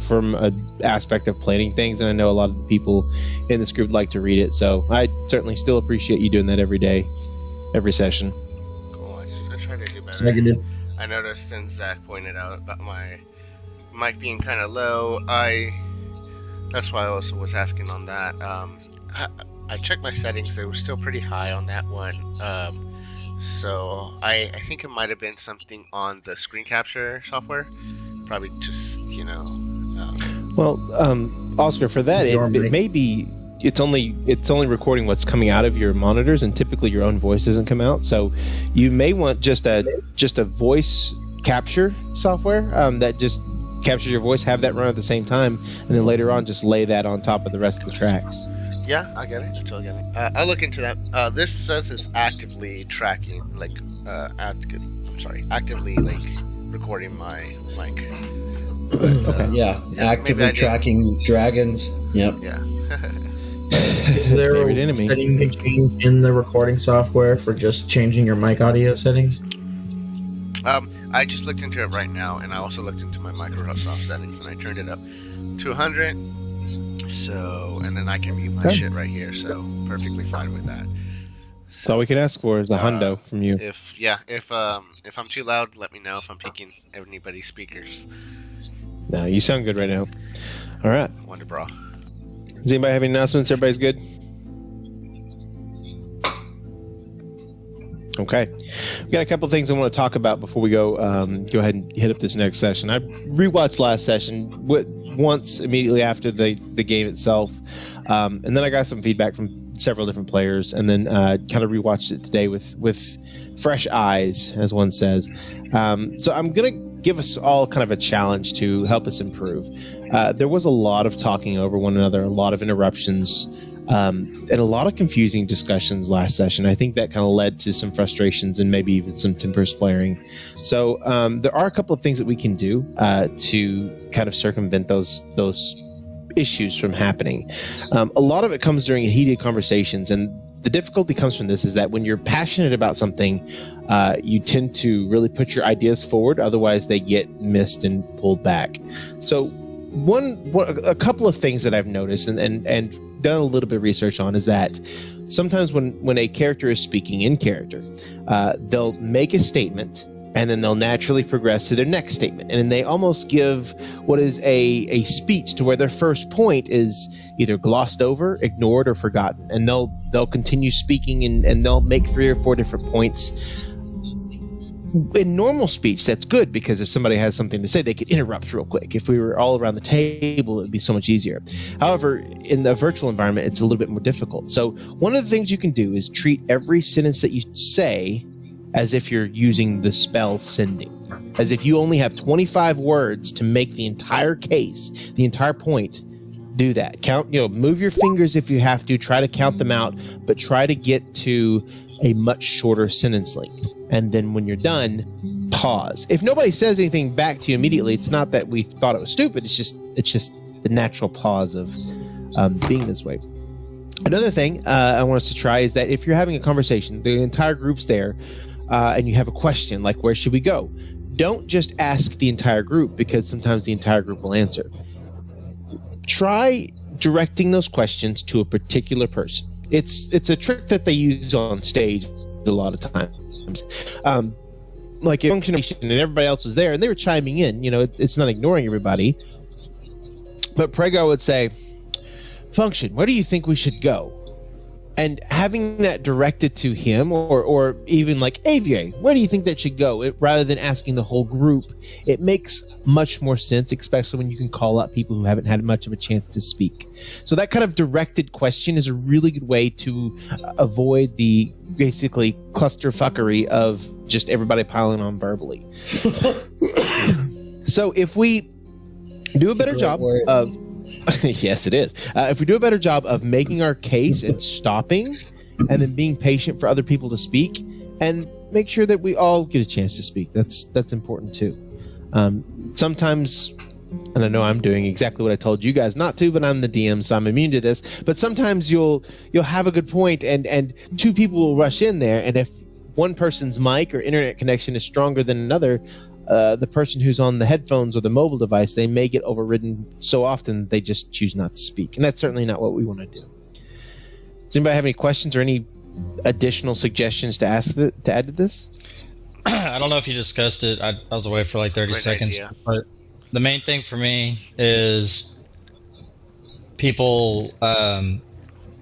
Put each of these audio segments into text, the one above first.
from an aspect of planning things, and I know a lot of the people in this group like to read it, so I certainly still appreciate you doing that every day, every session. Cool. I try to do better. Negative. I noticed, and Zach pointed out about my mic being kind of low. That's why I also was asking on that. I checked my settings; it was still pretty high on that one. So I think it might have been something on the screen capture software. Probably just Oscar, for that it may be it's only recording what's coming out of your monitors, and typically your own voice doesn't come out. So you may want just a voice capture software that just captures your voice. Have that run at the same time, and then later on just lay that on top of the rest of the tracks. Yeah, I get it. I totally get it. I'll look into that. This says it's actively tracking, actively recording my mic. But, yeah, actively tracking dragons. Yep. Yeah. Is there a setting you can change in the recording software for just changing your mic audio settings? I just looked into it right now, and I also looked into my Microsoft settings, and I turned it up to 100. So, and then I can mute my shit right here, so perfectly fine with that. That's all we can ask for is the hundo from you. If I'm too loud, let me know if I'm picking anybody's speakers. No, you sound good right now. All right. Wonder bra. Does anybody have any announcements? Everybody's good? Okay. We've got a couple things I want to talk about before we go ahead and hit up this next session. I rewatched last session once immediately after the game itself, and then I got some feedback from several different players, and then kind of rewatched it today with fresh eyes, as one says. So I'm going to give us all kind of a challenge to help us improve. There was a lot of talking over one another, a lot of interruptions, and a lot of confusing discussions last session. I think that kind of led to some frustrations and maybe even some tempers flaring. So there are a couple of things that we can do to kind of circumvent those issues from happening. A lot of it comes during heated conversations, and the difficulty comes from this is that when you're passionate about something, you tend to really put your ideas forward. Otherwise, they get missed and pulled back. So a couple of things that I've noticed and done a little bit of research on is that sometimes when a character is speaking in character, they'll make a statement and then they'll naturally progress to their next statement. And then they almost give what is a speech to where their first point is either glossed over, ignored, or forgotten. And they'll continue speaking and they'll make 3 or 4 different points. In normal speech, that's good because if somebody has something to say, they could interrupt real quick. If we were all around the table, it would be so much easier. However, in the virtual environment, it's a little bit more difficult. So one of the things you can do is treat every sentence that you say as if you're using the spell sending. As if you only have 25 words to make the entire case, the entire point. Do that. Count, move your fingers if you have to. Try to count them out, but try to get to a much shorter sentence length. And then when you're done, pause. If nobody says anything back to you immediately, it's not that we thought it was stupid. It's just the natural pause of being this way. Another thing I want us to try is that if you're having a conversation, the entire group's there, and you have a question like, where should we go? Don't just ask the entire group, because sometimes the entire group will answer. Try directing those questions to a particular person. It's a trick that they use on stage a lot of times. Like a function and everybody else was there and they were chiming in. It's not ignoring everybody. But Prego would say, Function, where do you think we should go? And having that directed to him, or even like, Avier, where do you think that should go? Rather than asking the whole group, it makes much more sense, especially when you can call out people who haven't had much of a chance to speak. So that kind of directed question is a really good way to avoid the basically clusterfuckery of just everybody piling on verbally. So if we do a better job of... Yes, it is. If we do a better job of making our case and stopping and then being patient for other people to speak and make sure that we all get a chance to speak. That's important too. Sometimes, and I know I'm doing exactly what I told you guys not to, but I'm the DM, so I'm immune to this. But sometimes you'll have a good point and 2 people will rush in there, and if one person's mic or internet connection is stronger than another, the person who's on the headphones or the mobile device, they may get overridden so often they just choose not to speak. And that's certainly not what we want to do. Does anybody have any questions or any additional suggestions to add to this? I don't know if you discussed it. I was away for like 30 seconds. Idea. But the main thing for me is people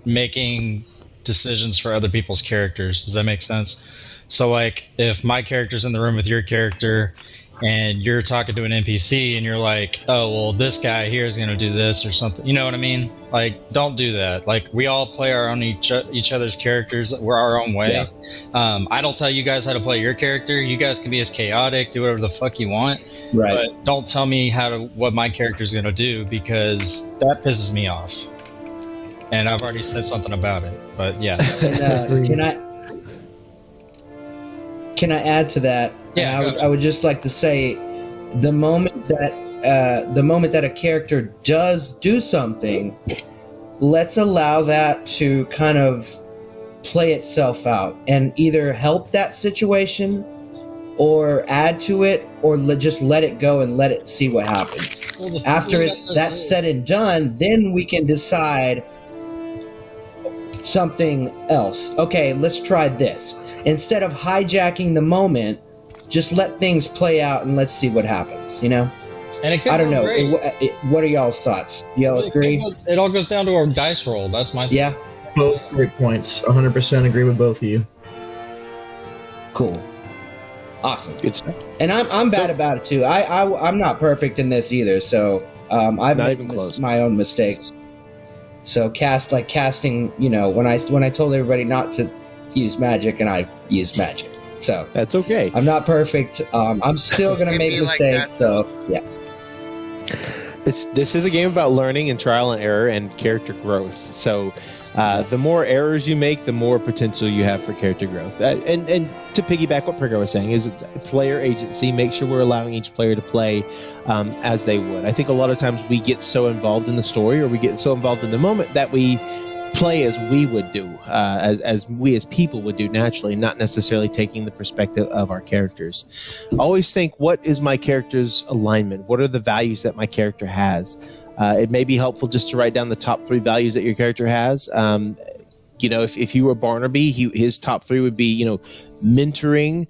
making decisions for other people's characters. Does that make sense? So like if my character's in the room with your character and you're talking to an NPC and you're like, oh, well, this guy here is going to do this or something. You know what I mean? Like, don't do that. Like, we all play our own each other's characters. We're our own way. Yeah. I don't tell you guys how to play your character. You guys can be as chaotic, do whatever the fuck you want. Right. But don't tell me what my character's going to do, because that pisses me off. And I've already said something about it. But yeah. Can I add to that? Yeah, I would just like to say, the moment that a character does do something, let's allow that to kind of play itself out and either help that situation or add to it, or just let it go and let it see what happens. Well, after that's said and done, then we can decide something else. Okay, let's try this. Instead of hijacking the moment, just let things play out and let's see what happens, you know? And it could I don't know. What are y'all's thoughts? Y'all agree? It all goes down to a dice roll. That's my thing. Yeah. Both great points. 100% agree with both of you. Cool. Awesome. Good stuff. And I'm bad about it too. I'm not perfect in this either, so I've made my own mistakes. So casting, you know, when I told everybody not to use magic, and I used magic. So that's okay. I'm not perfect. I'm still gonna make mistakes. So yeah. This is a game about learning and trial and error and character growth. So the more errors you make, the more potential you have for character growth. And to piggyback what Prego was saying, is player agency. Make sure we're allowing each player to play as they would. I think a lot of times we get so involved in the story, or we get so involved in the moment, that we play as we would do, as we as people would do naturally, not necessarily taking the perspective of our characters. Always think, what is my character's alignment? What are the values that my character has? It may be helpful just to write down the top 3 values that your character has. You know, if you were Barnaby, his top 3 would be, you know, mentoring,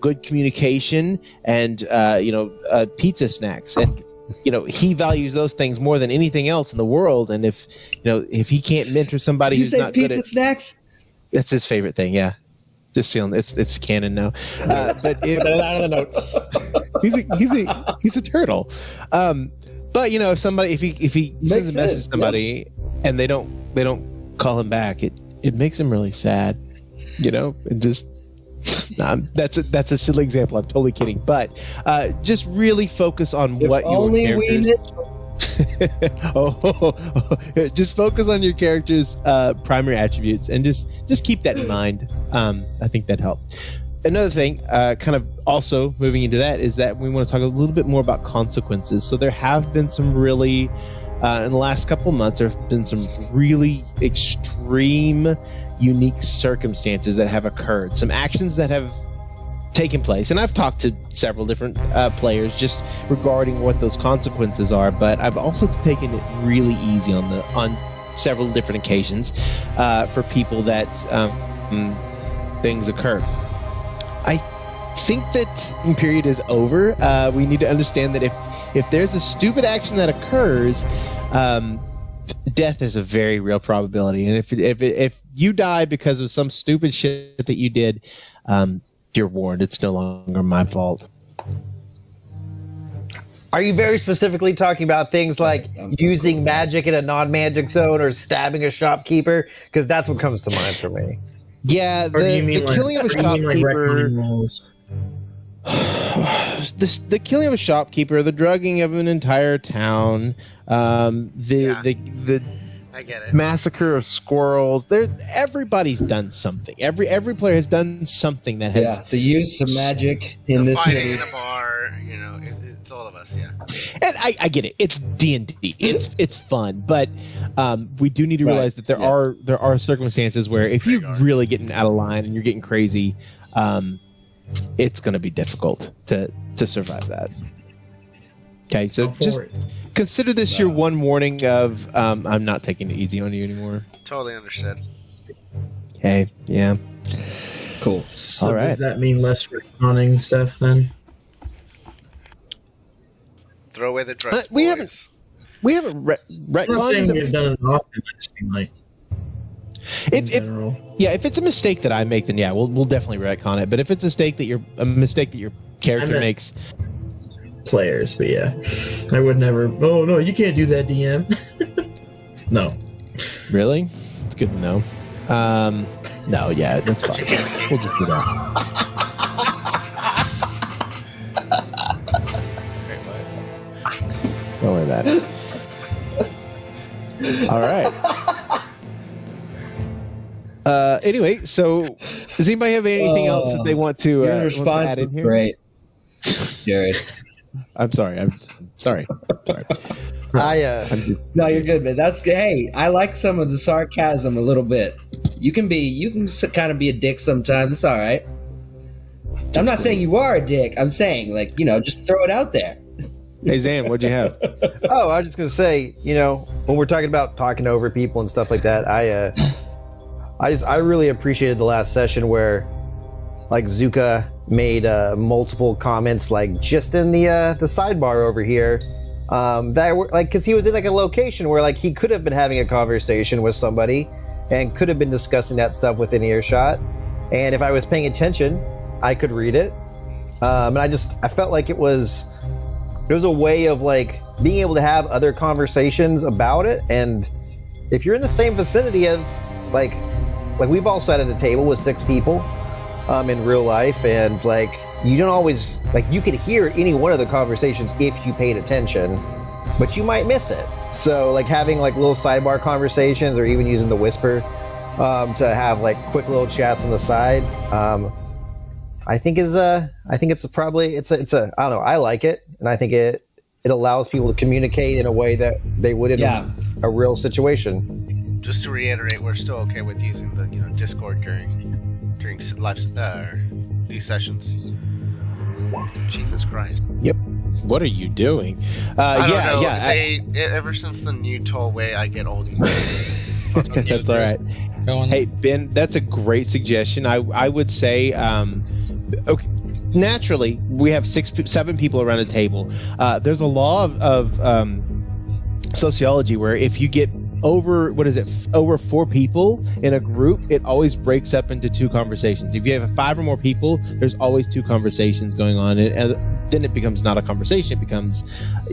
good communication, and pizza snacks. And you know, he values those things more than anything else in the world. And if he can't mentor somebody who's not good at pizza snacks, that's his favorite thing. Yeah, just it's canon now. But put it out of the notes. he's a turtle. But you know, if he sends a message to somebody and they don't call him back, it makes him really sad. You know, and just. That's a silly example. I'm totally kidding, but just really focus on what your characters. Just focus on your character's primary attributes, and just keep that in mind. I think that helps. Another thing, kind of also moving into that, is that we want to talk a little bit more about consequences. So there have been some really, in the last couple of months, there have been some really extreme, unique circumstances that have occurred, some actions that have taken place, and I've talked to several different players just regarding what those consequences are, but I've also taken it really easy on several different occasions for people that things occur. I think that Imperium is over. We need to understand that if there's a stupid action that occurs, death is a very real probability, and if you die because of some stupid shit that you did, you're warned. It's no longer my fault. Are you very specifically talking about things like using magic in a non-magic zone or stabbing a shopkeeper? Because that's what comes to mind for me. Yeah, the killing of a shopkeeper. The killing of a shopkeeper, the drugging of an entire town, the I get it. Massacre of squirrels. Everybody's done something. Every player has done something that has the use of magic in this city. In a bar, you know, it's all of us. Yeah. And I get it. It's D&D. It's fun, but we do need to realize that there are circumstances where if you're really getting out of line and you're getting crazy, it's going to be difficult to survive that. Okay, so just consider this your one warning of I'm not taking it easy on you anymore. Totally understood. Okay, yeah. Cool. So All right. does that mean less retconning stuff then? Throw away the drugs. We boys. haven't- We haven't I'm not saying retconned. we've done it often. I just mean like in If general. if it's a mistake that I make, then yeah, we'll definitely retcon it. But if it's a mistake that your character meant- makes, Players, but yeah, I would never. Oh no, you can't do that, DM. No. really, it's good to know. No, yeah, that's fine. We'll just do that. Wait, what? Don't worry about it. All right. Anyway, so does anybody have anything else that they want to, Your want to response add was in here? great, Jared. I'm sorry. I'm sorry. I No, you're good, man. That's good. Hey, I like some of the sarcasm a little bit. You can kind of be a dick sometimes. It's all right. I'm not saying you are a dick. I'm saying, like, just throw it out there. Hey, Zan, what'd you have? Oh, I was just gonna say, when we're talking about talking over people and stuff like that, I really appreciated the last session where, like, Zuka made multiple comments, like, just in the sidebar over here, that were like, because he was in like a location where, like, he could have been having a conversation with somebody and could have been discussing that stuff within earshot, and if I was paying attention, I could read it, and I felt like it was a way of, like, being able to have other conversations about it. And if you're in the same vicinity of, like we've all sat at a table with 6 people in real life, and, like, you don't always, like, you could hear any one of the conversations if you paid attention, but you might miss it. So, like, having, like, little sidebar conversations, or even using the whisper to have, like, quick little chats on the side, I think it's I don't know, I like it, and I think it allows people to communicate in a way that they would in a real situation. Just to reiterate, we're still okay with using the Discord during live these sessions. Jesus Christ! Yep. What are you doing? I don't know. Yeah. Ever since the new tollway, I get old. That's all right. Hey, Ben, that's a great suggestion. I would say, okay, naturally, we have 7 people around a table. There's a law of sociology where if you get over 4 people in a group, it always breaks up into 2 conversations. If you have 5 or more people, there's always 2 conversations going on, and then it becomes not a conversation, it becomes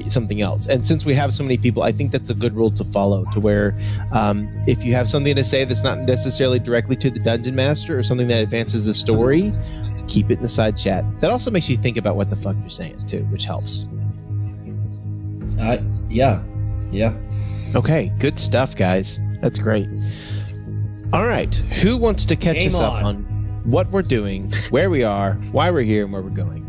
something else. And since we have so many people, I think that's a good rule to follow, to where if you have something to say that's not necessarily directly to the dungeon master or something that advances the story, keep it in the side chat. That also makes you think about what the fuck you're saying too, which helps. Yeah. Okay, good stuff, guys. That's great. All right, who wants to catch Game us up on. on what we're doing, where we are, why we're here, and where we're going?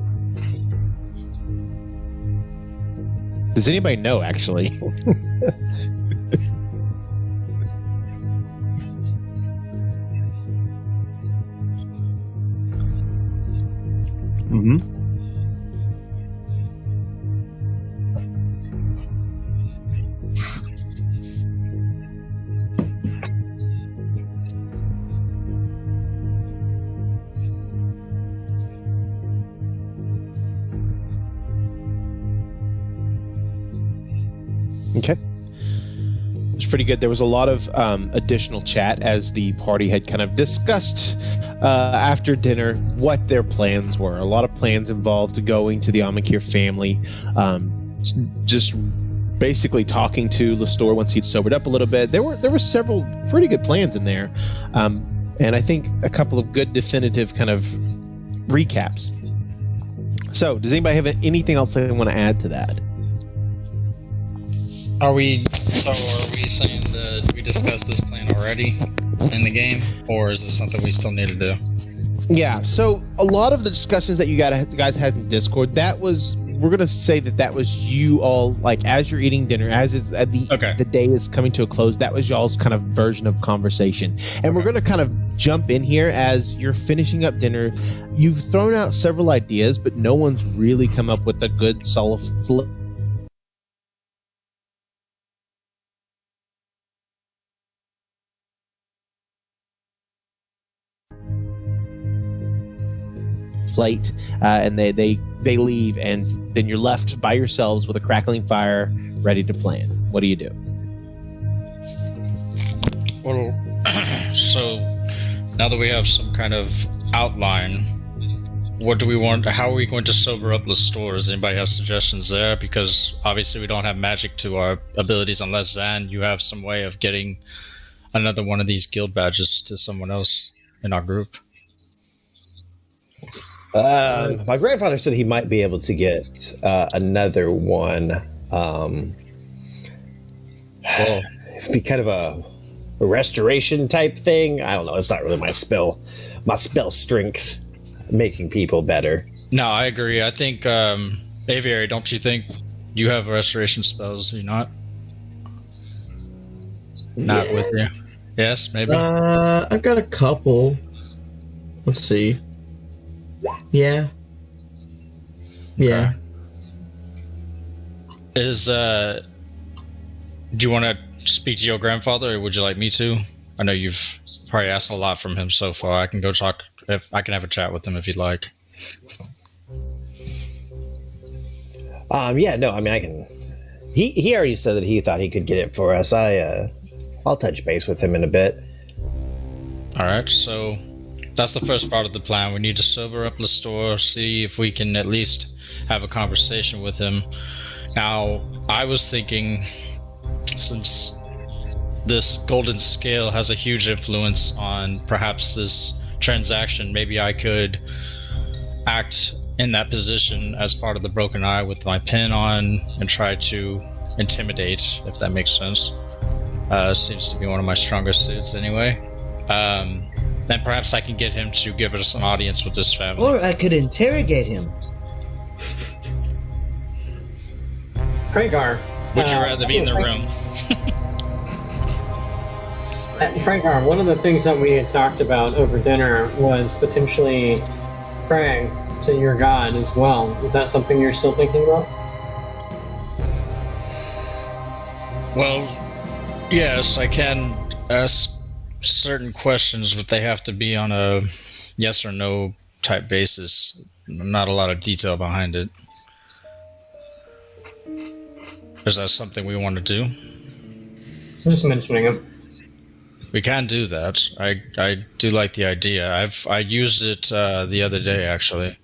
Does anybody know, actually? Mm-hmm. Okay. It was pretty good. There was a lot of additional chat as the party had kind of discussed after dinner what their plans were. A lot of plans involved going to the Amakir family, just basically talking to Lestor once he'd sobered up a little bit. There were several pretty good plans in there, and I think a couple of good definitive kind of recaps. So, does anybody have anything else they want to add to that? Are we saying that we discussed this plan already in the game, or is this something we still need to do? Yeah, so a lot of the discussions that you guys had in Discord, that was we're gonna say that was you all, like, as you're eating dinner, as it's at the day is coming to a close. That was y'all's kind of version of conversation, and we're gonna kind of jump in here as you're finishing up dinner. You've thrown out several ideas, but no one's really come up with a good solid plate, and they leave, and then you're left by yourselves with a crackling fire ready to plan. What do you do? Well, so now that we have some kind of outline, what do we want? How are we going to sober up the store? Does anybody have suggestions there? Because obviously we don't have magic to our abilities unless, Zan, you have some way of getting another one of these guild badges to someone else in our group. My grandfather said he might be able to get another one. It'd be kind of a restoration type thing. I don't know. It's not really my spell strength, making people better. No, I agree. I think, Aviary, don't you think you have restoration spells? Do you not? Not with you. Yes, maybe. I've got a couple. Let's see. Yeah. Okay. Do you want to speak to your grandfather, or would you like me to? I know you've probably asked a lot from him so far. I can go talk. If I can have a chat with him if you'd like. Yeah. No. I mean, I can. He already said that he thought he could get it for us. I'll touch base with him in a bit. All right. So that's the first part of the plan. We need to sober up the store, see if we can at least have a conversation with him. Now, I was thinking, since this golden scale has a huge influence on perhaps this transaction, maybe I could act in that position as part of the Broken Eye with my pin on and try to intimidate, if that makes sense. Seems to be one of my stronger suits anyway. Then perhaps I can get him to give us an audience with this family. Or I could interrogate him. Rhaegar. Would you rather be in the room? Rhaegar, one of the things that we had talked about over dinner was potentially praying to your god as well. Is that something you're still thinking about? Well, yes, I can ask certain questions, but they have to be on a yes or no type basis. Not a lot of detail behind it. Is that something we want to do? I'm just mentioning it. We can do that. I do like the idea. I used it the other day actually.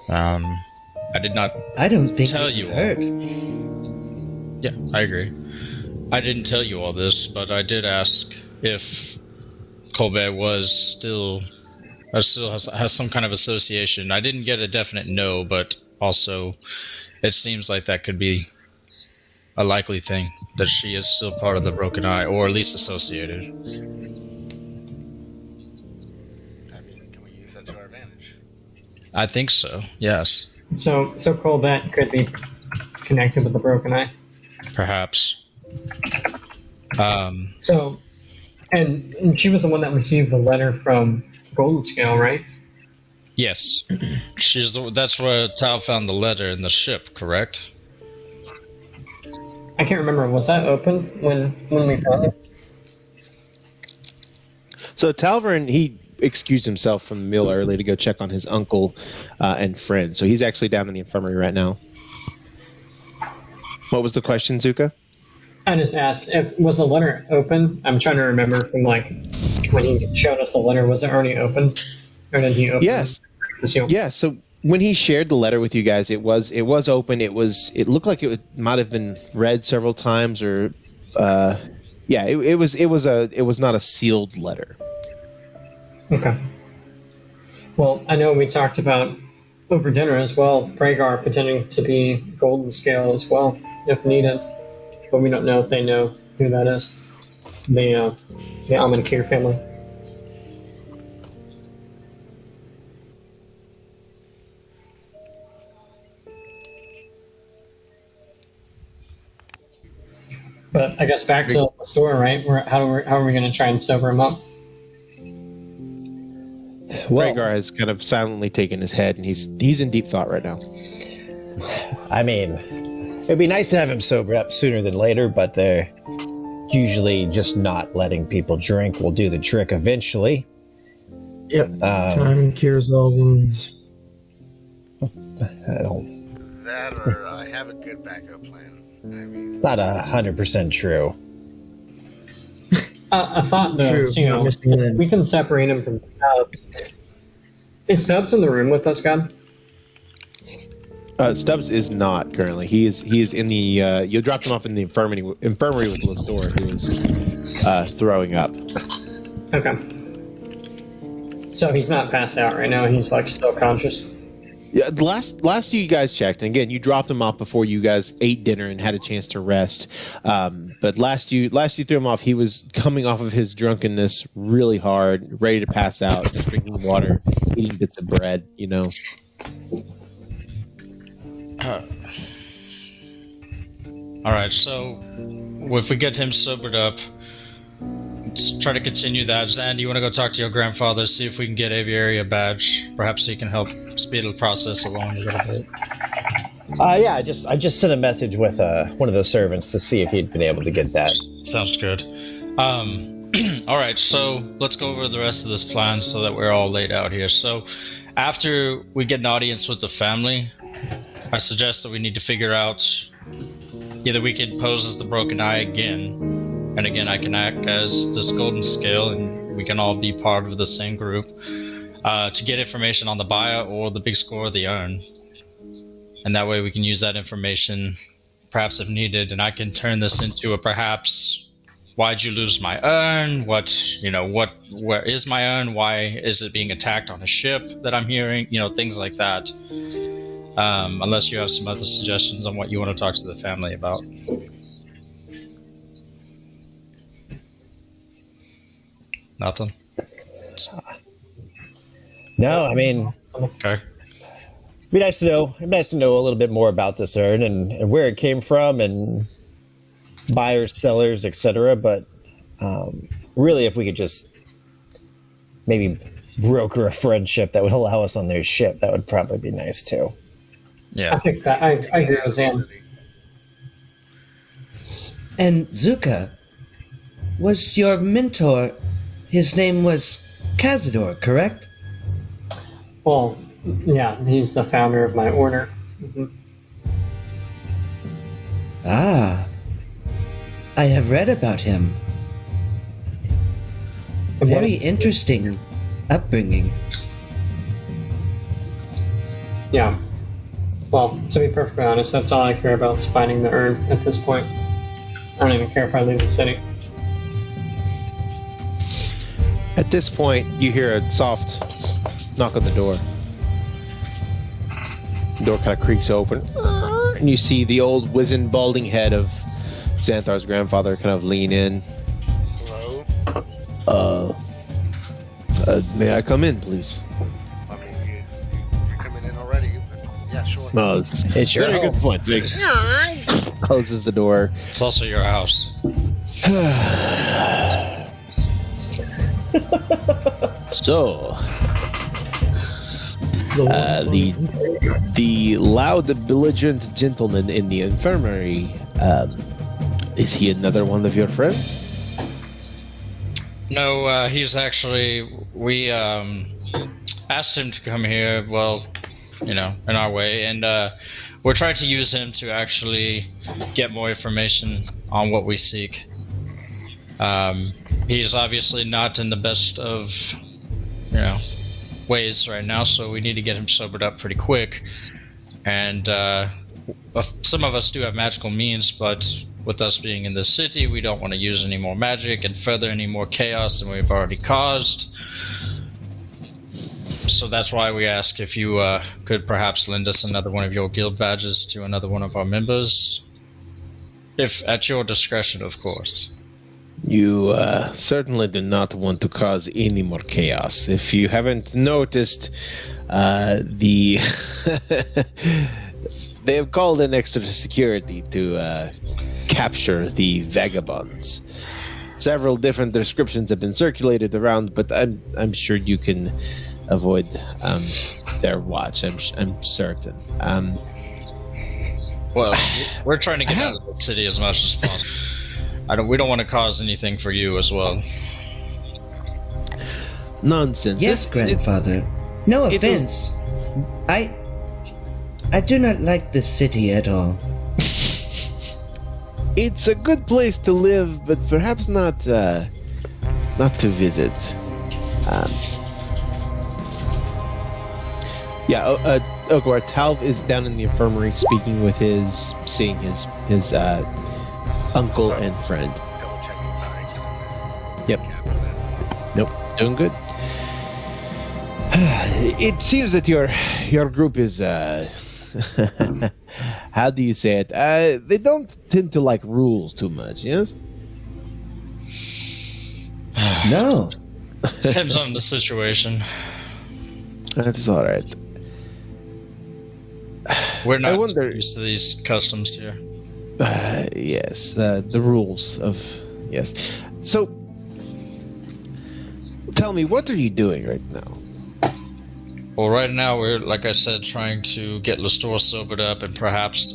I did not. I don't think tell it you hurt. Yeah, I agree. I didn't tell you all this, but I did ask if Colbert has some kind of association. I didn't get a definite no, but also it seems like that could be a likely thing, that she is still part of the Broken Eye, or at least associated. I mean, can we use that to our advantage? I think so, yes. So Colbert could be connected with the Broken Eye. Perhaps. So, and she was the one that received the letter from Golden Scale, right? Yes. That's where Tal found the letter in the ship, correct? I can't remember. Was that open when we found it? So Talvern, he excused himself from the meal early to go check on his uncle and friend. So he's actually down in the infirmary right now. What was the question, Zuka? I just asked, was the letter open? I'm trying to remember from when he showed us the letter. Was it already open, or did he open? Yes. Yeah. So when he shared the letter with you guys, it was open. It looked like it might have been read several times, or it was not a sealed letter. Okay. Well, I know we talked about over dinner as well, Rhaegar pretending to be Golden Scale as well, if needed. But we don't know if they know who that is. The Amonkir family. But I guess back to the store, right? How are we going to try and sober him up? Well, Rhaegar has kind of silently taken his head, and he's in deep thought right now. I mean, it'd be nice to have him sober up sooner than later, but they're usually just not letting people drink will do the trick eventually. Yep. Time cures all wounds. I don't. That or I have a good backup plan. I mean, It's not 100% true. I thought, though, True. you know, Missing in. we can separate him from Stubbs. Is Stubbs in the room with us, God? Stubbs is not currently. He is in the. You dropped him off in the infirmary with Lestor, who was throwing up. Okay. So he's not passed out right now. He's like still conscious. Yeah, the last you guys checked, and again, you dropped him off before you guys ate dinner and had a chance to rest. But last you threw him off, he was coming off of his drunkenness really hard, ready to pass out, just drinking water, eating bits of bread. You know. All right, so if we get him sobered up, let's try to continue that. Zan, do you want to go talk to your grandfather, see if we can get Aviary a badge? Perhaps he can help speed the process along a little bit. Yeah, I just sent a message with one of the servants to see if he'd been able to get that. Sounds good. All right, so let's go over the rest of this plan so that we're all laid out here. So after we get an audience with the family, I suggest that we need to figure out either we could pose as the Broken Eye again, and again I can act as this Golden Scale, and we can all be part of the same group to get information on the buyer or the big score of the urn. And that way we can use that information, perhaps if needed, and I can turn this into a perhaps, why'd you lose my urn? Where is my urn? Why is it being attacked on a ship that I'm hearing? Things like that. Unless you have some other suggestions on what you want to talk to the family about. Nothing? No, I mean, Okay. it'd be nice to know. It'd be nice to know a little bit more about this urn and where it came from and buyers, sellers, etc. But really, if we could just maybe broker a friendship that would allow us on their ship, that would probably be nice too. I Yeah. think that I agree with Zan. And Zuka was your mentor. His name was Cazador, correct? Well, yeah, he's the founder of my order. Ah, I have read about him. Very interesting upbringing. Yeah. Well, to be perfectly honest, that's all I care about is finding the urn at this point. I don't even care if I leave the city. At this point, you hear a soft knock on the door. The door kind of creaks open, and you see the old wizened, balding head of Xanthar's grandfather kind of lean in. hello? May I come in, please? I mean, you're coming in already. But yeah, sure. No, It's your very home. good point. Closes the door. It's also your house. So, the loud, belligerent gentleman in the infirmary, is he another one of your friends? No, he's actually, we asked him to come here, well, in our way, and we're trying to use him to actually get more information on what we seek. He's obviously not in the best of, ways right now, so we need to get him sobered up pretty quick. And some of us do have magical means, but with us being in the city, we don't want to use any more magic and further any more chaos than we've already caused. So that's why we ask if you could perhaps lend us another one of your guild badges to another one of our members. If at your discretion, of course. You certainly do not want to cause any more chaos. If you haven't noticed, they have called in extra security to capture the vagabonds. Several different descriptions have been circulated around, but I'm sure you can avoid their watch. I'm certain. Well, we're trying to get out of the city as much as possible. We don't want to cause anything for you as well. Nonsense. Yes, grandfather. No offense. I do not like this city at all. It's a good place to live, but perhaps not to visit. Okawar, Talv is down in the infirmary seeing his uncle and friend. Double checking, sorry. Yep. Nope, doing good. It seems that your group is how do you say it? They don't tend to like rules too much, yes? No. Depends on the situation. That's all right. We're not wonder- used to these customs here. Yes, the rules of yes. So, tell me, what are you doing right now? Well, right now we're, like I said, trying to get Lestor sobered up and perhaps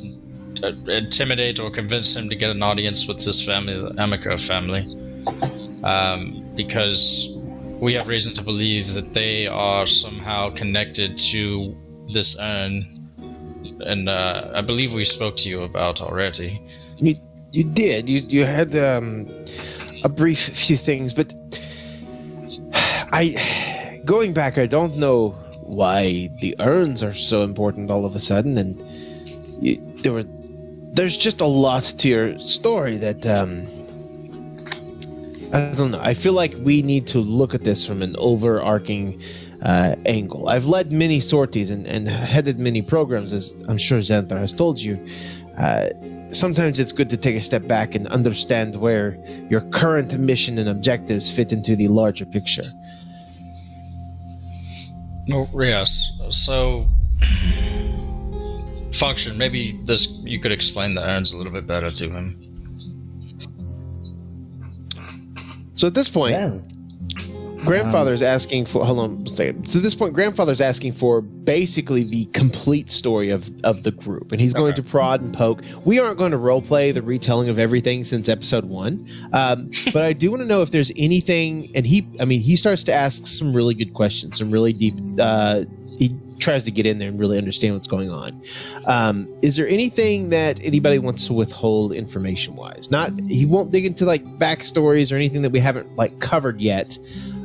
intimidate or convince him to get an audience with this family, the Amica family, because we have reason to believe that they are somehow connected to this urn. And I believe we spoke to you about already. You did. You had a brief few things, but going back, I don't know why the urns are so important all of a sudden, and there's just a lot to your story that I don't know. I feel like we need to look at this from an overarching angle. I've led many sorties and headed many programs, as I'm sure Xanthar has told you. Sometimes it's good to take a step back and understand where your current mission and objectives fit into the larger picture. Oh, yes. So, Function, maybe you could explain the urns a little bit better to him. So at this point, Well, Grandfather's asking for. Hold on a second. So at this point, Grandfather's asking for basically the complete story of the group, and he's going to prod and poke. We aren't going to roleplay the retelling of everything since episode 1, but I do want to know if there's anything. And he starts to ask some really good questions, some really deep. He tries to get in there and really understand what's going on. Is there anything that anybody wants to withhold information-wise? He won't dig into like backstories or anything that we haven't like covered yet.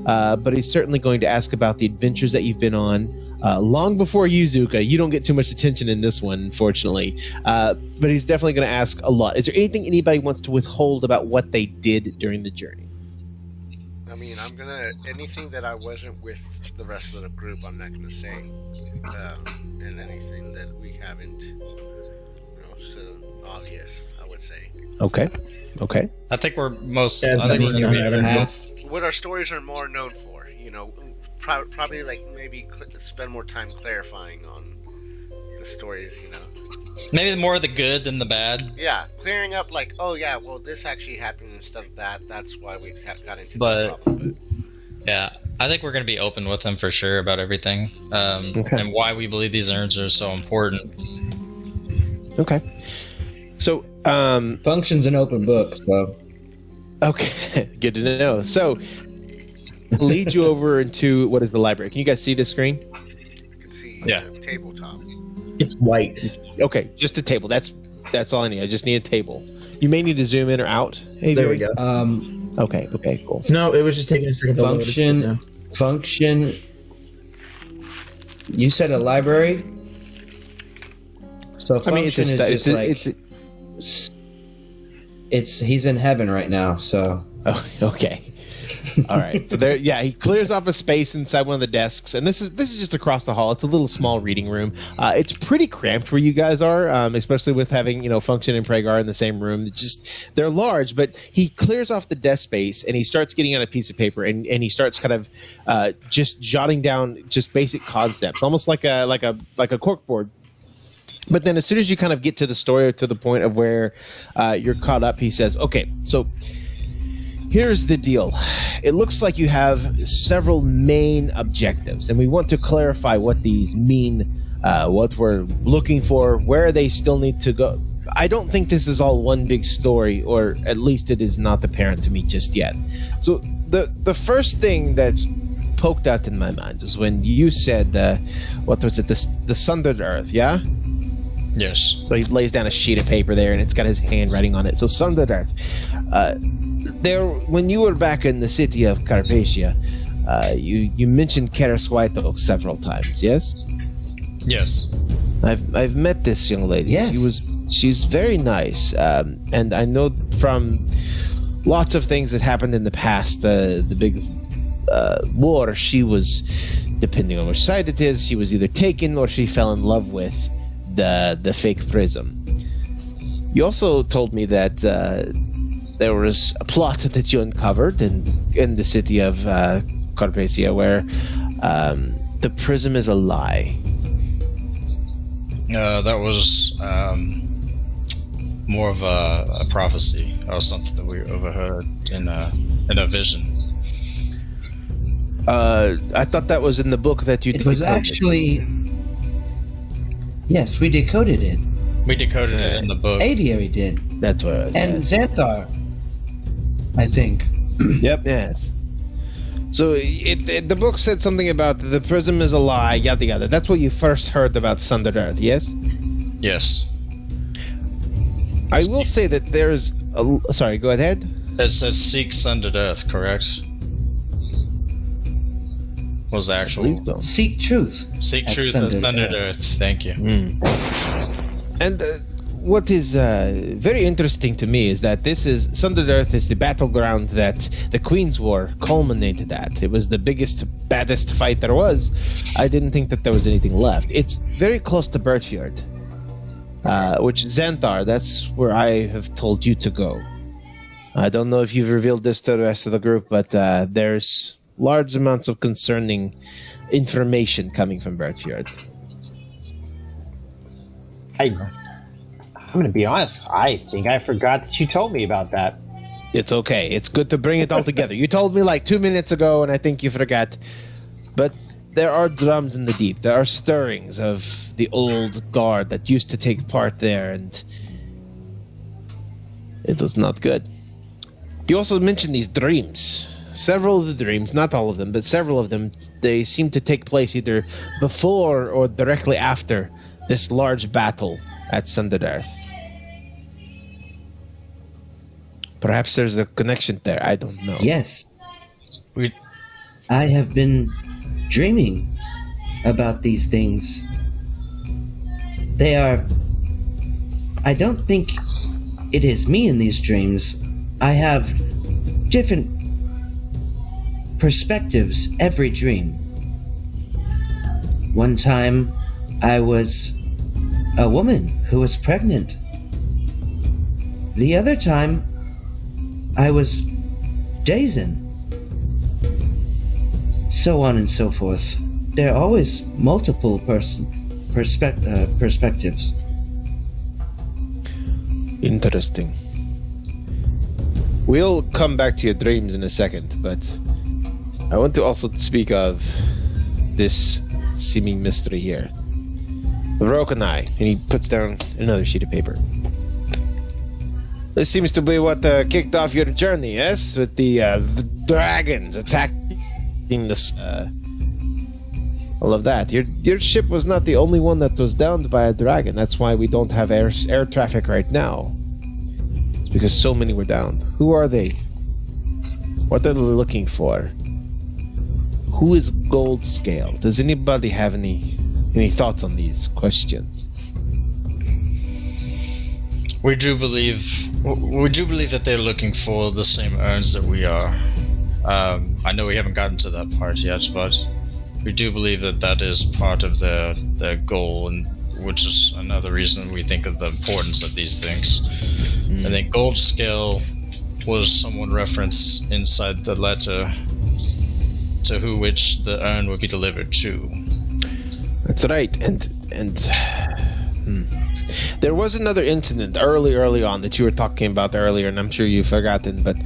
But he's certainly going to ask about the adventures that you've been on long before you, Zuka. You don't get too much attention in this one, unfortunately. But he's definitely going to ask a lot. Is there anything anybody wants to withhold about what they did during the journey? I mean, anything that I wasn't with the rest of the group, I'm not gonna say. And anything that we haven't, so obvious, I would say. Okay. I think we're most. Yeah, I think we're gonna be past. What our stories are more known for, probably like maybe spend more time clarifying on the stories, maybe more of the good than the bad. Yeah, clearing up like, oh yeah, well this actually happened and stuff. That's why we got into But- the problem. Yeah, I think we're gonna be open with him for sure about everything, and why we believe these urns are so important. Okay. So, Function's an open book, so. okay, good to know. So, lead you over into what is the library? Can you guys see this screen? You can see Yeah. the tabletop. It's white. Okay, just a table. That's all I need. I just need a table. You may need to zoom in or out. Hey, There we Gary. go. Okay, cool. No, it was just taking a second to load. It's good now. Function. You said a library. So I mean, it's Function a is stu- just it's it's he's in heaven right now. So Oh, okay. All right. So there, yeah, he clears off a space inside one of the desks, and this is just across the hall. It's a little small reading room. It's pretty cramped where you guys are, especially with having Function and Pragar in the same room. It's just they're large, but he clears off the desk space and he starts getting out a piece of paper and he starts kind of just jotting down just basic concepts, almost like a corkboard. But then as soon as you kind of get to the story or to the point of where you're caught up, he says, okay, so here's the deal. It looks like you have several main objectives, and we want to clarify what these mean, what we're looking for, where they still need to go. I don't think this is all one big story, or at least it is not apparent to me just yet. So the first thing that poked out in my mind is when you said, what was it, the Sundered Earth, yeah? Yes. So he lays down a sheet of paper there, and it's got his handwriting on it. So Sundered Earth. There, when you were back in the city of Carpathia, you mentioned Karis White Oak several times, yes? Yes. I've met this young lady. Yes. She's very nice, and I know from lots of things that happened in the past, the big war, she was, depending on which side it is, she was either taken or she fell in love with the fake prism. You also told me that there was a plot that you uncovered in the city of Carpathia where the prism is a lie. That was more of a prophecy or something that we overheard in a vision. I thought that was in the book that you. It was actually. Yes, we decoded it. We decoded it in the book. Aviary did. That's what it was. And Xanthar, I think. Yep. Yes. So the book said something about the prism is a lie, yada yada. That's what you first heard about Sundered Earth, yes? Yes. I will say that there's a... Sorry, go ahead. It said seek Sundered Earth, correct? Was the actual... So. Seek truth. Seek truth at Sundered Earth. Thank you. And what is very interesting to me is that this is... Sundered Earth is the battleground that the Queen's War culminated at. It was the biggest, baddest fight there was. I didn't think that there was anything left. It's very close to Bertfjord. Which Xanthar, that's where I have told you to go. I don't know if you've revealed this to the rest of the group, but there's large amounts of concerning information coming from Bertfjord. I'm going to be honest. I think I forgot that you told me about that. It's okay. It's good to bring it all together. You told me like 2 minutes ago, and I think you forgot. But there are drums in the deep. There are stirrings of the old guard that used to take part there, and it was not good. You also mentioned these dreams. Several of the dreams, not all of them, but several of them, they seem to take place either before or directly after this large battle at Sundered Earth. Perhaps there's a connection there. I don't know. Yes. I have been dreaming about these things. They are... I don't think it is me in these dreams. I have different perspectives every dream. One time, I was a woman who was pregnant. The other time, I was Dazen. So on and so forth. There are always multiple perspectives. Interesting. We'll come back to your dreams in a second, but I want to also speak of this seeming mystery here. The broken eye, and he puts down another sheet of paper. This seems to be what kicked off your journey, yes? With the dragons attacking this, all of that. Your ship was not the only one that was downed by a dragon. That's why we don't have air traffic right now. It's because so many were downed. Who are they? What are they looking for? Who is Gold Scale? Does anybody have any thoughts on these questions? We do believe that they're looking for the same urns that we are. I know we haven't gotten to that part yet, but we do believe that is part of their goal, and which is another reason we think of the importance of these things. I think Gold Scale was someone referenced inside the letter to which the urn would be delivered to. That's right, and There was another incident early on that you were talking about earlier, and I'm sure you've forgotten, but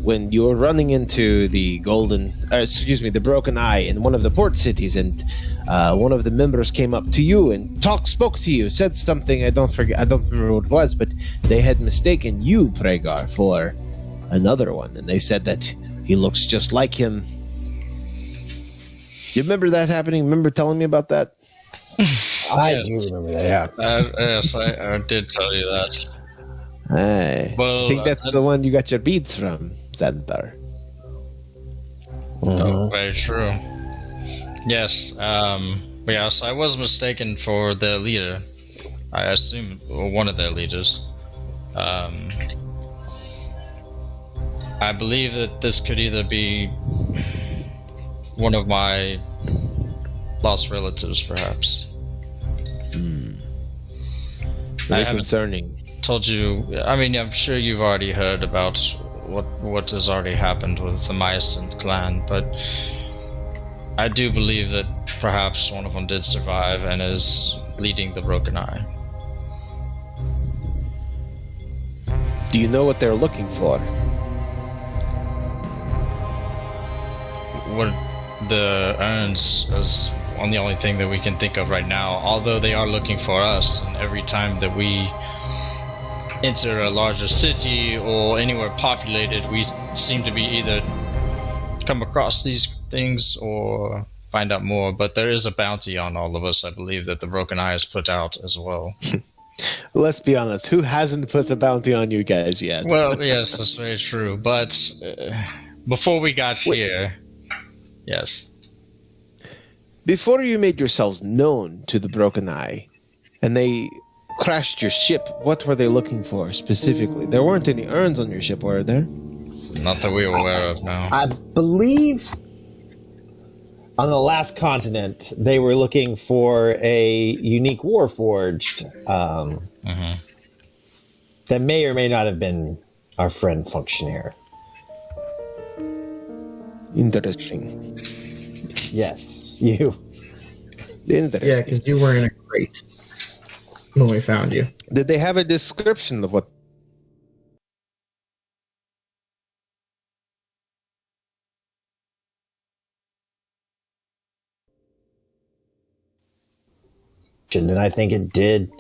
when you were running into the the Broken Eye in one of the port cities, and one of the members came up to you and spoke to you, said something, I don't remember what it was, but they had mistaken you, Pragar, for another one, and they said that he looks just like him. You remember that happening? Remember telling me about that? I do remember that, yeah. Yes, I did tell you that. I think that's the one you got your beads from, Xanthar. Oh, very true. Yes, yes, I was mistaken for their leader. I assume one of their leaders. I believe that this could either be one of my lost relatives, perhaps. Very concerning. Told you. I mean, I'm sure you've already heard about what has already happened with the Myastin clan, but I do believe that perhaps one of them did survive and is leading the Broken Eye. Do you know what they're looking for? What the urns is the only thing that we can think of right now, although they are looking for us, and every time that we enter a larger city or anywhere populated, we seem to be either come across these things or find out more, but there is a bounty on all of us, I believe, that the Broken Eye has put out as well. Let's be honest, who hasn't put the bounty on you guys yet? Well, yes, that's very true, but before we got here, yes. Before you made yourselves known to the Broken Eye, and they crashed your ship, what were they looking for specifically? There weren't any urns on your ship, were there? Not that we were aware of, no. I believe on the last continent, they were looking for a unique Warforged that may or may not have been our friend Functionaire. Interesting. Yes, you. Interesting. Yeah, because you were in a crate when we found you. Did they have a description of what? And I think it did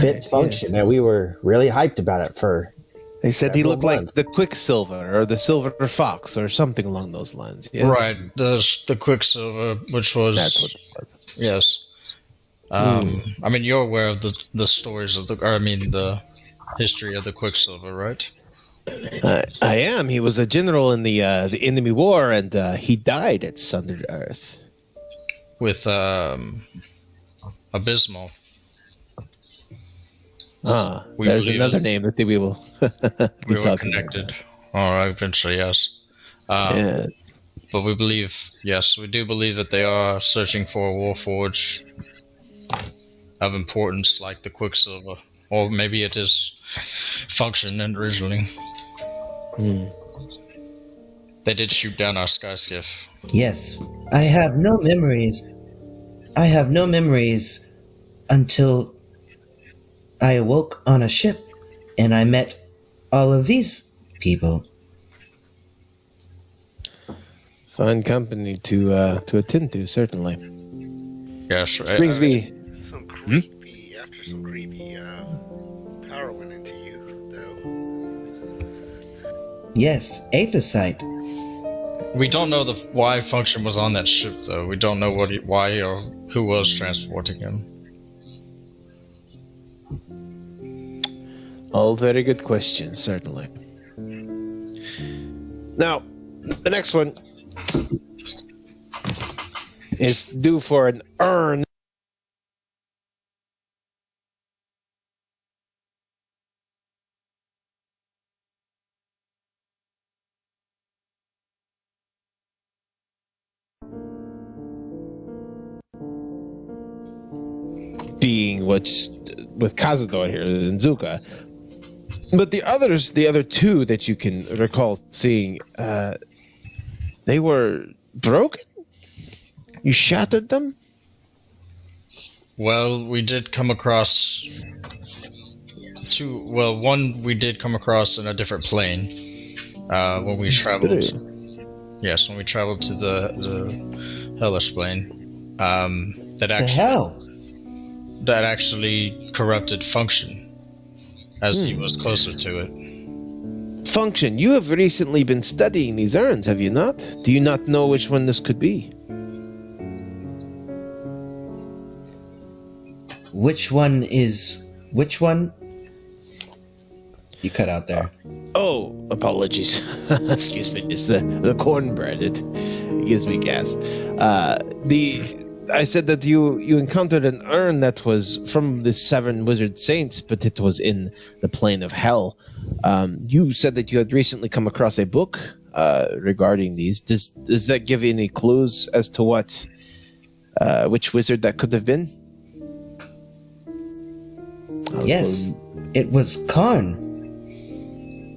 fit Function. And we were really hyped about it for. They said he looked months. like the Quicksilver or the Silver Fox or something along those lines. Yes? Right, the Quicksilver, which was... That's what it was. Yes. I mean, you're aware of the stories of the history of the Quicksilver, right? I am. He was a general in the enemy war, and he died at Sundered Earth. With Abysmal. There's another name that we will be we were connected. Or eventually, yes. Yeah. But we believe, yes, we do believe that they are searching for a Warforged of importance like the Quicksilver. Or maybe it is Function originally. They did shoot down our sky skiff. Yes, I have no memories. I have no memories until I awoke on a ship and I met all of these people. Fine company to attend to, certainly. Yes, right. Brings me. Some creepy power went into you, though. Yes, Aethosite. We don't know why Function was on that ship, though. We don't know why or who was transporting him. All very good questions, certainly. Now, the next one is due for an urn. Being what's with Cazador here in Zuka. But the other two that you can recall seeing, they were broken? You shattered them? Well, we did come across two. Well, one we did come across in a different plane when we traveled. Yes, when we traveled to the hellish plane. That To hell. That actually corrupted Function, as he was closer to it. Function, you have recently been studying these urns, have you not? Do you not know which one this could be? Which one is which one? You cut out there. Oh, apologies. Excuse me. It's the cornbread. It gives me gas. I said that you encountered an urn that was from the 7 wizard saints, but it was in the plane of hell. You said that you had recently come across a book regarding these. Does that give you any clues as to which wizard that could have been? Yes, it was Karn.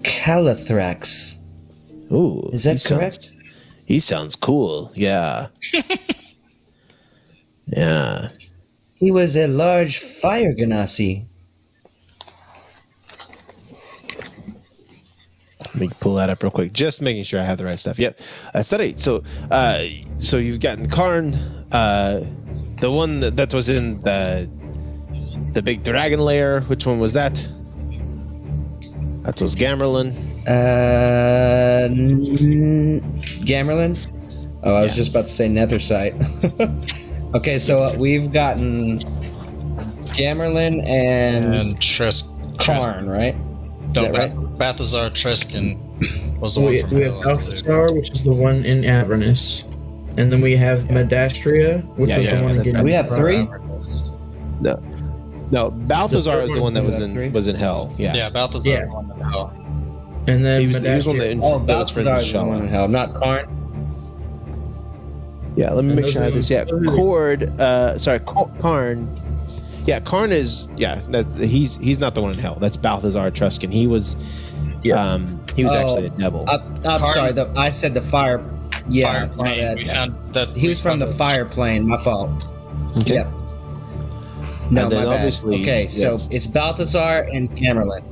Calathrax. Ooh, Is that correct? He sounds cool. Yeah. Yeah. He was a large fire ganassi. Let me pull that up real quick. Just making sure I have the right stuff. Yep. I studied. So you've gotten Karn, the one that was in the big dragon lair. Which one was that? That was Gamerlin. Gamerlin? Oh, I was just about to say Nethersight. Okay, so we've gotten Gamerlin and Karn, right? No, right? Balthazar Treskin was the one from We have hell, I believe. Balthazar, which is the one in Avernus. And then we have Medastria, which was the one again. We have 3? No, Balthazar is the one that was three? in hell. Yeah. Yeah, Balthazar Yeah. was the one from hell. And then He was the one that Oh, that was friends Balthazar with is the one in Shala. hell, not Karn. Yeah, let me And make sure I have this. Yeah, those Karn. Yeah, Karn is he's not the one in hell. That's Balthazar Truscan. He was actually a devil. I'm Karn- sorry, I said the fire. Yeah, Fire my plane. bad. We found that He we was from the found fire plane. My fault. Okay. Yep. No, And then my bad. obviously, Okay, so yes. it's Balthazar and Gamerlin.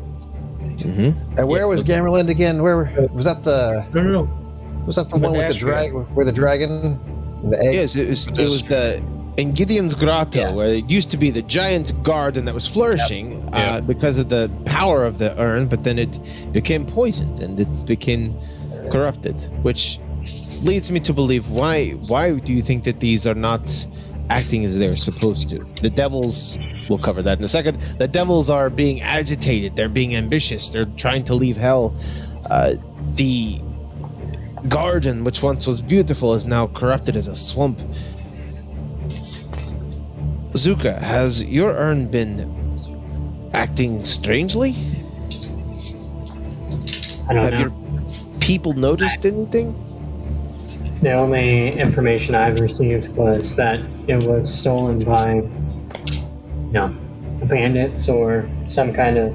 Mm-hmm. And where was Gamerlin again? Where was that? No. Was that the one with the Medastria. dragon? Where the dragon, the egg? Yes, it was in Gideon's Grotto, Yeah. where it used to be the giant garden that was flourishing because of the power of the urn, but then it became poisoned and it became corrupted, which leads me to believe why do you think that these are not acting as they're supposed to? The devils, we'll cover that in a second. The devils are being agitated, they're being ambitious, they're trying to leave hell. The garden, which once was beautiful, is now corrupted as a swamp. Zuka, has your urn been acting strangely? I don't Have know. your people noticed anything? The only information I've received was that it was stolen by, bandits or some kind of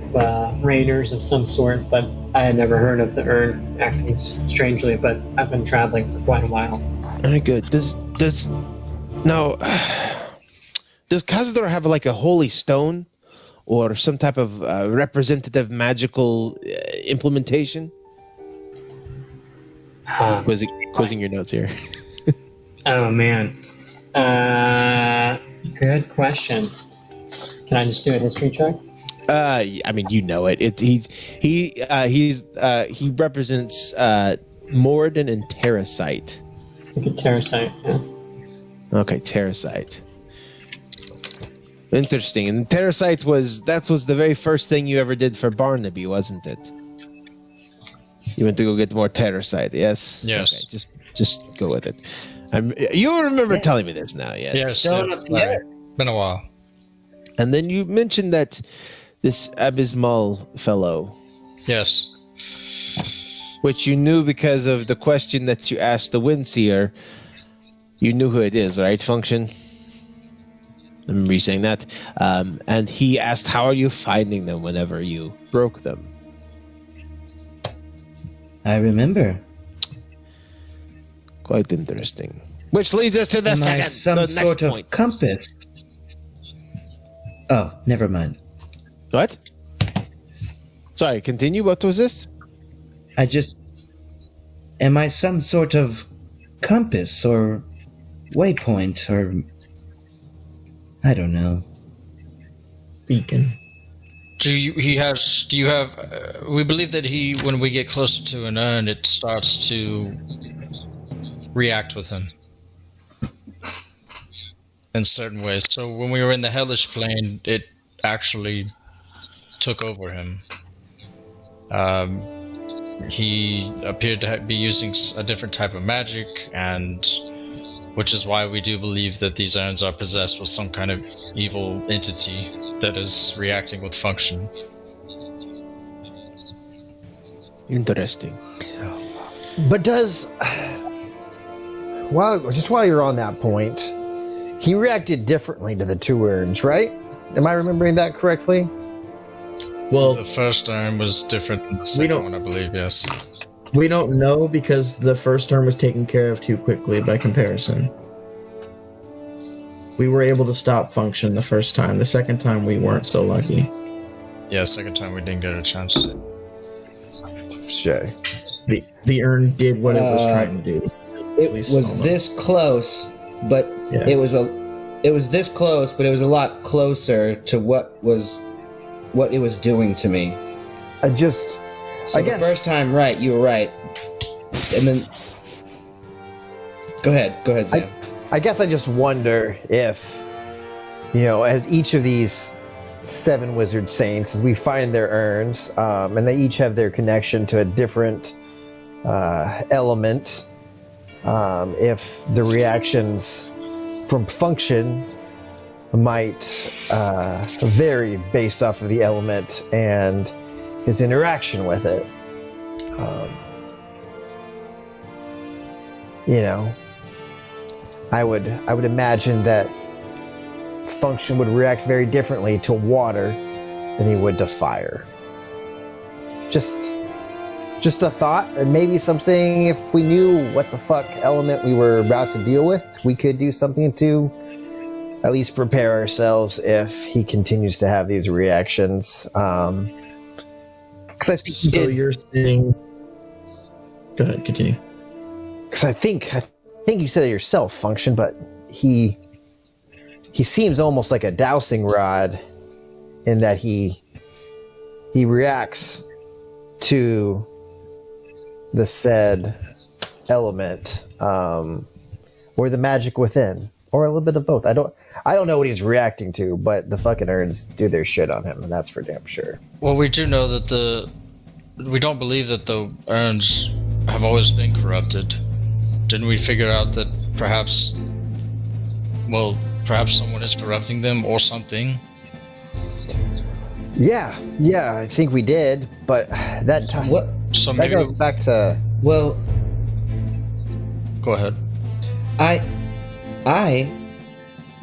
raiders of some sort, but I had never heard of the urn acting strangely, but I've been traveling for quite a while. Very good. Does Cazador have like a holy stone or some type of representative magical implementation? Quizzing your notes here. Oh man. Good question. Can I just do a history check? I mean, you know it. He represents Moradin and Terrasite. Look at Terrasite. Yeah. Okay, Terrasite. Interesting. And Terrasite was the very first thing you ever did for Barnaby, wasn't it? You went to go get more Terrasite, yes? Yes. Okay, just go with it. You remember telling me this now, yes? Yes. Still yes, not yet. Been a while. And then you mentioned that this Abysmal fellow, Yes. which you knew because of the question that you asked the Windseer, you knew who it is, right, Function? I remember you saying that. And he asked, how are you finding them whenever you broke them? I remember. Quite interesting. Which leads us to the Am I next some sort of point. compass? never mind. What? Sorry, continue. What was this? Am I some sort of compass or waypoint or I don't know. Beacon. We believe that when we get closer to an urn, it starts to react with him in certain ways. So when we were in the hellish plane, it actually took over him. He appeared to be using a different type of magic, and which is why we do believe that these urns are possessed with some kind of evil entity that is reacting with function. Interesting. But while you're on that point, he reacted differently to the two urns, right? Am I remembering that correctly? Well, The first urn was different than the second one, I believe, yes. we don't know because the first term was taken care of too quickly by comparison. We were able to stop function the first time. The second time we weren't so lucky. Yeah, second time we didn't get a chance. Sure. The urn did what it was trying to do. It At least was almost. this close, but Yeah. it was this close, but it was a lot closer to what it was doing to me. I So guess- the first time, right, you were right, and then go ahead, Sam. I guess I just wonder if, as each of these 7 wizard saints, as we find their urns, and they each have their connection to a different element, if the reactions from function might vary based off of the element and his interaction with it. I would imagine that function would react very differently to water than he would to fire. Just a thought, and maybe something, if we knew what the fuck element we were about to deal with, we could do something to at least prepare ourselves if he continues to have these reactions. Because I think he So did. you're saying... Go ahead, continue. Because I think you said it yourself, function, but he seems almost like a dowsing rod in that he reacts to the said element, or the magic within, or a little bit of both. I don't know what he's reacting to, but the fucking urns do their shit on him, and that's for damn sure. Well, we do know that we don't believe that the urns have always been corrupted. Didn't we figure out that perhaps someone is corrupting them or something? Yeah, I think we did, but that time What? So that maybe goes back to. Well, go ahead. I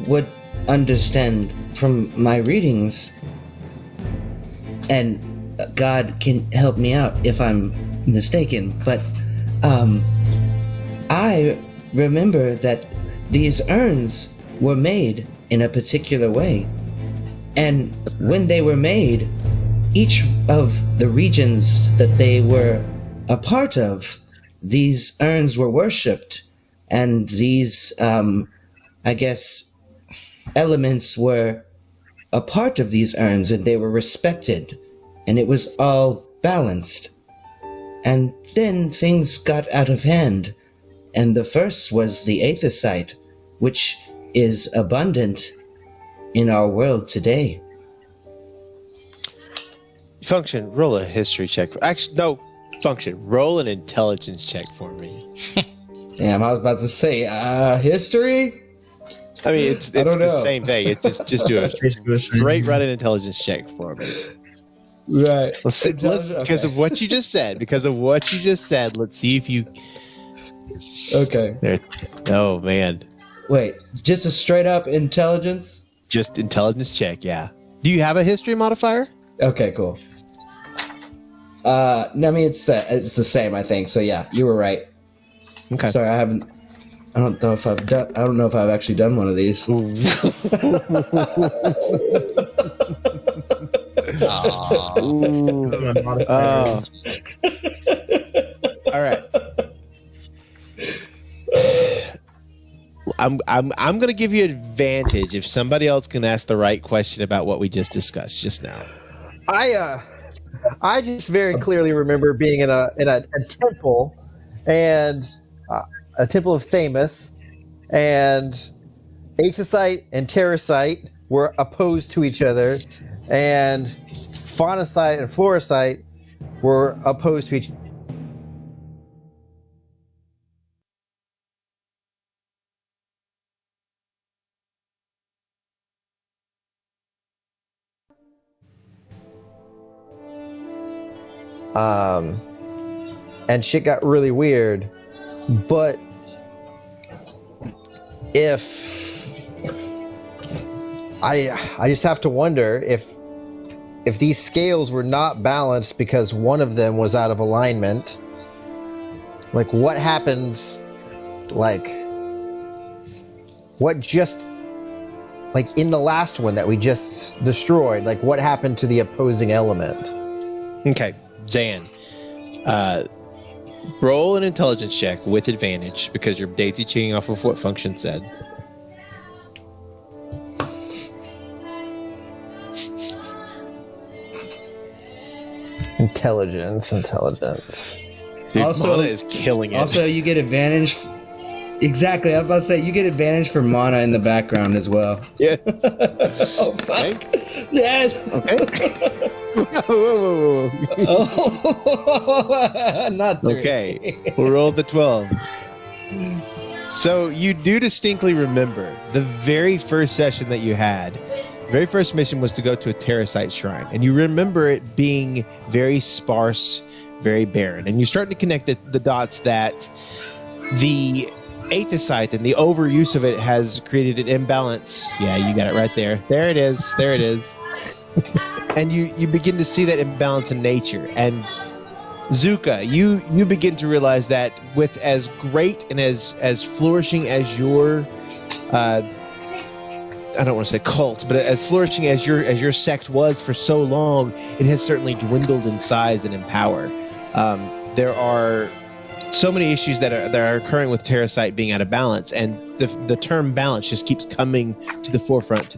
would understand from my readings, and God can help me out if I'm mistaken, but I remember that these urns were made in a particular way, and when they were made, each of the regions that they were a part of, these urns were worshipped, and these, I guess, elements were a part of these urns, and they were respected, and it was all balanced. And then things got out of hand, and the first was the aethysite, which is abundant in our world today. Function, roll a history check. Actually, no. Function, roll an intelligence check for me. Damn, I was about to say, history? I mean, it's I don't the know. same thing. It's just do a Basically the same. straight run an intelligence check for me. Right. Let's because of what you just said. Because of what you just said, let's see if you. Okay. There. Oh man, Wait, just a straight up intelligence? just intelligence check. Yeah. Do you have a history modifier? Okay, cool. No, I mean, it's the same, I think. So yeah, you were right. Okay. Sorry, I don't know if I've actually done one of these. Ooh. Oh. All right. I'm going to give you advantage if somebody else can ask the right question about what we just discussed just now. I just very clearly remember being in a temple, and a temple of Thamus, and Aethysite and Terracite were opposed to each other, and Faunacite and Floracite were opposed to each other. And shit got really weird. But if I just have to wonder if these scales were not balanced because one of them was out of alignment, like what happens, like what just, like in the last one that we just destroyed, like what happened to the opposing element? Okay, Zan. Roll an intelligence check with advantage because you're daisy chaining off of what function said. Intelligence. Dude, Also- Mana is killing it. Also, you get advantage. Exactly, I was about to say you get advantage for mana in the background as well. Yeah. Oh fuck! Yes. Okay. Whoa. Oh, not 3. Okay. We'll roll the 12. So you do distinctly remember the very first session that you had. The very first mission was to go to a Terracite shrine, and you remember it being very sparse, very barren. And you're starting to connect the dots that the Aethysite and the overuse of it has created an imbalance. Yeah, you got it right there. There it is. And you begin to see that imbalance in nature. And Zuka, you begin to realize that with as great and as flourishing as your I don't want to say cult, but as flourishing as your sect was for so long, it has certainly dwindled in size and in power. There are so many issues that are occurring with Terracite being out of balance, and the term balance just keeps coming to the forefront.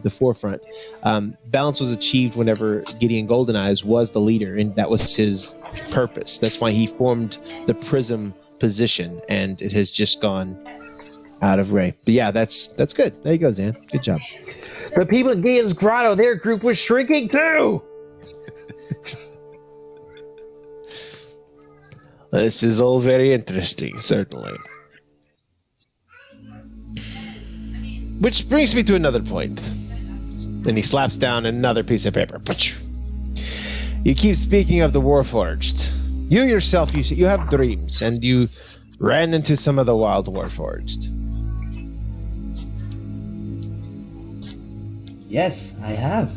Balance was achieved whenever Gideon Goldeneyes was the leader, and that was his purpose. That's why he formed the Prism position, and it has just gone out of Ray. But yeah, that's good. There you go, Zan. Good job. The people in Gideon's Grotto, their group was shrinking too. This is all very interesting, certainly. Which brings me to another point. Then he slaps down another piece of paper. You keep speaking of the Warforged. You yourself, you have dreams, and you ran into some of the wild Warforged. Yes, I have.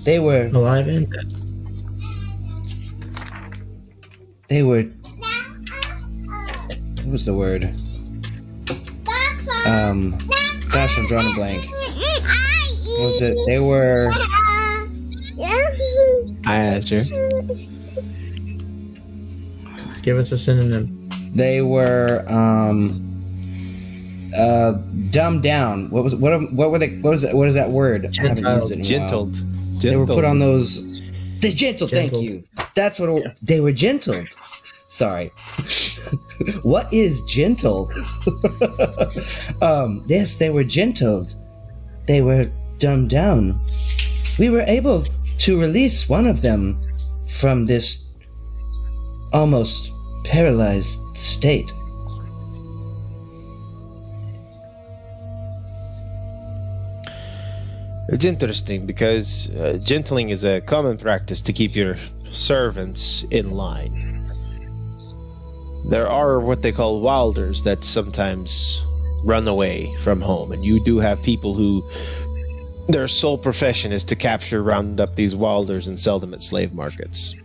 They were. Alive and dead. They were. What was the word? Gosh, I'm drawing a blank. What was it? They were. I asked you. Give us a synonym. They were. Dumbed down. What were they? What is that word? I haven't used it in a while. Gentled. They were put on those. They gentled. Thank Gentled. you. That's what they were gentled. Sorry. What is gentled? Yes, they were gentled. They were dumbed down. We were able to release one of them from this almost paralyzed state. It's interesting because gentling is a common practice to keep your servants in line. There are what they call wilders that sometimes run away from home, and you do have people who their sole profession is to capture, round up these wilders and sell them at slave markets.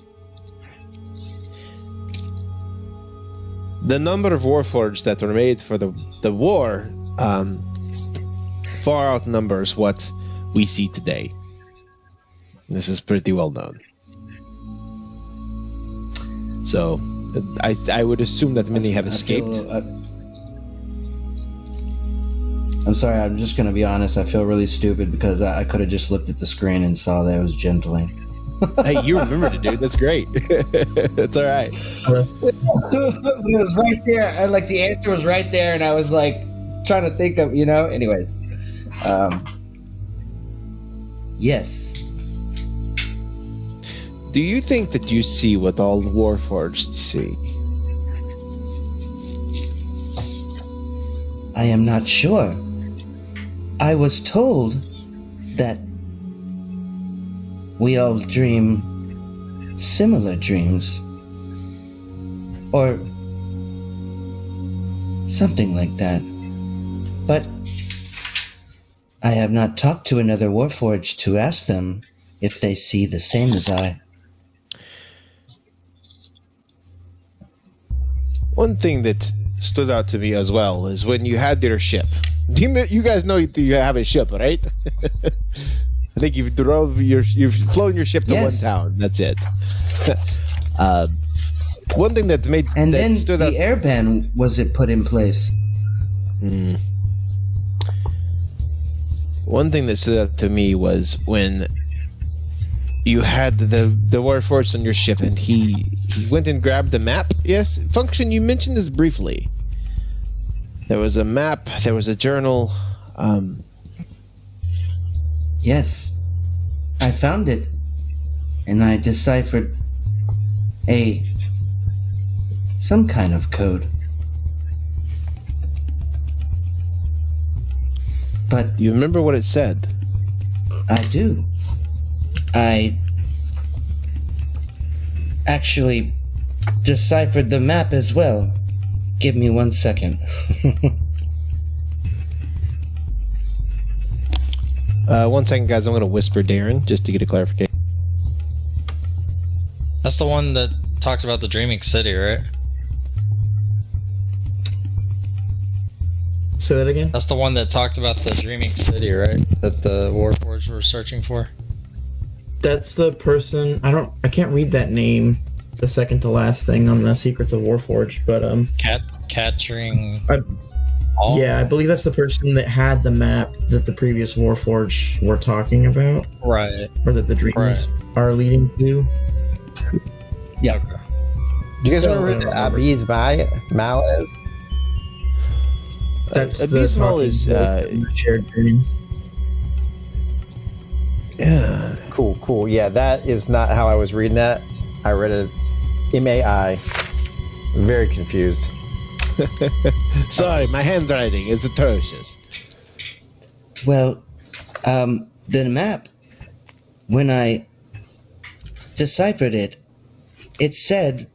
The number of warforged that were made for the war far outnumbers what we see today. This is pretty well known. So, I would assume that many have escaped. I'm sorry, I'm just gonna be honest. I feel really stupid because I could have just looked at the screen and saw that it was gentling. Hey, you remembered it, dude. That's great. That's all right. It was right there. And, like, the answer was right there, and I was like trying to think of, Anyways, yes. Do you think that you see what all the Warforged see? I am not sure. I was told that we all dream similar dreams. Or something like that. But I have not talked to another Warforged to ask them if they see the same as I. One thing that stood out to me as well is when you had your ship. You guys know you have a ship, right? I think you've flown your ship to one town. That's it. One thing that made and that then stood the out. airband was it put in place. One thing that stood out to me was when you had the Warforged on your ship, and he went and grabbed the map. Yes, Function. You mentioned this briefly. There was a map. There was a journal. Yes, I found it, and I deciphered some kind of code. But Do you remember what it said? I do. I actually deciphered the map as well. Give me 1 second. 1 second, guys. I'm going to whisper Darren just to get a clarification. That's the one that talked about the Dreaming City, right? Say that again? That's the one that talked about the Dreaming City, right? That the Warforged were searching for. That's the person. I can't read that name. The second to last thing on the Secrets of Warforged, but Catching. Yeah, I believe that's the person that had the map that the previous Warforged were talking about. Right. Or that the dreams are leading to. Yeah. Okay. Do you guys So, remember what Abiz Mal is? That's the Abysmal is shared dream. Yeah. Cool. Yeah, that is not how I was reading that. I read it MAI. Very confused. Sorry, my handwriting is atrocious. Well, the map, when I deciphered it, it said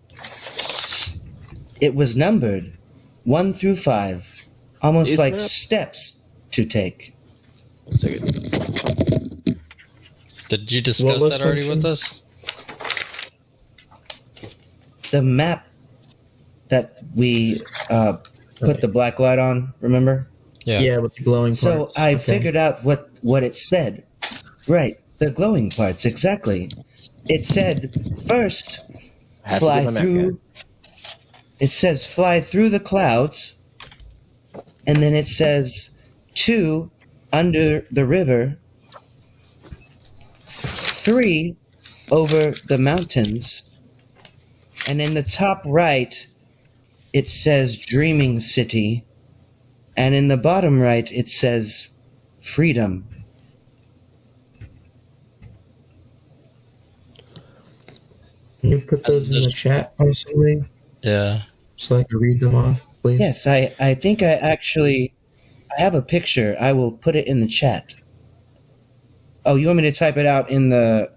it was numbered 1 through 5, almost Is like that- steps to take. 1 second. Did you discuss was that already function? with us? The map that we put the black light on, remember? Yeah, with the glowing So parts. I Okay. figured out what it said. Right, the glowing parts, exactly. It said, first, Have to fly get my map through. It says fly through the clouds, and then it says 2 under the river, 3 over the mountains, and in the top right it says Dreaming City, and in the bottom right it says Freedom. Can you put those in the chat, possibly? Yeah. So I can read them off, please? Yes, I think I have a picture. I will put it in the chat. Oh, you want me to type it out in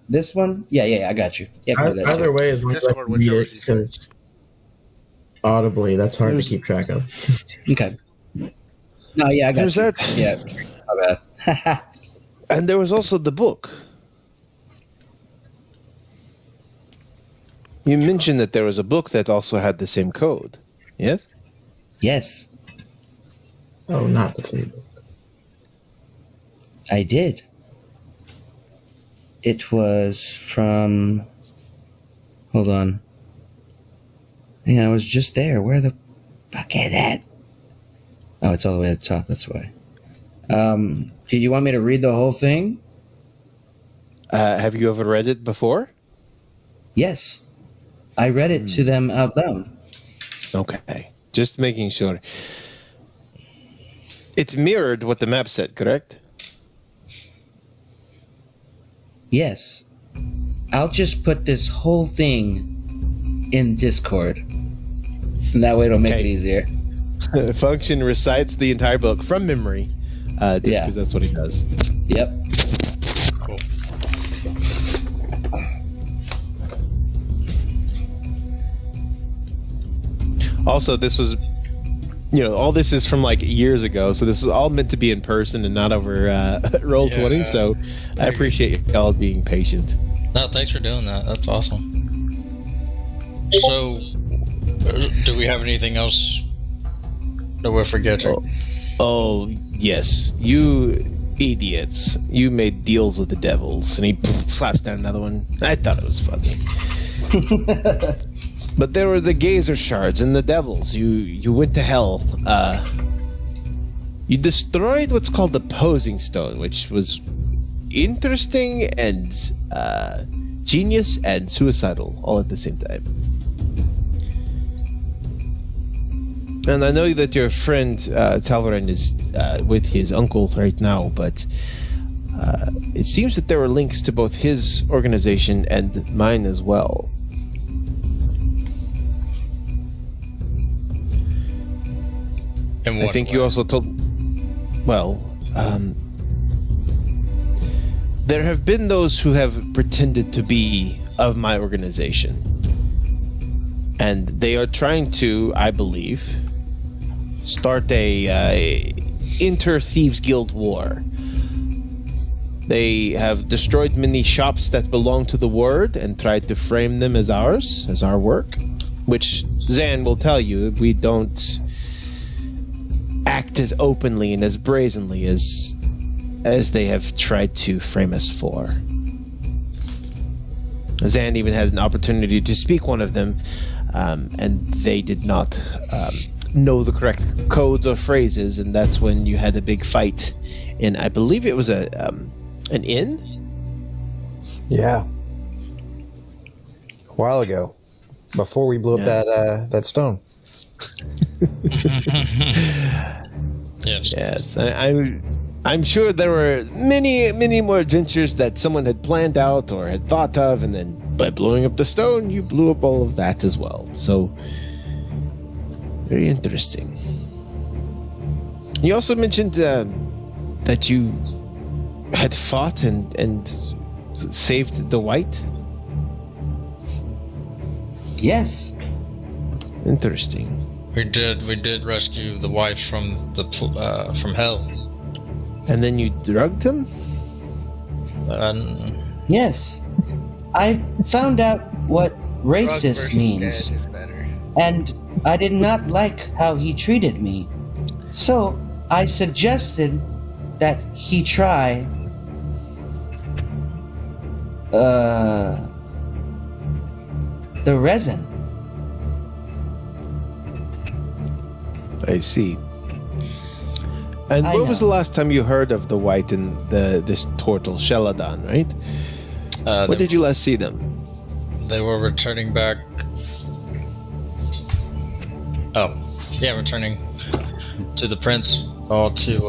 this one? Yeah, I got you. Yeah, I can do that Either too. way, as long as I Discord, can read whichever it, is easier. because audibly, that's hard to keep track of. Okay. No, yeah, I got There's you. that. Yeah, my bad. And there was also the book. You mentioned that there was a book that also had the same code. Yes? Yes, Oh, not the playbook. I did. it was from... Hold on. Yeah, I was just there. Where the fuck is that? Oh, it's all the way at the top, that's why. Do you want me to read the whole thing? Have you ever read it before? Yes. I read it to them out loud. Okay. Just making sure. It mirrored what the map said, correct? Yes. I'll just put this whole thing in Discord. And that way it'll make it easier. Function recites the entire book from memory, just because that's what he does. Yep. Cool. Also, this was, all this is from like years ago, so this is all meant to be in person and not over Roll20. So I appreciate y'all being patient. No, thanks for doing that. That's awesome. So, do we have anything else that we're forgetting? Oh, yes. You idiots. You made deals with the devils. And he slaps down another one. I thought it was funny. But there were the Gazer Shards and the devils. You went to hell. You destroyed what's called the Posing Stone, which was interesting and genius and suicidal all at the same time. And I know that your friend Talvarin is with his uncle right now, but it seems that there were links to both his organization and mine as well. I think you also told... Well, there have been those who have pretended to be of my organization. And they are trying to, I believe, start a inter-Thieves Guild war. They have destroyed many shops that belong to the Word and tried to frame them as ours, as our work. Which, Zan will tell you, we don't act as openly and as brazenly as they have tried to frame us for. Zan even had an opportunity to speak one of them, and they did not know the correct codes or phrases, and that's when you had a big fight in, I believe it was an inn? Yeah. A while ago. Before we blew up that stone. Yes. I'm sure there were many more adventures that someone had planned out or had thought of, and then by blowing up the stone, you blew up all of that as well. So, very interesting. You also mentioned that you had fought and saved the White. Yes. Interesting. We did rescue the White from from hell. And then you drugged him? Yes. I found out what racist means. And I did not like how he treated me. So I suggested that he try the resin. I see. And when was the last time you heard of the White and this turtle, Sheladan, right? When did you last see them? They were returning back. Oh, yeah, returning to the prince, or to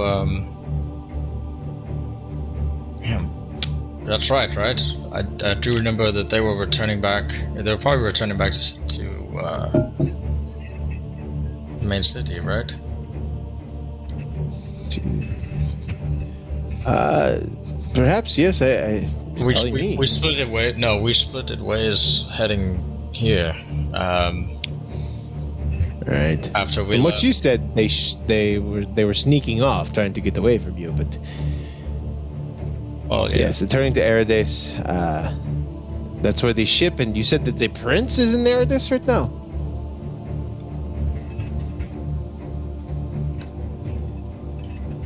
that's right. I do remember that they were returning back. They were probably returning back to the main city, right? Perhaps yes. We split it way. No, we split it ways heading here. Right. After we From left. what you said, they were sneaking off, trying to get away from you. But yes, returning to Eridus. That's where they ship. And you said that the prince is in Eridus right now.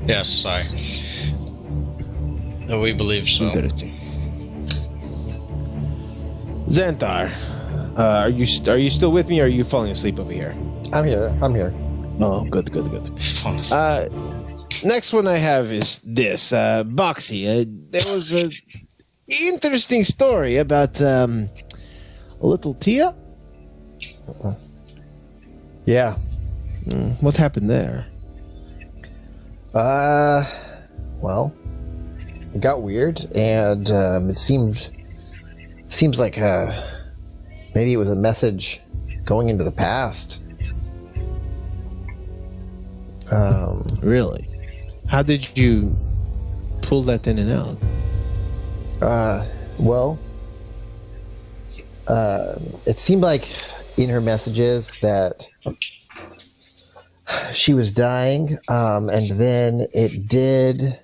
Yes, we believe so. Xanthar, are you still with me, or are you falling asleep over here? I'm here. Oh, good. Next one I have is this. Boxy. There was a interesting story about a little Tia. Yeah. What happened there? Well, it got weird, and it seems like maybe it was a message going into the past. Really? How did you pull that in and out? Well, it seemed like in her messages that she was dying, and then it did.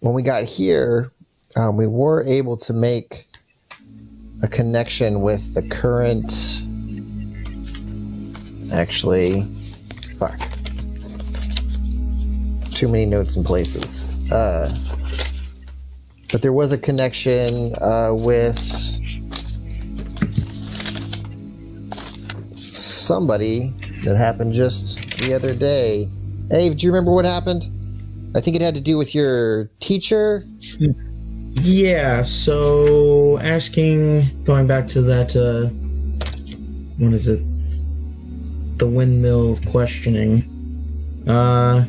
When we got here, we were able to make a connection with the current. Actually, fuck. Too many notes and places. But there was a connection with somebody that happened just the other day. Hey, do you remember what happened? I think it had to do with your teacher. Yeah, so going back to that, what is it? The windmill questioning. I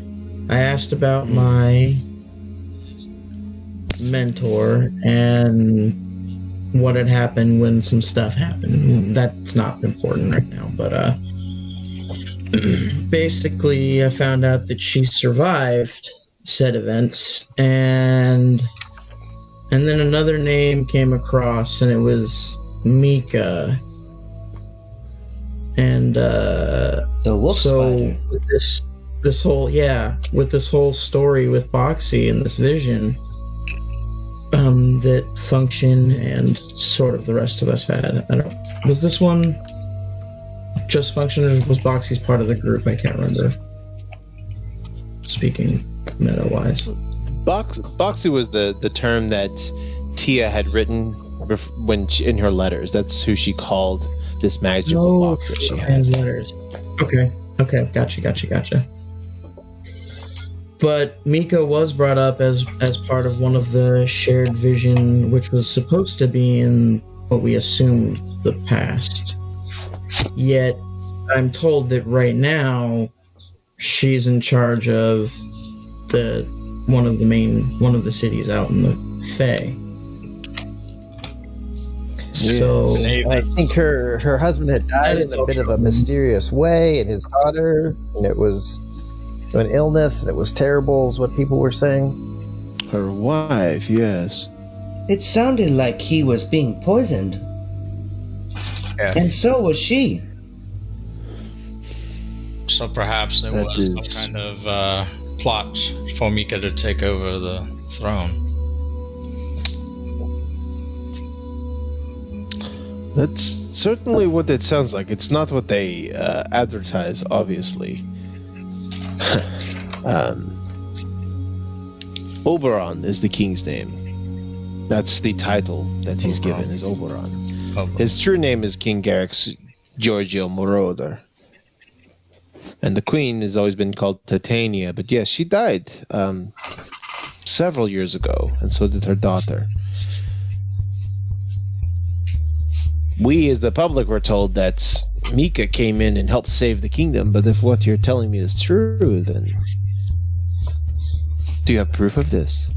asked about my mentor and what had happened when some stuff happened. That's not important right now, but basically I found out that she survived said events, and then another name came across, and it was Mika. And The wolf spider. with this whole story with Boxy and this vision that Function and sort of the rest of us had. I don't. Was this one just Function, or was Boxy's part of the group? I can't remember. Speaking meta-wise. Boxy was the term that Tia had written when in her letters. That's who she called this magical box that she had. Letters. Okay, gotcha. But Mika was brought up as part of one of the shared vision, which was supposed to be in what we assume the past. Yet, I'm told that right now, she's in charge of one of the cities out in the Fae. So I think her husband had died in a bit of a mysterious way, and his daughter, and it was an illness, and it was terrible, is what people were saying. Her wife, yes. It sounded like he was being poisoned. Yeah. And so was she. So perhaps there That was is- some kind of plot for Mika to take over the throne. That's certainly what it sounds like. It's not what they advertise, obviously. Oberon is the king's name. That's the title that he's Oberon. given, is Oberon. Oh, His true name is King Garrick's Giorgio Moroder. And the queen has always been called Titania, but yes, she died several years ago, and so did her daughter. We, as the public, were told that Mika came in and helped save the kingdom, but if what you're telling me is true, then do you have proof of this?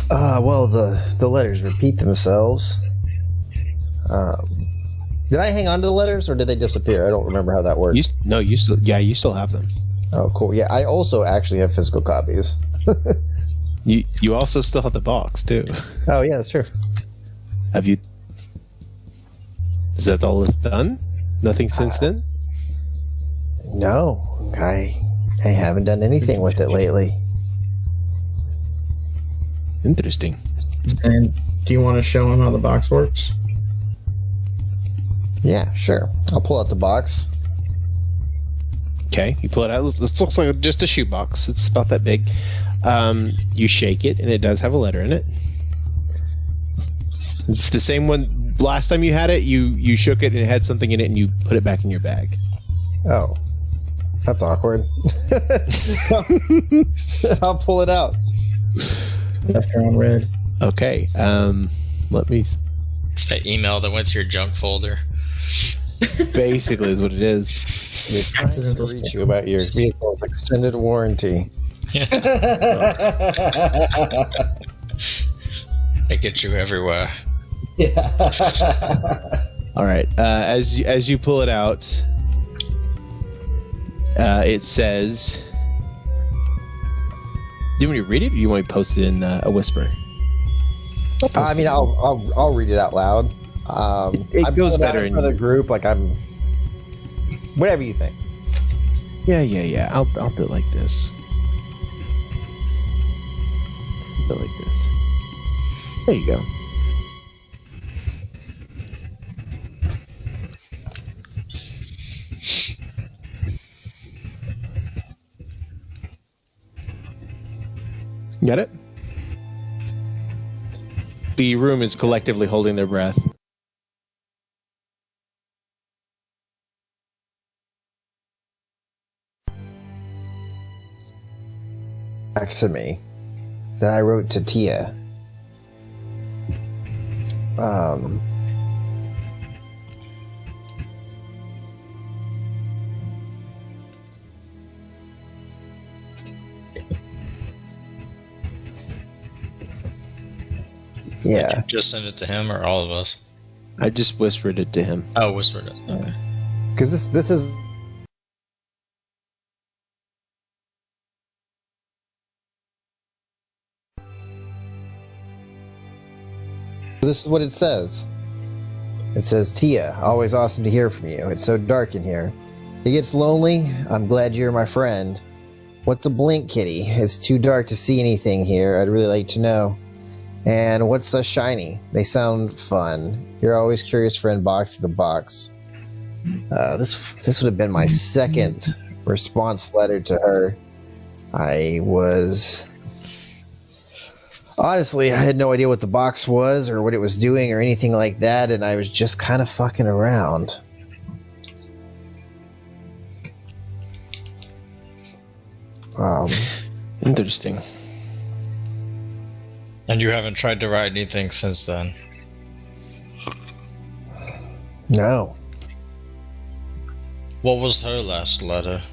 Well, the letters repeat themselves. Did I hang on to the letters, or did they disappear? I don't remember how that worked. You still have them. Oh, cool. Yeah, I also actually have physical copies. You also still have the box too. Oh, yeah, that's true. Have you? Is that all it's done? Nothing since then? No, I haven't done anything with it lately. Interesting. And do you want to show him how the box works? Yeah, sure. I'll pull out the box. Okay, you pull it out. This looks like just a shoebox. It's about that big. You shake it, and it does have a letter in it. It's the same one. Last time you had it, you shook it and it had something in it, and you put it back in your bag. Oh, that's awkward. I'll pull it out. After on red. Okay. Let me. It's that email that went to your junk folder. Basically, is what it is. We're trying to reach you about your vehicle's extended warranty. They get you everywhere. Yeah. All right. As you pull it out, it says. Do you want me to read it, or do you want me to post it in a whisper? I mean, I'll read it out loud. It goes better in the group. Like I'm, whatever you think. Yeah. I'll do it like this. Do it like this. There you go. Got it? The room is collectively holding their breath. Back to me that I wrote to Tia. Yeah. Just send it to him or all of us? I just whispered it to him. Oh, whispered it. Okay. Because this is. This is what it says. It says, Tia, always awesome to hear from you. It's so dark in here. It gets lonely. I'm glad you're my friend. What's a blink, kitty? It's too dark to see anything here. I'd really like to know. And what's so shiny? They sound fun. You're always curious friend, box to the box. This would have been my second response letter to her. Honestly, I had no idea what the box was or what it was doing or anything like that, and I was just kind of fucking around. Interesting. And you haven't tried to write anything since then? No. What was her last letter?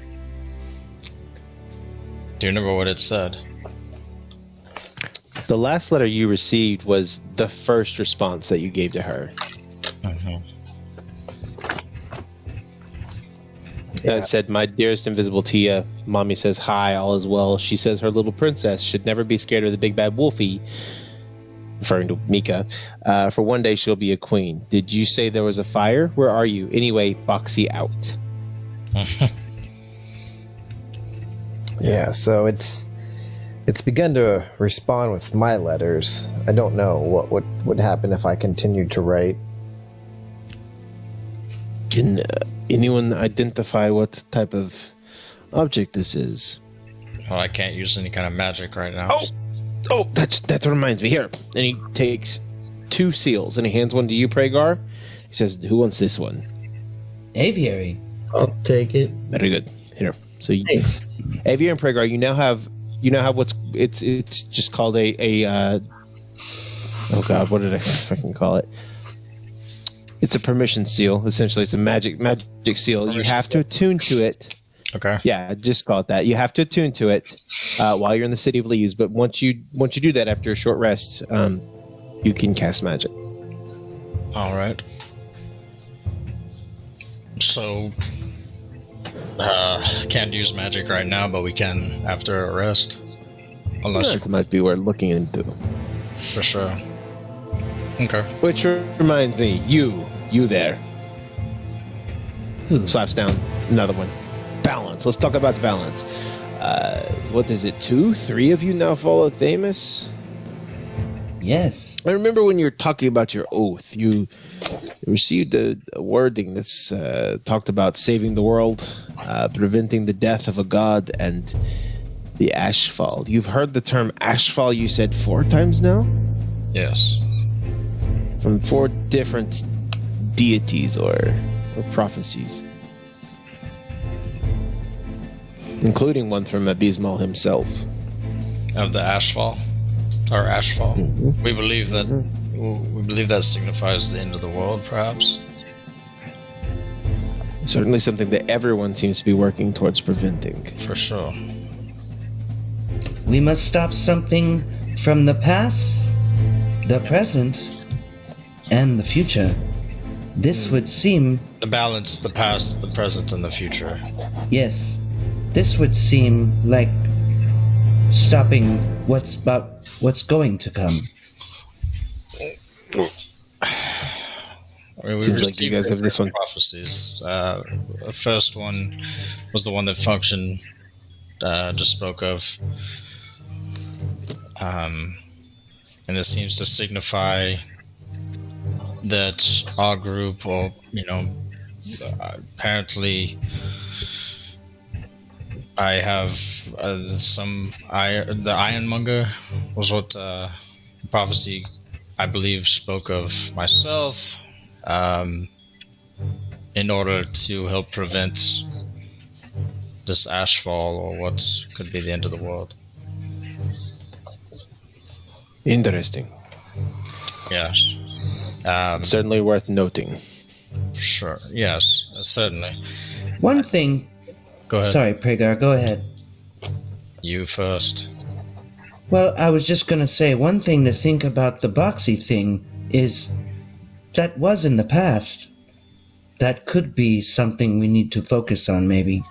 Do you remember what it said? The last letter you received was the first response that you gave to her. Mm-hmm. It said, "My dearest invisible Tia, Mommy says hi, all is well. She says her little princess should never be scared of the big bad wolfie," referring to Mika. "For one day she'll be a queen. Did you say there was a fire? Where are you? Anyway, Boxy out." Yeah, so it's begun to respond with my letters. I don't know what would happen if I continued to write. Can anyone identify what type of object this is? Well, I can't use any kind of magic right now. Oh, that reminds me. Here, and he takes 2 seals and he hands one to you, Pragar. He says, "Who wants this one?" Aviary. I'll take it. Very good. Here. So, Thanks. Aviary and Pragar, you now have what's it's just called a oh god, what did I fucking call it? It's a permission seal. Essentially, it's a magic seal. You have to attune to it. Okay. Yeah, just call it that. You have to attune to it while you're in the City of Leaves. But once you do that, after a short rest, you can cast magic. All right. So, can't use magic right now, but we can after a rest. Unless That might be worth looking into. for sure. Okay. Which reminds me, you there. Slaps down another one. Balance. Let's talk about the balance. What is it? 2, 3 of you now follow Thamus? Yes. I remember when you were talking about your oath, you received a wording that's talked about saving the world, preventing the death of a god, and the Ashfall. You've heard the term Ashfall, you said 4 times now? Yes. from 4 different deities or prophecies, including one from Abysmal himself. Of the Ashfall, or Ashfall. We believe that signifies the end of the world, perhaps. Certainly something that everyone seems to be working towards preventing. For sure. We must stop something from the past, the present, and the future. This would seem... The balance, the past, the present, and the future. Yes, this would seem like stopping what's going to come. I mean, we Seems like you received guys have this one. prophecies. The first one was the one that Function just spoke of. And it seems to signify that our group, or, apparently I have the Ironmonger was what prophecy, I believe, spoke of myself, in order to help prevent this ashfall, or what could be the end of the world. Interesting. Yes. Certainly worth noting. Sure. Yes, certainly. One thing... Go ahead. Sorry, Pragar, go ahead. You first. Well, I was just going to say, one thing to think about the Boxy thing is that was in the past. That could be something we need to focus on, maybe.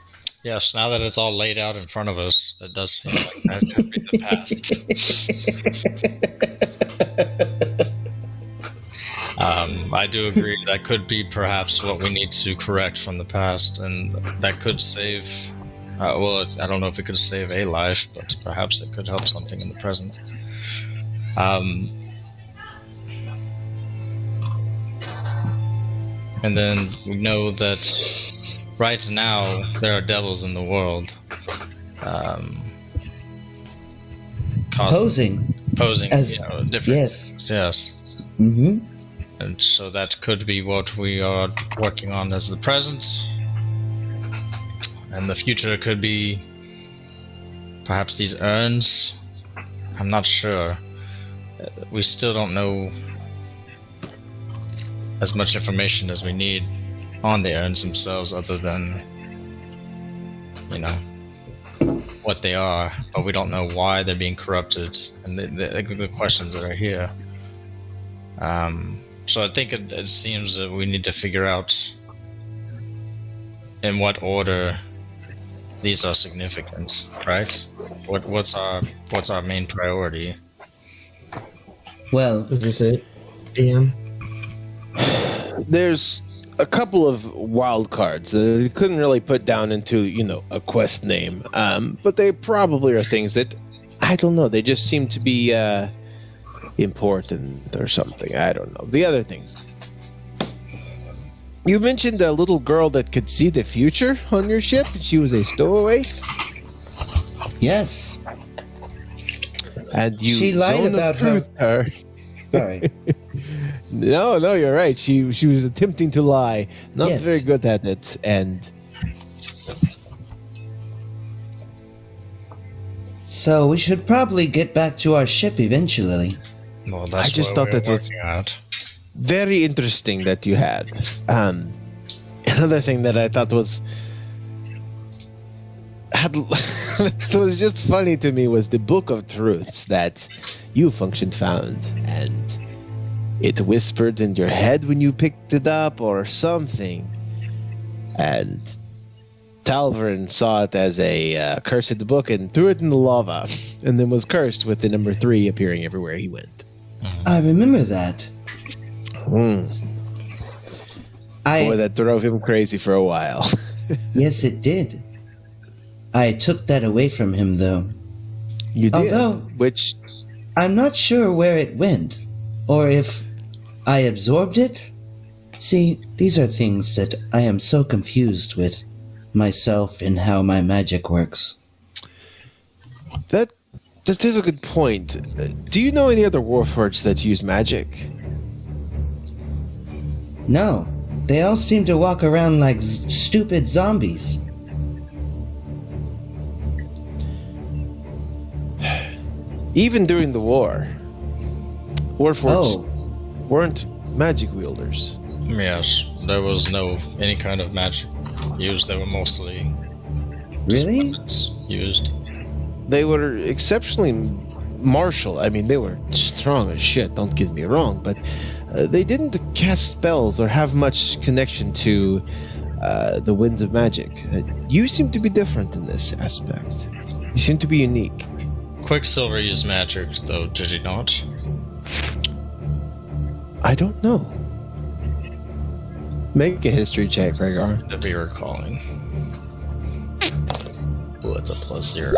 Yes, now that it's all laid out in front of us, it does seem like that could be the past. I do agree that could be perhaps what we need to correct from the past, and that could save... well, I don't know if it could save a life, but perhaps it could help something in the present. And then we know that right now there are devils in the world. Posing. As, different yes. things, yes. Mm-hmm. And so that could be what we are working on as the present. And the future could be perhaps these urns. I'm not sure. We still don't know as much information as we need on the urns themselves, other than, what they are. But we don't know why they're being corrupted, and the questions that are here. So I think it seems that we need to figure out in what order these are significant, right? What's our main priority? Well, Is this it, DM? There's a couple of wild cards that you couldn't really put down into, a quest name. But they probably are things that, I don't know, they just seem to be important or something. I don't know. The other things. You mentioned a little girl that could see the future on your ship. She was a stowaway. yes. And you She lied zone of about truth her. Sorry. No, you're right. She was attempting to lie. Not Yes. very good at it. And So we should probably get back to our ship eventually. Well, that's I just what thought we're that was- working out. very interesting that you had. Another thing that I thought was that was just funny to me was the Book of Truths that you Function found, and it whispered in your head when you picked it up or something, and Talvern saw it as a cursed book and threw it in the lava, and then was cursed with the number 3 appearing everywhere he went. I remember that. Boy, I that drove him crazy for a while. Yes, it did. I took that away from him, though. You did, Although- which I'm not sure where it went, or if I absorbed it. See, these are things that I am so confused with myself and how my magic works. that is a good point. Do you know any other warforged that use magic? No, they all seem to walk around like stupid zombies. Even during the war, Warforged Oh, weren't magic wielders. Yes, there was no any kind of magic used. They were mostly just really? weapons used. They were exceptionally martial. I mean, they were strong as shit, don't get me wrong, but they didn't cast spells or have much connection to the winds of magic. You seem to be different in this aspect. You seem to be unique. Quicksilver used magic, though, did he not? I don't know. Make a history check, Rhaegar. To be recalling. Ooh, it's a +0.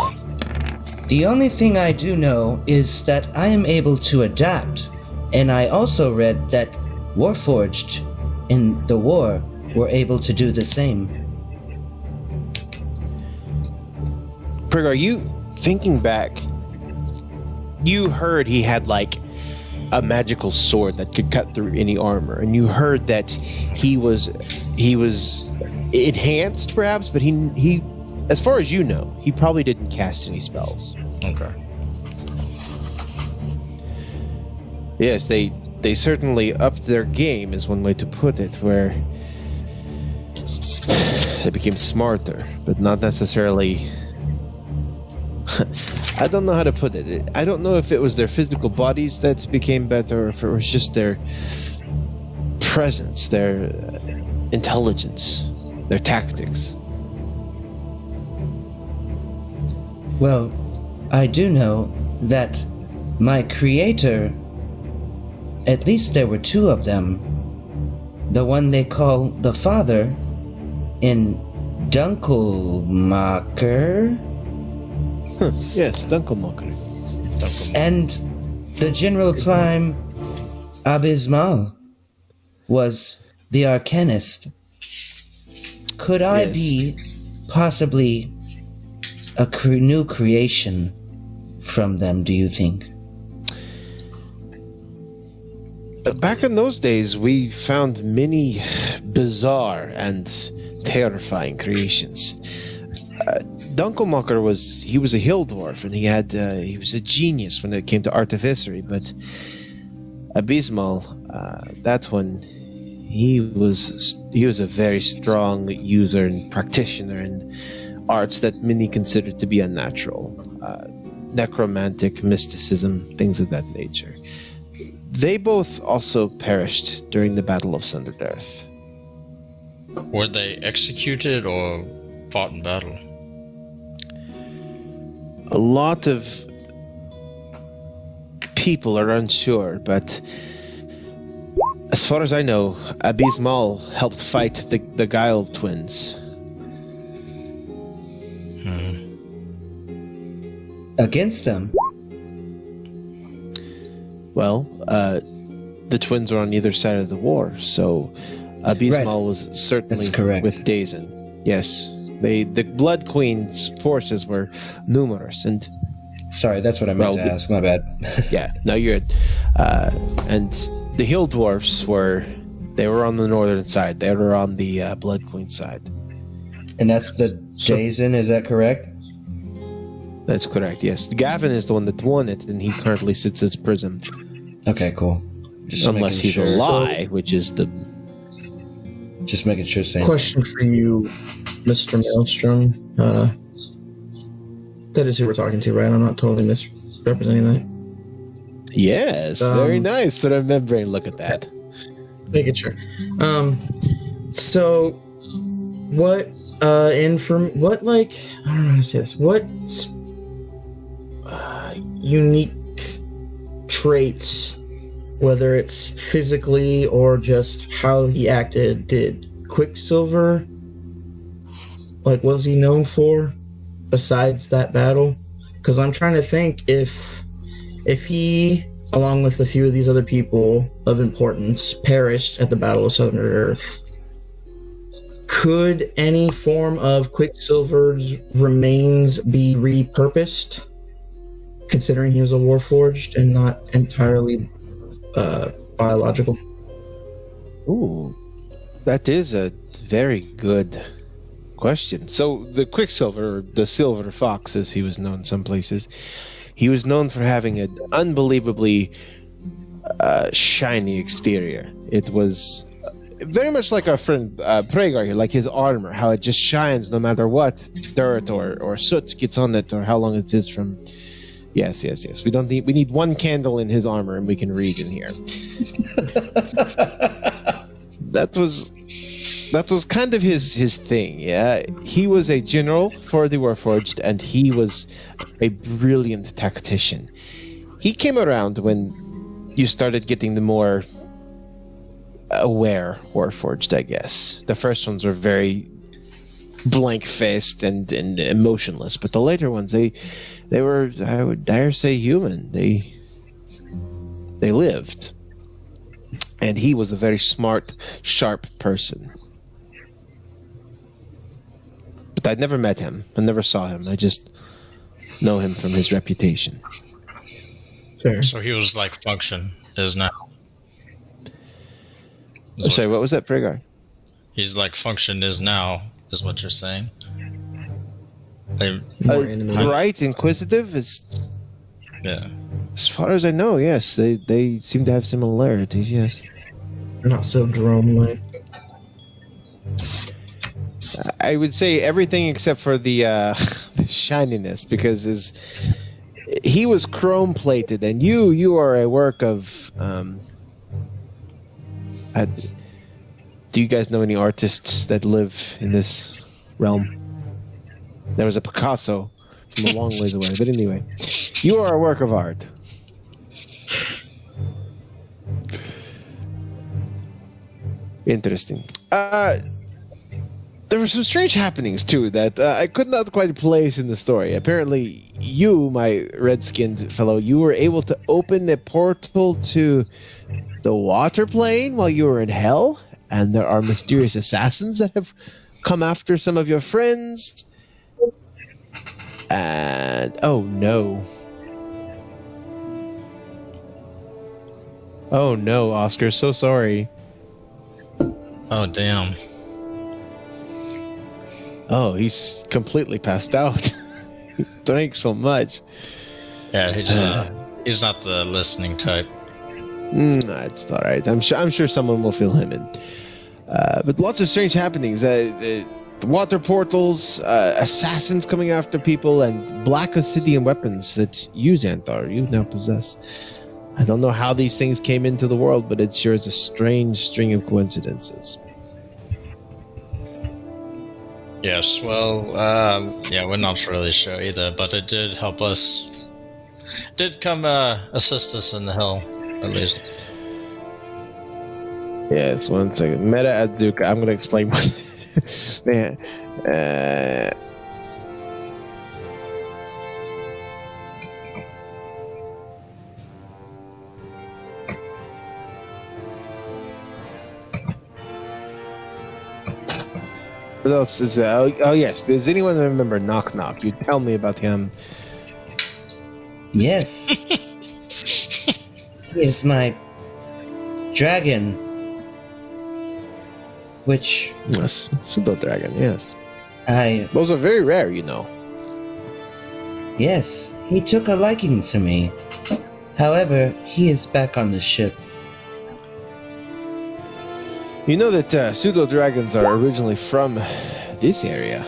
The only thing I do know is that I am able to adapt, and I also read that Warforged in the war were able to do the same. Rhaegar, you thinking back, you heard he had like a magical sword that could cut through any armor, and you heard that he was enhanced perhaps, but he as far as you know, he probably didn't cast any spells. Okay. Yes, they certainly upped their game, is one way to put it, where they became smarter, but not necessarily. I don't know how to put it. I don't know if it was their physical bodies that became better, or if it was just their presence, their intelligence, their tactics. Well, I do know that my creator, at least there were two of them, the one they call the Father in Dunkelmacher, Yes, Dunkelmacher. and the General Prime Abysmal was the Arcanist. Could I Yes. be possibly a new creation from them, do you think? Back in those days, we found many bizarre and terrifying creations. Dunkelmacher was a hill dwarf, and he was a genius when it came to artificery. But Abysmal, that one, he was a very strong user and practitioner in arts that many considered to be unnatural, necromantic, mysticism, things of that nature. They both also perished during the Battle of Sunderdearth. Were they executed or fought in battle? A lot of people are unsure, but as far as I know, Abysmal helped fight the Guile twins. Against them? Well, the twins were on either side of the war, so Abysmal was certainly That's correct. with Dazen. Yes, the Blood Queen's forces were numerous, and Sorry, that's what I meant Well, to ask. My bad. yeah, no, you're. And the Hill Dwarfs were on the northern side. They were on the Blood Queen side. And that's the Jason, is that correct? That's correct. Yes, Gavin is the one that won it, and he currently sits in prison, Okay, cool. Just unless making he's sure. a lie, which is the. Just making sure. Same. Question for you, Mr. Maelstrom. That is who we're talking to, right? I'm not totally misrepresenting that. Yes, very nice. Remembering. Look at that. Making sure. So, what, what, like, I don't know how to say this. What unique traits, whether it's physically or just how he acted, did Quicksilver, like, was he known for besides that battle? Because I'm trying to think if he, along with a few of these other people of importance, perished at the Battle of Southern Earth, could any form of Quicksilver's remains be repurposed, considering he was a Warforged and not entirely biological? Ooh, that is a very good question. So the Quicksilver, or the Silver Fox, as he was known some places, he was known for having an unbelievably shiny exterior. It was very much like our friend Praegar here, like his armor, how it just shines no matter what dirt or soot gets on it or how long it is from. Yes. We need one candle in his armor and we can read in here. That was kind of his thing, yeah. He was a general for the Warforged, and he was a brilliant tactician. He came around when you started getting the more aware Warforged, I guess. The first ones were very blank-faced and emotionless, but the later ones, they were, I would dare say, human. They lived. And he was a very smart, sharp person. But I'd never met him. I never saw him. I just know him from his reputation. Fair. So he was like Function is now. Sorry, what was that, Praegar? He's like Function is now, is what you're saying. More animated. Right, inquisitive is, Yeah. as far as I know, yes. They seem to have similarities, yes. Not so drone-like. I would say everything except for the the shininess, because he was chrome plated, and you are a work of. Do you guys know any artists that live in this realm? There was a Picasso from a long ways away, but anyway, you are a work of art. Interesting. There were some strange happenings too that I could not quite place in the story. Apparently, you, my red-skinned fellow, you were able to open a portal to the water plane while you were in hell, and there are mysterious assassins that have come after some of your friends. And oh no, Oscar, so sorry. Oh damn. Oh, he's completely passed out. He drank so much. Yeah, he's not the listening type. It's all right. I'm sure someone will fill him in. But lots of strange happenings. The water portals, assassins coming after people, and black obsidian weapons that you, Xanthar, you now possess. I don't know how these things came into the world, but it sure is a strange string of coincidences. Yes, well, yeah, we're not really sure either, but it did help us. Did come assist us in the hell, at least. Yes, one second. Meta Adzuka, I'm going to explain what... Man, what else is there? Oh, yes. Does anyone remember Knock Knock? You tell me about him. Yes. He is my dragon. Which Yes, Pseudo Dragon, yes. I. Those are very rare, you know. Yes, he took a liking to me. However, he is back on the ship. You know that Pseudo Dragons are originally from this area.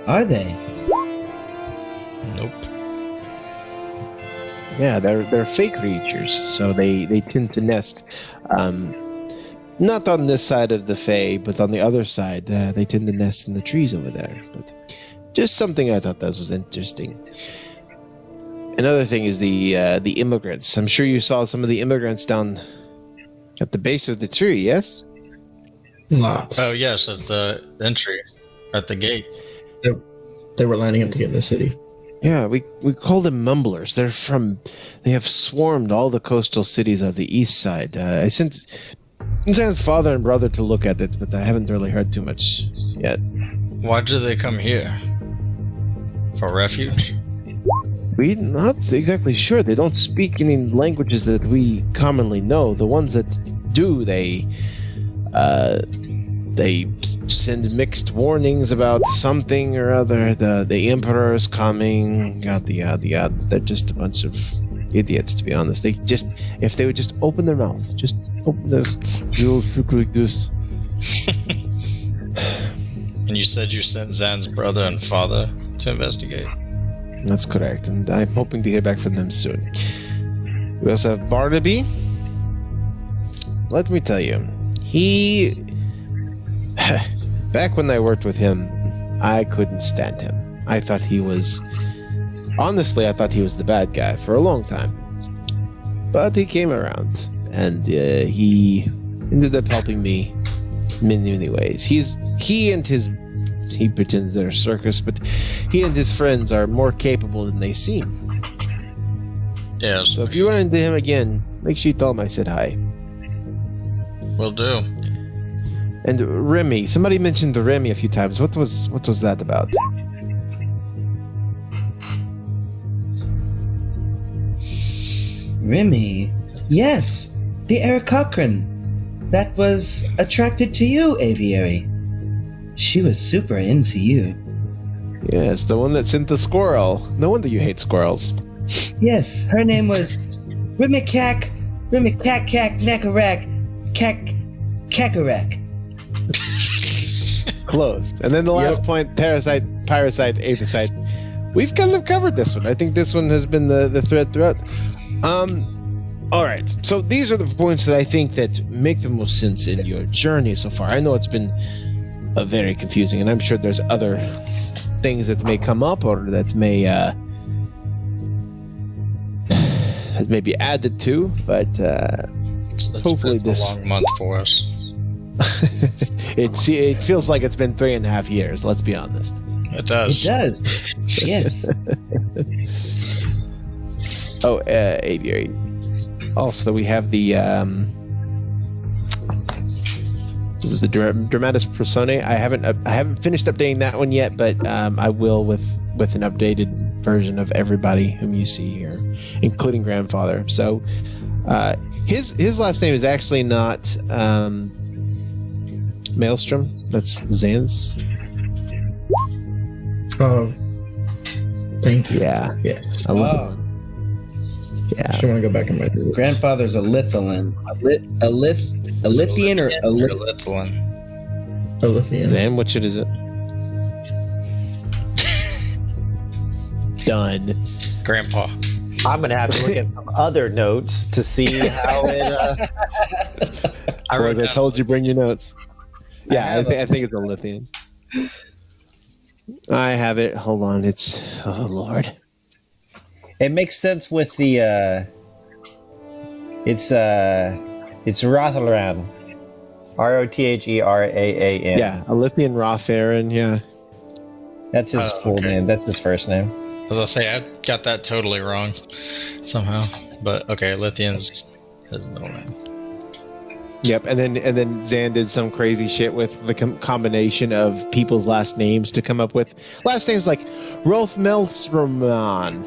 Are they? Nope. Yeah, they're fake creatures, so they tend to nest. Not on this side of the Fae, but on the other side, they tend to nest in the trees over there. But just something I thought that was interesting. Another thing is the immigrants. I'm sure you saw some of the immigrants down at the base of the tree, yes? Lots. Oh yes, at the entry, at the gate. They were lining up to get in the city. Yeah, we call them mumblers. They have swarmed all the coastal cities of the east side. I sent his father and brother to look at it, but I haven't really heard too much yet. Why do they come here? For refuge? We're not exactly sure. They don't speak any languages that we commonly know. The ones that do. They send mixed warnings about something or other. The Emperor is coming. Yada yada yada. They're just a bunch of idiots, to be honest. If they would just open their mouths, just open this, you'll look like this. And you said you sent Zan's brother and father to investigate. That's correct, and I'm hoping to hear back from them soon. We also have Barnaby. Let me tell you, he... Back when I worked with him, I couldn't stand him. I thought he was... Honestly, I thought he was the bad guy for a long time. But he came around, and he ended up helping me in many, many ways. He pretends they're a circus, but he and his friends are more capable than they seem. Yes. So if you run into him again, make sure you tell him I said hi. Will do. And Remy, somebody mentioned the Remy a few times. What was that about? Remy? Yes, the Eric Cochran. That was attracted to you, Aviary. She was super into you. Yes, the one that sent the squirrel. No wonder you hate squirrels. Yes, her name was Rimikak Nakarak Kakarak. Close. And then the last point, parasite, aethicite. We've kind of covered this one. I think this one has been the thread throughout. All right. So these are the points that I think that make the most sense in your journey so far. I know it's been very confusing, and I'm sure there's other things that may come up or that may be added to, but It's hopefully been a long month for us. it feels like it's been 3.5 years. Let's be honest. It does. It does. Yes. Aviary. Also, we have the was it the Dramatis Personae? I haven't finished updating that one yet, but I will with an updated version of everybody whom you see here, including Grandfather. So his last name is actually not Maelstrom. That's Zan's. Oh, thank you. Yeah. Yeah. I love Oh. it. Yeah. I want to go back in my group. Grandfather's a Lithian. A Lithian or a Lithian. A Lithian. Zan, what shit is it? Done. Grandpa. I'm gonna have to look at some other notes to see how it. I wrote I down- told you, bring your notes. Yeah, I think it's a Lithian. I have it. Hold on. It's Lord. It makes sense with the. It's Rotharan. Rotheran. Yeah, a Lithian Rotharan. Yeah. That's his full okay. name. That's his first name. As I say, I got that totally wrong somehow. But okay, Lithian's his middle name. Yep. And then Zan did some crazy shit with the combination of people's last names to come up with last names like Rothmelsroman.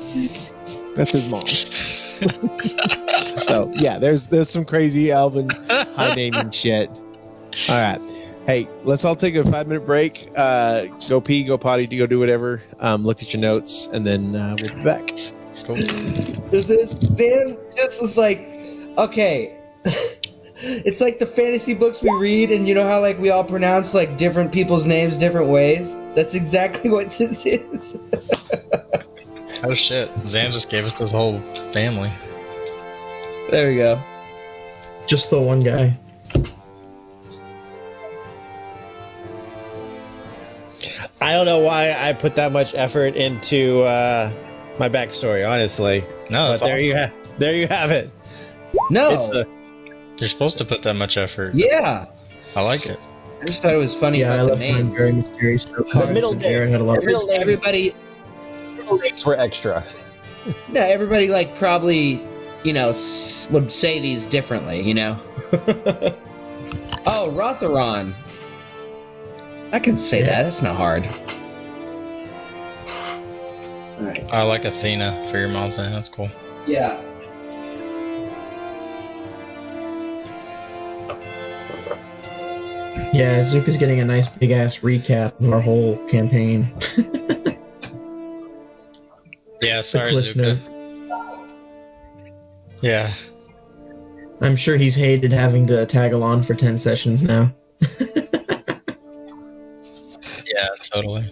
That's his mom. So yeah, there's some crazy Alvin high naming shit. All right. Hey, let's all take a 5-minute break. Go pee, go potty, go do whatever. Look at your notes, and then we'll be back. Cool. Zan just was like, okay. It's like the fantasy books we read, and you know how like we all pronounce like different people's names different ways? That's exactly what this is. Oh shit. Zan just gave us his whole family. There we go. Just the one guy. I don't know why I put that much effort into my backstory, honestly. No, But that's there awesome. you have it. No. It's You're supposed to put that much effort. Yeah. I like it. I just thought it was funny Yeah, I about the left mine names. very mysterious. the middle Jared had a lot of middle name- Everybody, middle names were extra. no, everybody like probably, would say these differently, Oh, Rotheron. I can say that. That's not hard. All right. I like Athena for your mom's name. That's cool. Yeah. Yeah, Zuka's getting a nice big ass recap of our whole campaign. Yeah, sorry, Cliff Zuka. notes. Yeah. I'm sure he's hated having to tag along for 10 sessions now. Yeah, totally.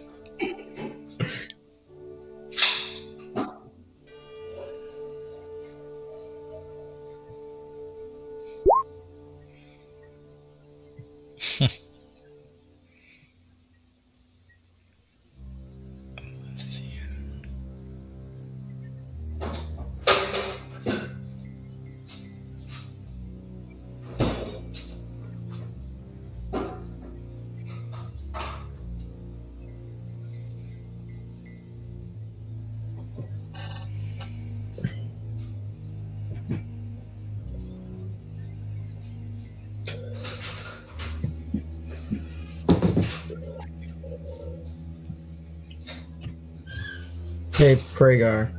Hey, Pragar.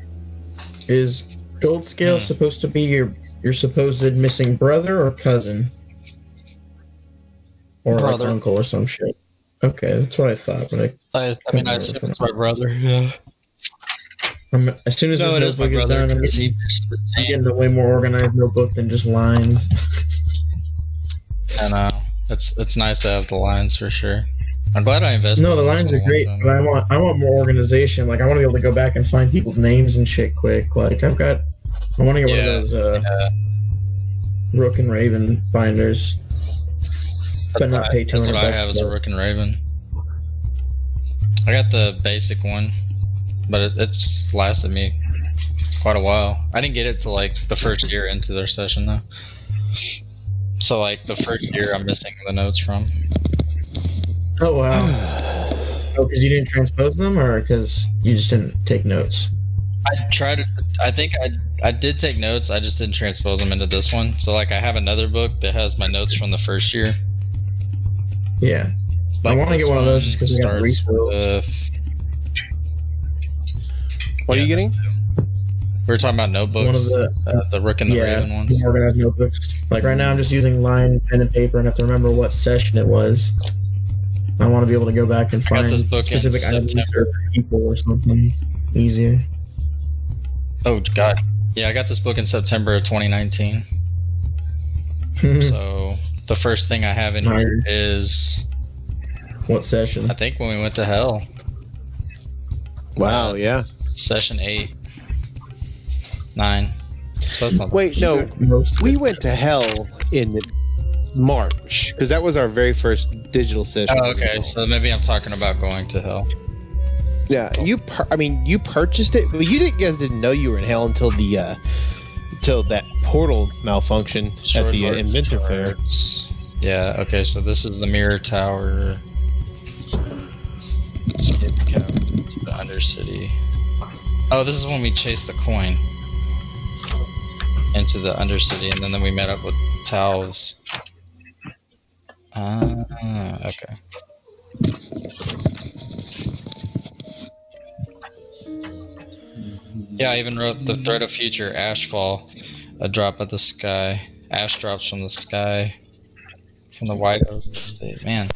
Is Gold Scale supposed to be your supposed missing brother or cousin? Or Brother. like uncle or some shit? Okay, that's what I thought. But I assume it's my brother. Yeah. as soon as No, it this is my notebook is brother. done, I'm 'cause he getting a way more organized notebook than just lines. And it's nice to have the lines for sure. I'm glad I invested. No, the in this lines are one great, time. but I want more organization. Like I want to be able to go back and find people's names and shit quick. Like I want to get one of those Rook and Raven binders. But not pay That's what I $200 have as a for it. Rook and Raven. I got the basic one, but it's lasted me quite a while. I didn't get it till like the first year into their session though. So like the first year I'm missing the notes from. Oh wow! Oh, because you didn't transpose them, or because you just didn't take notes? I tried to. I think I did take notes. I just didn't transpose them into this one. So like I have another book that has my notes from the first year. Yeah, Like I want to this get one of those just because we got starts refills. What are you getting? We were talking about notebooks. One of the Rook and the Raven ones. more organized notebooks. Like right now, I'm just using line, pen, and paper, and have to remember what session it was. I want to be able to go back and I got find this book in specific items September. or people or something easier. Oh god. Yeah, I got this book in September of 2019. So the first thing I have in here is What session? I think when we went to hell. Wow, yeah. Session 8. 9. So it's not Wait, no. Most We went to hell in March because that was our very first digital session. Oh, okay. So maybe I'm talking about going to hell. Yeah, you purchased it, but you guys didn't know you were in hell until that portal malfunction at the Short Inventor Fair. Swords. Yeah, okay, so this is the Mirror Tower. Skip Cove to the Undercity. Oh, this is when we chased the coin into the Undercity, and then we met up with Taos. Okay. Yeah, I even wrote the threat of future ashfall, a drop of the sky. Ash drops from the sky, from the White Oak Estate. Man,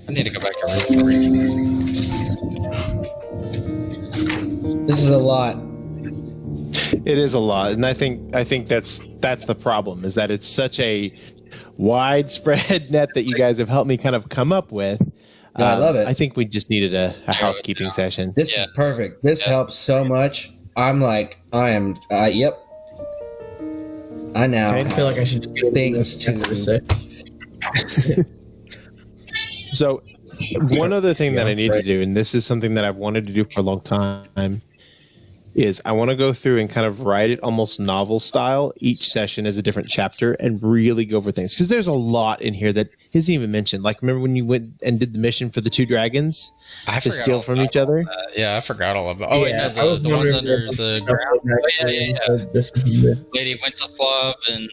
I need to go back and read. This is a lot. It is a lot, and I think that's the problem, is that it's such a widespread net that you guys have helped me kind of come up with. No, I love it. I think we just needed a housekeeping session. This is perfect. This helps so much. I'm like, yep. I now Okay. I feel like I should just get things to say. So, one other thing that I need to do, and this is something that I've wanted to do for a long time, is I want to go through and kind of write it almost novel style. Each session is a different chapter and really go over things. Because there's a lot in here that isn't even mentioned. Like, remember when you went and did the mission for the 2 dragons I to forgot steal all from about each other? that. Yeah, I forgot all about. Oh, Yeah, wait, I no, was the ones wondering under what the stuff ground. was Oh, yeah, actually yeah. said this is the- Lady Wenceslav and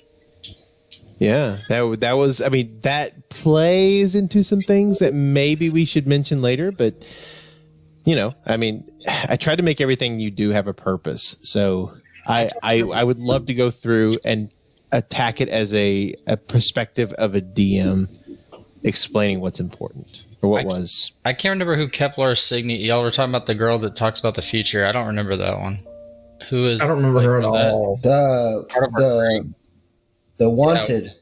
Yeah, that was. I mean, that plays into some things that maybe we should mention later. But I mean, I tried to make everything you do have a purpose. So I would love to go through and attack it as a perspective of a DM explaining what's important or what was. I can't remember who Kepler Signy. Y'all were talking about the girl that talks about the future. I don't remember that one. Who is? I don't remember her at all. The wanted.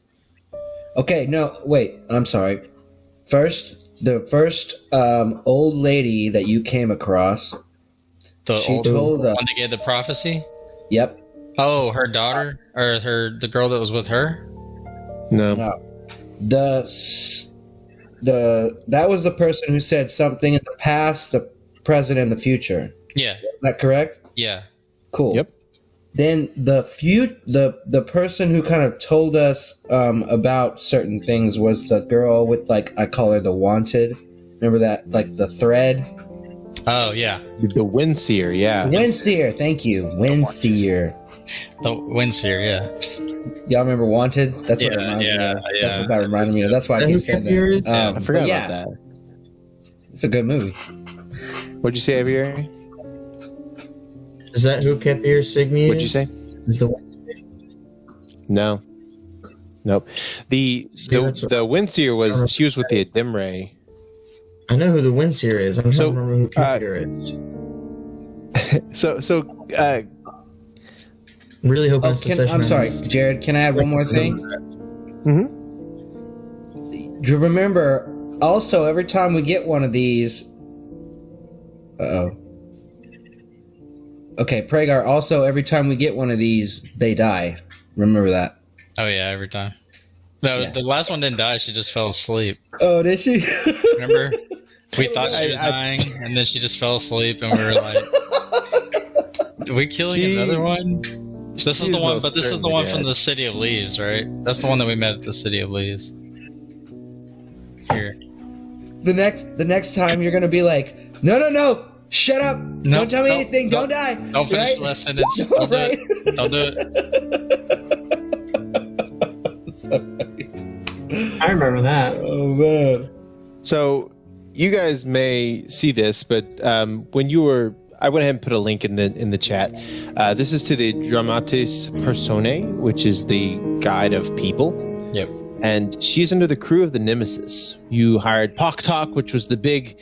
Okay, no, wait. I'm sorry. The first old lady that you came across. She told us. One that gave the prophecy. Yep. Oh, her daughter or the girl that was with her. No. That was the person who said something in the past, the present, and the future. Yeah. Is that correct? Yeah. Cool. Yep. Then the person who kind of told us about certain things was the girl with, like, I call her the wanted. Remember that, like, the thread? Oh yeah. The Windseer, yeah. Windseer, thank you. Windseer. The Windseer, yeah. Y'all remember Wanted? That's what it reminded me of. That's what that reminded me of. That's why I keep saying that. I forgot about that. It's a good movie. What'd you say, Aviary? Is that who Kepler Signy is? What'd you say? Is the No. Nope. The Windseer was she was with the Adimre. I know who the Windseer is. I'm trying to remember who Kepler is. So Really hope that's the session. I'm sorry, Jared. Can I add one more thing? Mm-hmm. Do you remember? Also, every time we get one of these, Okay, Pragar. Also, every time we get one of these, they die. Remember that. Oh yeah, every time. No, Yeah. the last one didn't die. She just fell asleep. Oh, did she? Remember? We thought she was dying, and then she just fell asleep, and we were like, "Are we killing another one?" This is the one, but this is the one from the City of Leaves, right? That's the one that we met at the City of Leaves. Here. The next time you're gonna be like, no, shut up! No, don't tell me no, anything! no, Don't die! Don't finish right? the last sentence. No, Don't do right? it. Don't do it. I remember that. Oh man! So you guys may see this, but when you were, I went ahead and put a link in the chat. This is to the Dramatis Personae, which is the guide of people. Yep. And she's under the crew of the Nemesis. You hired Poktok, which was the big,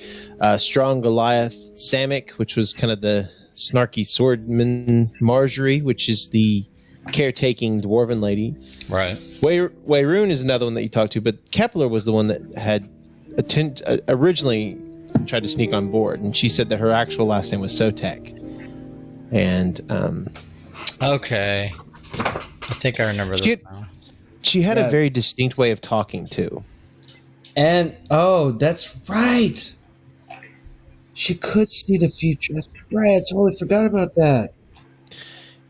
strong Goliath. Samick, which was kind of the snarky swordman. Marjorie, which is the caretaking dwarven lady. Right. Wayroon is another one that you talked to, but Kepler was the one that had originally tried to sneak on board, and she said that her actual last name was Sotek. And Okay. I think I remember this now. she had Yeah. a very distinct way of talking too. And that's right. She could see the future. That's right. I totally forgot about that.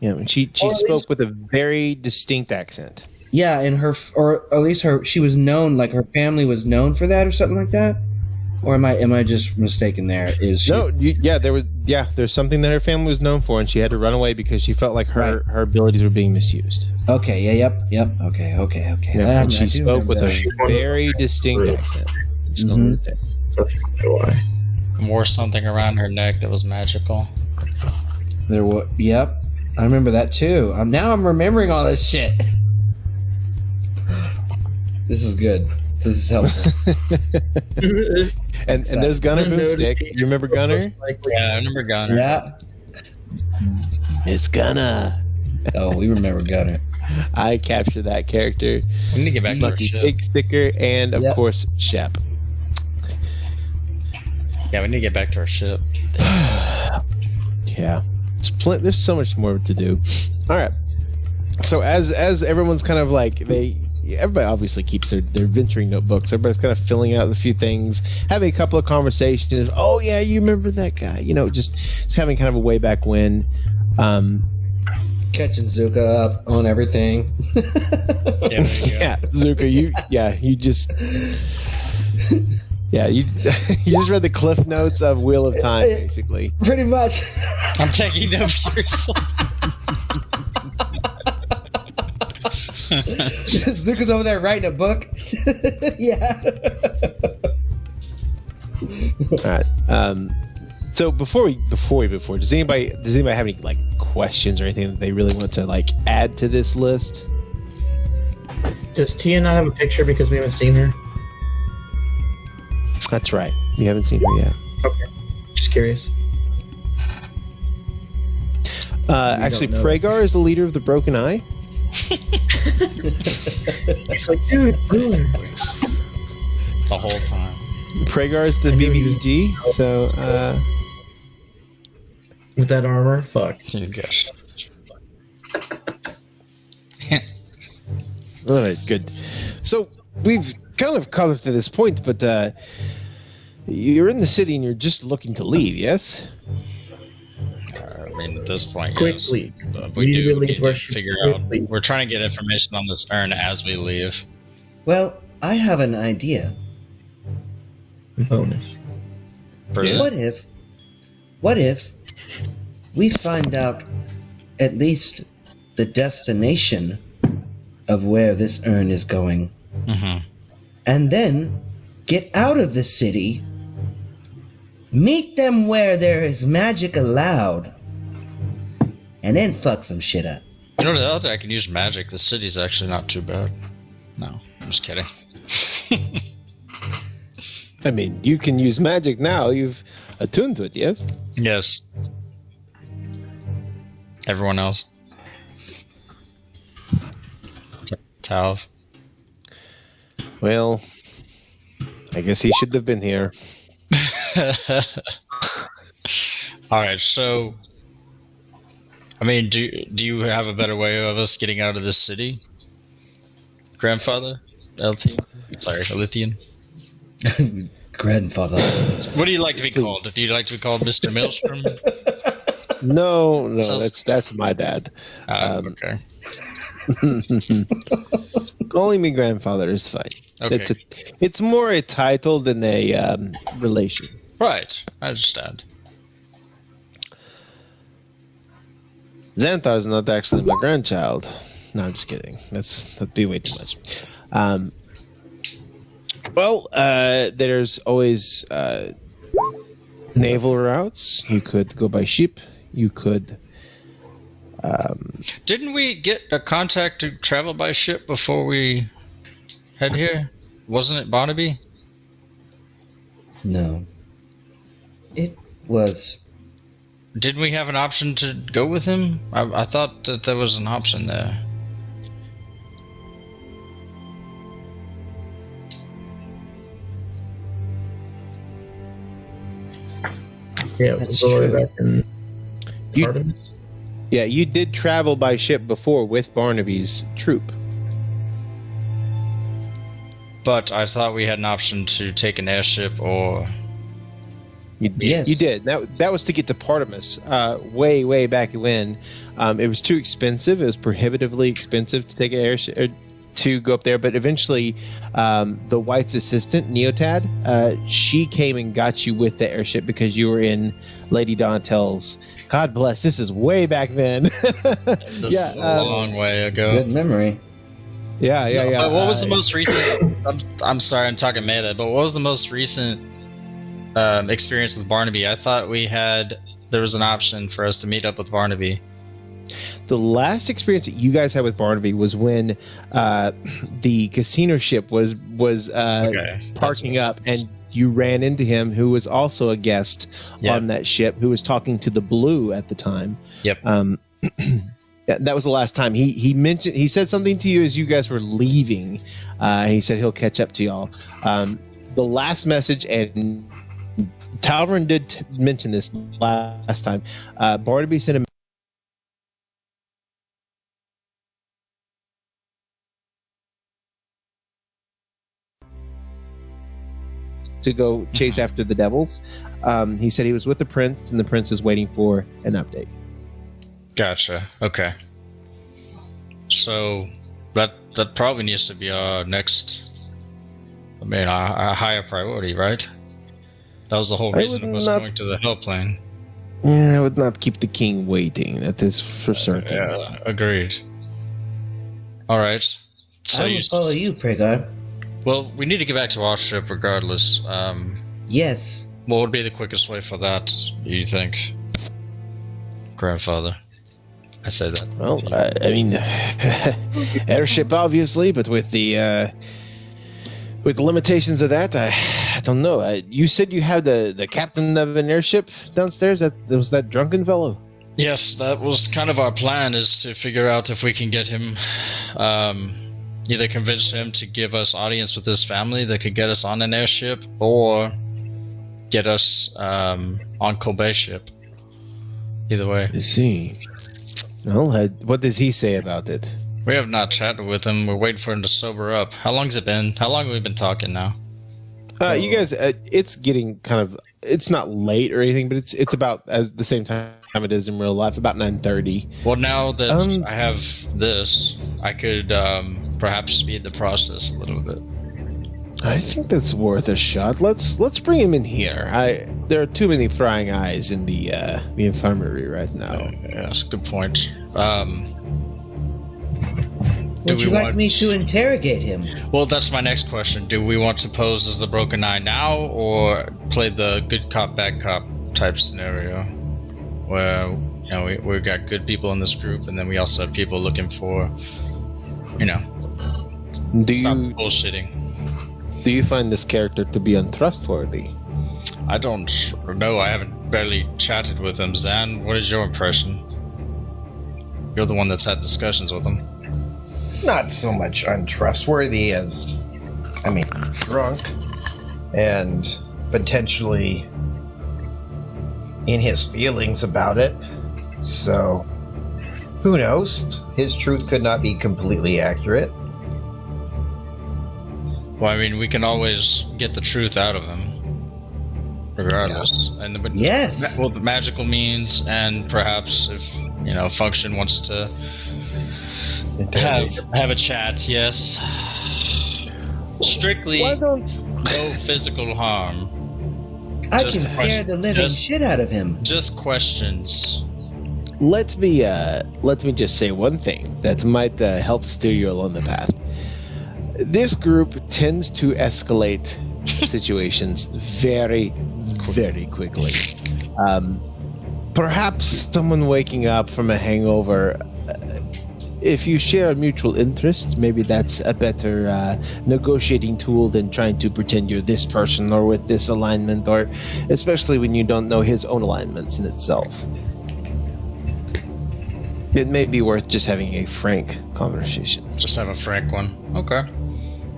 You know, and she Or at spoke least- with a very distinct accent. Yeah, and or at least she was known, like her family was known for that, or something like that. Or am I just mistaken there? Is she? No, there's something that her family was known for, and she had to run away because she felt like her abilities were being misused. Okay. Yeah. Yep. Okay. Yeah, and I she do spoke remember with that. a very distinct accent. Mhm. That's probably why. And wore something around her neck that was magical. There was. Yep. I remember that too. Now I'm remembering all this shit. This is good. This is helpful. and there's Gunner Boomstick. You remember Gunner? Yeah, I remember Gunner. Yeah. It's Gunner. Oh, we remember Gunner. I captured that character. We need to get back to our Lucky ship. Big Sticker, and of Yep. course Shep. Yeah, we need to get back to our ship. Yeah, there's so much more to do. All right. So as everyone's kind of like everybody obviously keeps their venturing notebooks. Everybody's kind of filling out a few things, having a couple of conversations. Oh yeah, you remember that guy? You know, just having kind of a way back when. Catching Zuka up on everything. Yeah, Yeah, Zuka, you just. Yeah, you just read the cliff notes of Wheel of Time, basically. Pretty much. I'm taking notes yourself. Zuka's over there writing a book. Yeah. All right. So before does anybody have any like questions or anything that they really want to like add to this list? Does Tia not have a picture because we haven't seen her? That's right. You haven't seen her yet. Okay. Just curious. Actually, don't know. Pragar is the leader of the Broken Eye. It's like, dude, ruler. The whole time. Pragar is the I knew he was- BBEG. So, With that armor, fuck. You guessed. all right, good. So we've kind of covered to this point, but you're in the city and you're just looking to leave, yes? I mean, at this point, yes. Quickly. But We we do really need to rush figure out. quickly. We're trying to get information on this urn as we leave. Well, I have an idea. Bonus. Brilliant. What if we find out at least the destination of where this urn is going, Mm-hmm. and then get out of the city, meet them where there is magic allowed, and then fuck some shit up. You know, the other I can use magic. The city's actually not too bad. No, I'm just kidding. I mean, you can use magic now. You've attuned to it, yes? Yes. Everyone else. Tav. Well, I guess he should have been here. All right, so I mean, do you have a better way of us getting out of this city, grandfather? Elthian? Sorry, Elithian. Grandfather. What do you like to be called? Do you like to be called Mr. Maelstrom? No, Sounds- that's my dad. Okay. Calling me grandfather is fine. Okay. It's more a title than a relation. Right, I understand. Xanthar is not actually my grandchild. No, I'm just kidding. That'd be way too much. There's always naval routes. You could go by ship. You could. Didn't we get a contact to travel by ship before we head here? Wasn't it Barnaby? No. It was. Didn't we have an option to go with him? I thought that there was an option there. Yeah, That's we'll go true. back in You- Artemis. Yeah, you did travel by ship before with Barnaby's troop. But I thought we had an option to take an airship or... Yes. You did. That was to get to Partamus way back when. It was too expensive. It was prohibitively expensive to take an airship to go up there. But eventually, the White's assistant Neotad, she came and got you with the airship because you were in Lady Donatel's. God bless. This is way back then. This is a long way ago. Good memory. Yeah. But what was the most recent... I'm sorry, I'm talking meta, but what was the most recent experience with Barnaby? I thought there was an option for us to meet up with Barnaby. The last experience that you guys had with Barnaby was when the casino ship was Okay. parking That's up, what it and you ran into him, who was also a guest Yeah. on that ship, who was talking to the Blue at the time. Yep. That was the last time he said something to you as you guys were leaving. He said he'll catch up to y'all. The last message, and Talvin did mention this last time. Barnaby sent a to go chase after the devils. He said he was with the prince, and the prince is waiting for an update. Gotcha. Okay. So that probably needs to be our next. I mean, a higher priority, right? That was the whole I reason would of us not- going to the hell plane. Yeah, I would not keep the king waiting. That is for certain. Yeah, agreed. All right. So I will follow you, Pragar. well, we need to get back to our ship regardless. Yes. What would be the quickest way for that? Do you think, grandfather? I say that. Well, I mean, airship obviously, but with the limitations of that, I don't know. You said you had the captain of an airship downstairs. That was that drunken fellow. Yes, that was kind of our plan, is to figure out if we can get him, either convince him to give us audience with his family that could get us on an airship, or get us on Kobe's ship. Either way. I see. Well, what does he say about it? We have not chatted with him. We're waiting for him to sober up. How long's it been? How long have we been talking now? You guys, it's getting kind of. It's not late or anything, but it's about as the same time it is in real life, about 9:30. Well, now that I have this, I could perhaps speed the process a little bit. I think that's worth a shot. Let's bring him in here. There are too many prying eyes in the infirmary right now. Yeah, that's a good point. Would you like me to interrogate him? Well, that's my next question. Do we want to pose as the Broken Eye now, or play the good cop, bad cop type scenario, where we got good people in this group, and then we also have people looking for, stop bullshitting. Do you find this character to be untrustworthy? I don't know. I haven't barely chatted with him. Zan, what is your impression? You're the one that's had discussions with him. Not so much untrustworthy as, drunk, and potentially in his feelings about it. So, who knows? His truth could not be completely accurate. Well, we can always get the truth out of him, regardless. Yeah. Yes. Well, the magical means, and perhaps if Function wants to have a chat. Yes. Strictly, no physical harm. I can scare the living shit out of him. Just questions. Let me just say one thing that might help steer you along the path. This group tends to escalate situations very, very quickly. Perhaps someone waking up from a hangover. If you share mutual interests, maybe that's a better negotiating tool than trying to pretend you're this person or with this alignment, or especially when you don't know his own alignments in itself. It may be worth just having a frank conversation. Just have a frank one. Okay.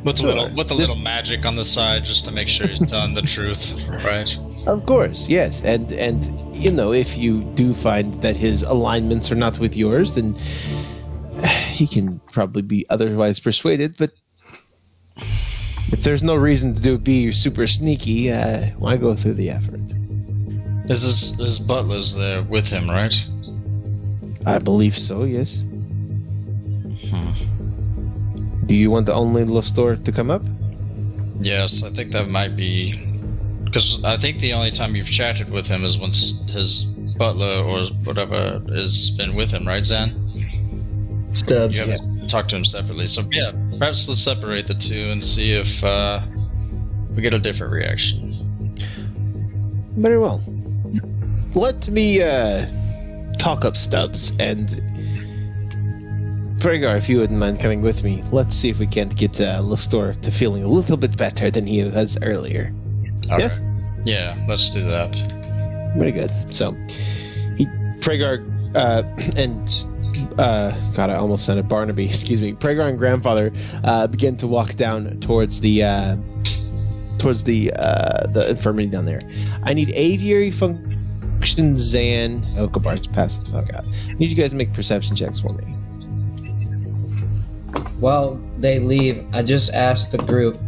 With a little magic on the side, just to make sure he's telling the truth, right? Of course, yes. And if you do find that his alignments are not with yours, then he can probably be otherwise persuaded. But if there's no reason to be super sneaky, why go through the effort? His butler's there with him, right? I believe so, yes. Do you want the only Lastor to come up? Yes, I think that might be... Because I think the only time you've chatted with him is once his butler or whatever has been with him, right, Zan? Stubbs. You haven't talked to him separately. So yeah, perhaps let's separate the two and see if we get a different reaction. Very well. Let me talk up Stubbs, and Pregar, if you wouldn't mind coming with me, let's see if we can't get Lastor to feeling a little bit better than he was earlier. Yes? Right. Yeah, let's do that. Very good. So, Pregar and God, I almost said it, Barnaby. Excuse me. Pregar and Grandfather begin to walk down towards the infirmary down there. I need aviary function, Zan. Oh, Gabart's passed the fuck out. I need you guys to make perception checks for me. While they leave, I just asked the group,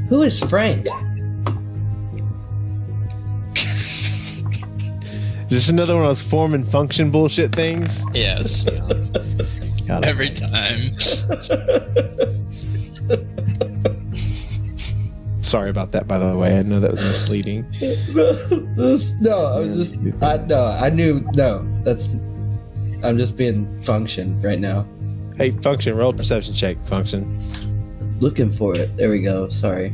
"Who is Frank?" Is this another one of those form and function bullshit things? Yes. Every time. Sorry about that, by the way. I know that was misleading. I'm just being function right now. Hey, function, roll a perception check, function. Looking for it. There we go. Sorry.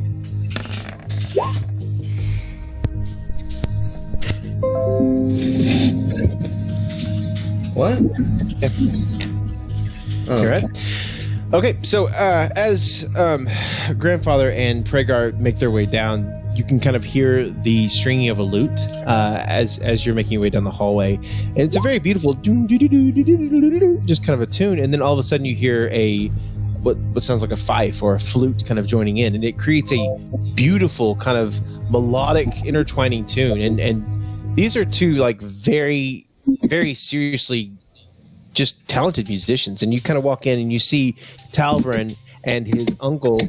What? Oh. You're right. Okay, so as Grandfather and Pregar make their way down, you can kind of hear the stringing of a lute as you're making your way down the hallway, and it's a very beautiful just kind of a tune, and then all of a sudden you hear a what sounds like a fife or a flute kind of joining in, and it creates a beautiful kind of melodic intertwining tune, and these are two like very, very seriously just talented musicians, and you kind of walk in and you see Talvrin and his uncle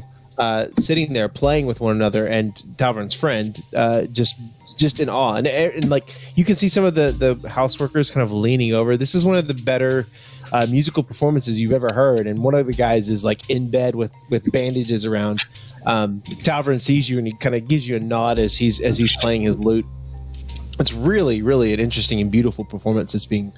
sitting there playing with one another, and Talvrin's friend just in awe, and like you can see some of the house workers kind of leaning over. This is one of the better musical performances you've ever heard, and one of the guys is like in bed with bandages around. Talvrin sees you and he kind of gives you a nod as he's playing his lute. It's really, really an interesting and beautiful performance that's being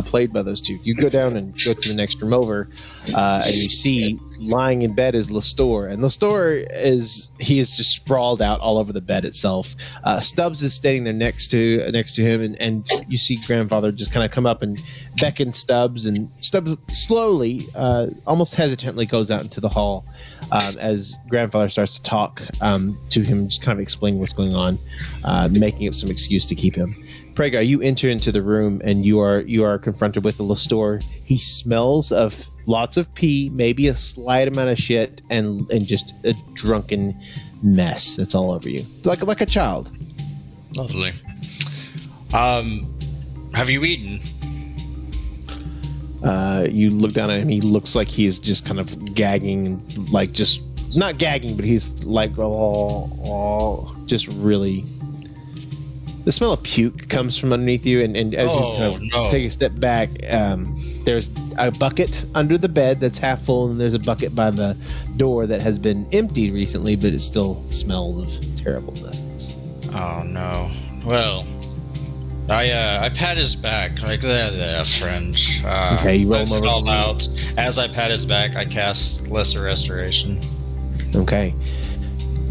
played by those two. You go down and go to the next room over, and you see lying in bed is Lestor, and Lestor is just sprawled out all over the bed itself. Stubbs is standing there next to him, and you see Grandfather just kind of come up and beckon Stubbs, and Stubbs slowly, almost hesitantly, goes out into the hall as Grandfather starts to talk to him, just kind of explaining what's going on, making up some excuse to keep him. Pragar, you enter into the room and you are confronted with the Lestor. He smells of lots of pee, maybe a slight amount of shit, and just a drunken mess that's all over you, like a child. Lovely. Have you eaten? You look down at him. He looks like he's just kind of gagging, like just not gagging, but he's like just really. The smell of puke comes from underneath you, and as you kind of take a step back, there's a bucket under the bed that's half full, and there's a bucket by the door that has been emptied recently, but it still smells of terribleness. Oh no. Well, I pat his back, like there, friend. Okay, you roll him over. All out. As I pat his back, I cast Lesser Restoration. Okay.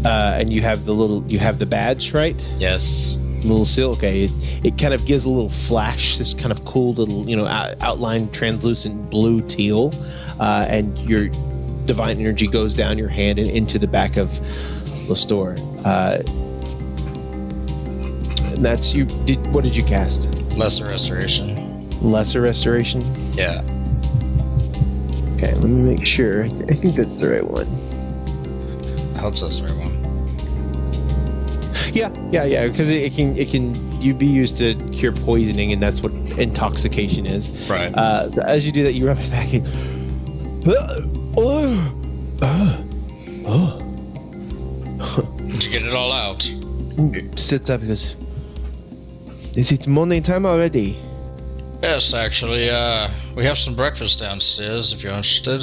And you have the badge, right? Yes. Little seal. Okay, it kind of gives a little flash, this kind of cool little, outline, translucent blue teal, and your divine energy goes down your hand and into the back of Lestor. And that's you. What did you cast? Lesser Restoration. Lesser Restoration. Yeah. Okay, let me make sure. I think that's the right one. I hope that's the right one. Yeah, because it can you be used to cure poisoning, and that's what intoxication is. Right. So as you do that, you rub it back in. Did you get it all out? Sits up and goes, "Is it morning time already?" Yes, actually, we have some breakfast downstairs if you're interested.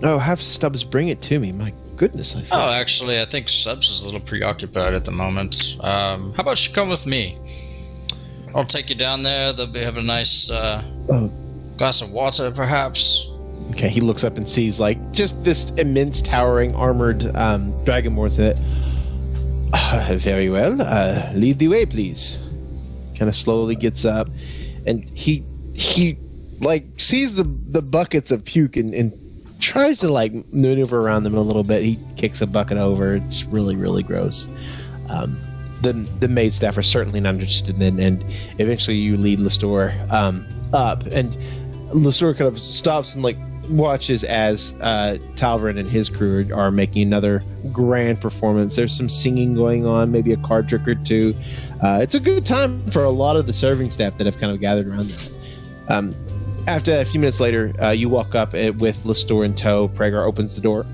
Oh, have Stubbs bring it to me. My goodness, I feel. Oh, actually, I think Stubbs is a little preoccupied at the moment. How about you come with me? I'll take you down there. They'll have a nice glass of water, perhaps. Okay, he looks up and sees like just this immense, towering, armored dragonborn. That very well. Lead the way, please. Kind of slowly gets up, and he like sees the buckets of puke and tries to like maneuver around them a little bit. He kicks a bucket over. It's really, really gross. The maid staff are certainly not interested in, and eventually you lead Lestor up, and Lestor kind of stops and like watches as Talvrin and his crew are making another grand performance. There's some singing going on, maybe a card trick or two. It's a good time for a lot of the serving staff that have kind of gathered around them. After a few minutes later, you walk up with Lestor in tow. Pragar opens the door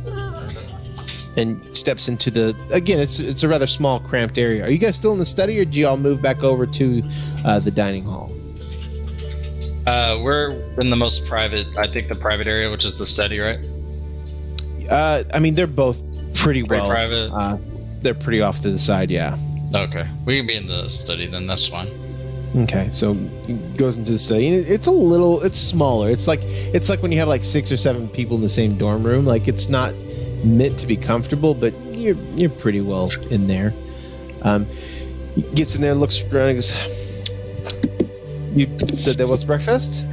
and steps into again, it's a rather small, cramped area. Are you guys still in the study, or do you all move back over to the dining hall? We're in the most private, I think the private area, which is the study, right? I mean, they're both pretty well private. They're pretty off to the side, yeah. Okay, we can be in the study then. That's fine. Okay, so it goes into the study, and it's smaller. It's like when you have like 6 or 7 people in the same dorm room. Like, it's not meant to be comfortable, but you're pretty well in there. He gets in there, looks around, and goes, "You said there was breakfast?"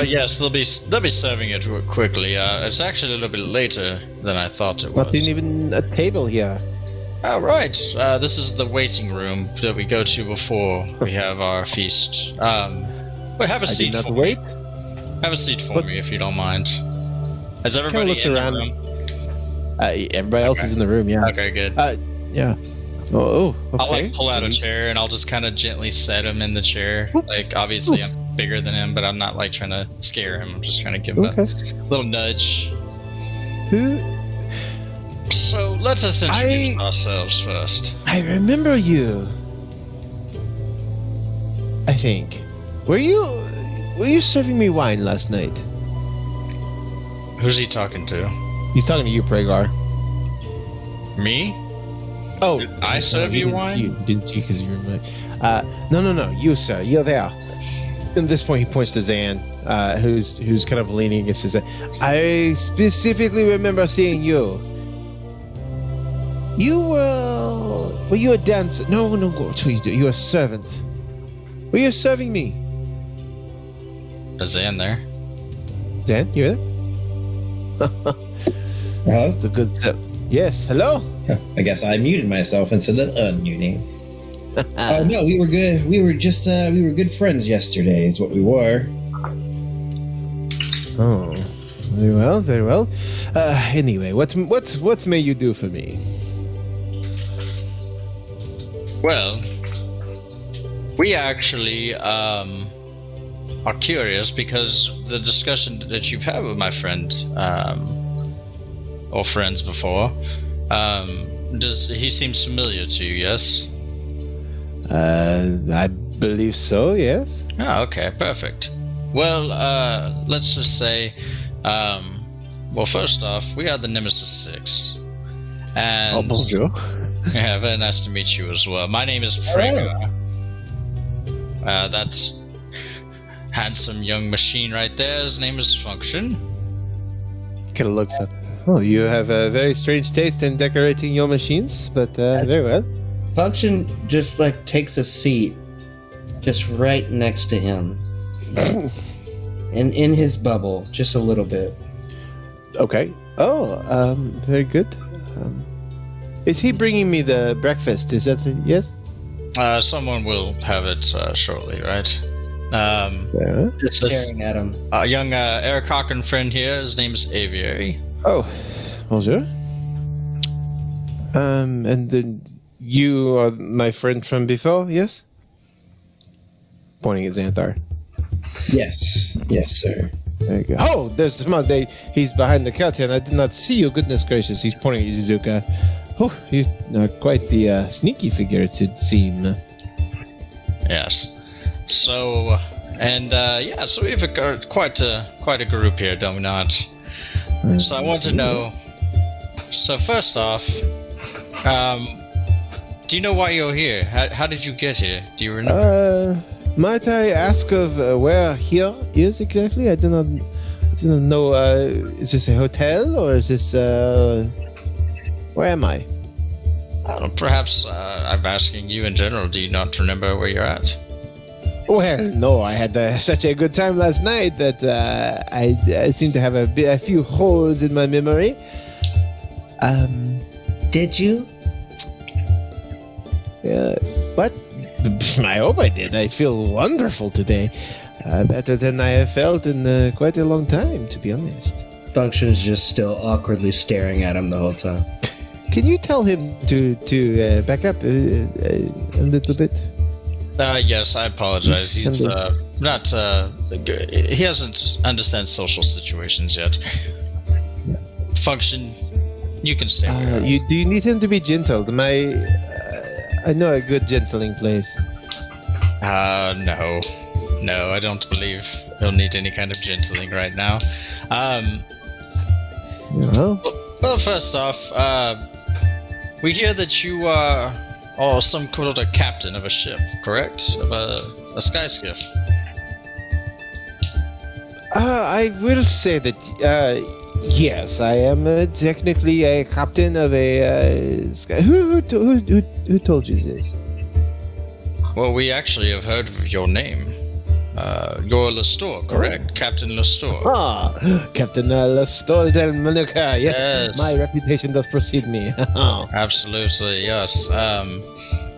Yes, they'll be serving it quickly. It's actually a little bit later than I thought it was. Not even a table here. All right. This is the waiting room that we go to before we have our feast. Wait, have a I seat did not for wait. me. Have a seat for What? me if you don't mind. Has Kind everybody of looks in the around. room? Everybody else is in the room. Yeah. Okay, good. Yeah. Oh. Okay. I'll like pull out a So chair and I'll just kind of gently set him in the chair. Like obviously I'm bigger than him, but I'm not like trying to scare him. I'm just trying to give him Okay. a little nudge. Who? So let us introduce ourselves first. I remember you. I think. Were you serving me wine last night? Who's he talking to? He's talking to you, Pragar. Me? Oh, Did I serve you wine? You didn't you? Because you're my. No. You, sir. You're there. At this point, he points to Zan, who's kind of leaning against his. I specifically remember seeing you. You were you a dancer? No. You were a servant. Were you serving me? Is Zan there? Dan, you there? Hello? It's a good step. Yes. Hello. I guess I muted myself instead of unmuting. No, we were good. We were good friends yesterday. Is what we were. Oh, very well, very well. Anyway, what may you do for me? Well, we actually are curious because the discussion that you've had with my friend or friends before, does he seems familiar to you? Yes. I believe so. Yes. Oh, okay, perfect. Well, let's just say, well, first off, we are the Nemesis 6. And Oh, bonjour. yeah, very nice to meet you as well. My name is Frigga. That handsome young machine right there, his name is Function. Kind of looks up. Oh, you have a very strange taste in decorating your machines, but very well. Function just like takes a seat just right next to him. And in his bubble, just a little bit. Okay. Oh, very good. Is he bringing me the breakfast? Is that yes? Someone will have it shortly, right? Yeah. Just This- staring at him. Our young Eric Cochran friend here, his name is Aviary. Oh, bonjour. And then you are my friend from before, yes? Pointing at Xanthar. Yes, sir. There you go. Oh, there's the he's behind the curtain. I did not see you. Goodness gracious. He's pointing at Yuzuka. Oh, you are quite the sneaky figure, it should seem. Yes. So, and yeah, so we have quite a group here, don't we not? So I want to know. So first off, do you know why you're here? How did you get here? Do you remember? Might I ask of where here is exactly? I do not know. Is this a hotel or is this? Where am I? I don't know, perhaps I'm asking you in general. Do you not remember where you're at? Well, no. I had such a good time last night that I seem to have a few holes in my memory. Did you? What? I hope I did. I feel wonderful today. Better than I have felt in quite a long time, to be honest. Function's just still awkwardly staring at him the whole time. Can you tell him to back up a little bit? Yes, I apologize. He's He's sending- not. He doesn't understand social situations yet. Function. You can stay. where you Do you need him to be gentle? I know a good gentling place. are. No, I don't believe he'll need any kind of gentling right now. No? Well, first off, we hear that you are some sort of captain of a ship, correct? Of a sky skiff. I will say that, yes, I am technically a captain of a sky. Who told you this? Well, we actually have heard of your name. You're Lestor, correct? Captain Lestor. Ah, Captain Lestor del Manuka. Yes, Yes. my reputation does precede me. Absolutely, yes.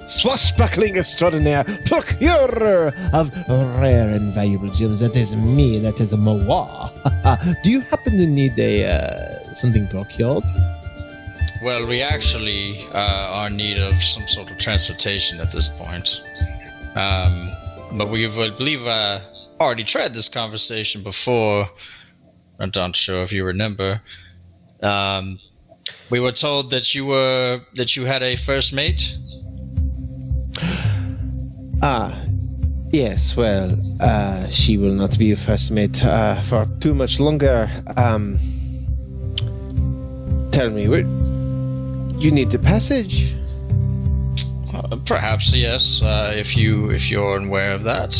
Swashbuckling extraordinaire, procurer of rare and valuable gems. That is me. That is a Moa. Do you happen to need something procured? Well, we actually are in need of some sort of transportation at this point. But we, I believe, already tried this conversation before. I'm not sure if you remember. We were told that you had a first mate. Yes, well, she will not be a first mate for too much longer. Tell me, you need the passage? Perhaps, yes, if you're aware of that.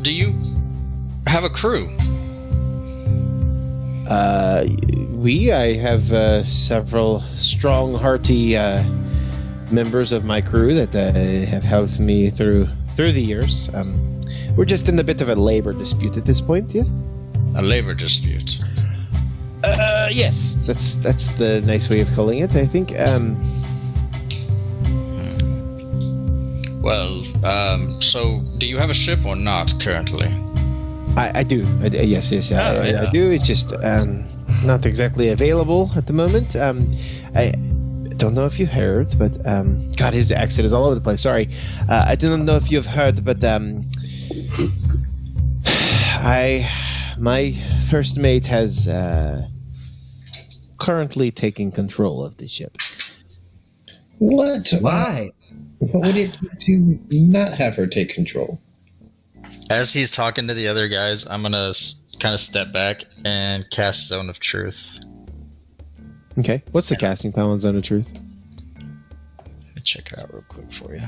Do you have a crew? I have several strong, hearty members of my crew that have helped me through the years. We're just in a bit of a labor dispute at this point, yes? A labor dispute. Yes, that's the nice way of calling it, I think. Well, so do you have a ship or not currently? I do. Yes, yeah. I do. It's just not exactly available at the moment. I don't know if you heard, but God, his accent is all over the place. Sorry. I don't know if you've heard, but my first mate has currently taken control of the ship. What? Why? What would it take to not have her take control? As he's talking to the other guys, I'm gonna kind of step back and cast Zone of Truth. Okay. What's the casting power on Zone of Truth? Let me check it out real quick for you.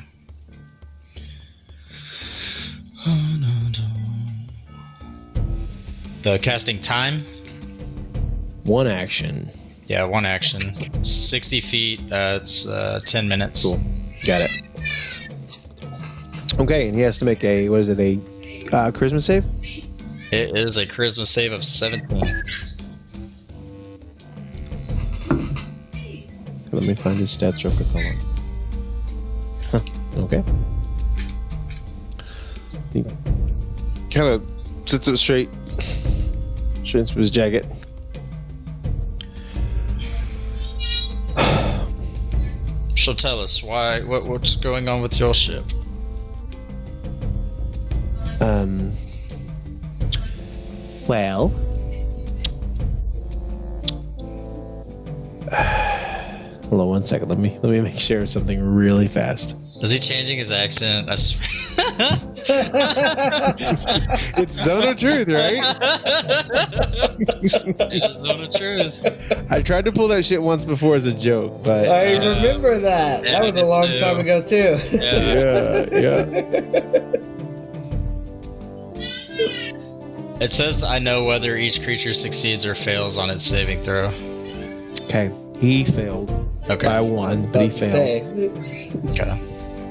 The casting time? One action. Yeah, one action. 60 feet, it's 10 minutes. Cool. Got it. Okay, and he has to make a charisma save? It is a charisma save of 17. Let me find his stats real quick. Hold on. Huh. Okay. He kind of sits up straight. Straight into his jacket. So tell us, what's going on with your ship? Well, hold on one second. Let me make sure of something really fast. Is he changing his accent? I swear. It's Zone of Truth, right? It's Zone of Truth. I tried to pull that shit once before as a joke, but I remember that. yeah, That was me a long too. time ago too. yeah. It says, I know whether each creature succeeds or fails on its saving throw. Okay, he failed Okay. by one, but he About to failed. say, Okay.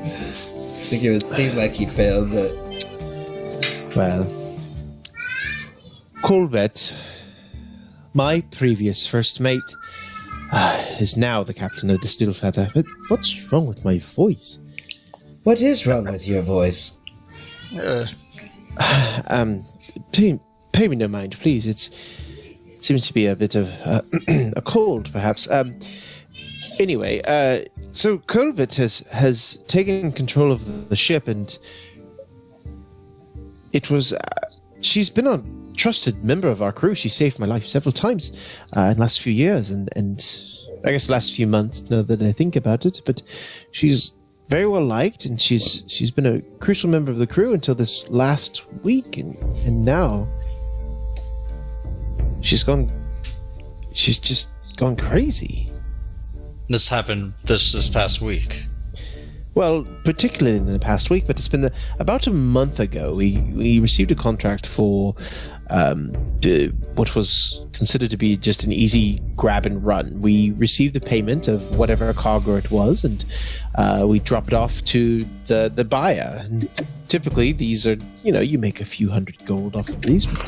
I think it would seem like he failed, but Well, Colbert, my previous first mate, is now the captain of the Stillflatter. But what's wrong with my voice? what is wrong with your voice? Pay me no mind, please. It seems to be a bit of a cold, perhaps. Anyway, so Colbert has taken control of the ship, and it was she's been a trusted member of our crew. She saved my life several times in the last few years, and I guess the last few months, now that I think about it. But she's very well liked, and she's been a crucial member of the crew until this last week, and now she's just gone crazy. This happened this past week. Well, particularly in the past week, but it's been about a month ago. We received a contract for what was considered to be just an easy grab and run. We received the payment of whatever cargo it was, and we drop it off to the buyer. And typically, these are, you make a few hundred gold off of these, but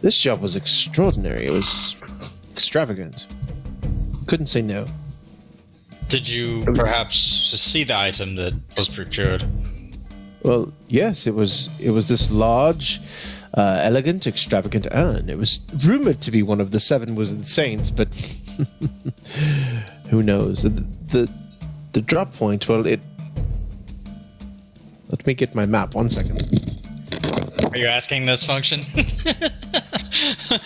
this job was extraordinary. It was extravagant. Couldn't say no. Did you perhaps see the item that was procured? Well, yes, it was this large, elegant, extravagant urn. It was rumored to be one of the 7 Wizard Saints, but who knows? The drop point, well, let me get my map, 1 second. Are you asking this function?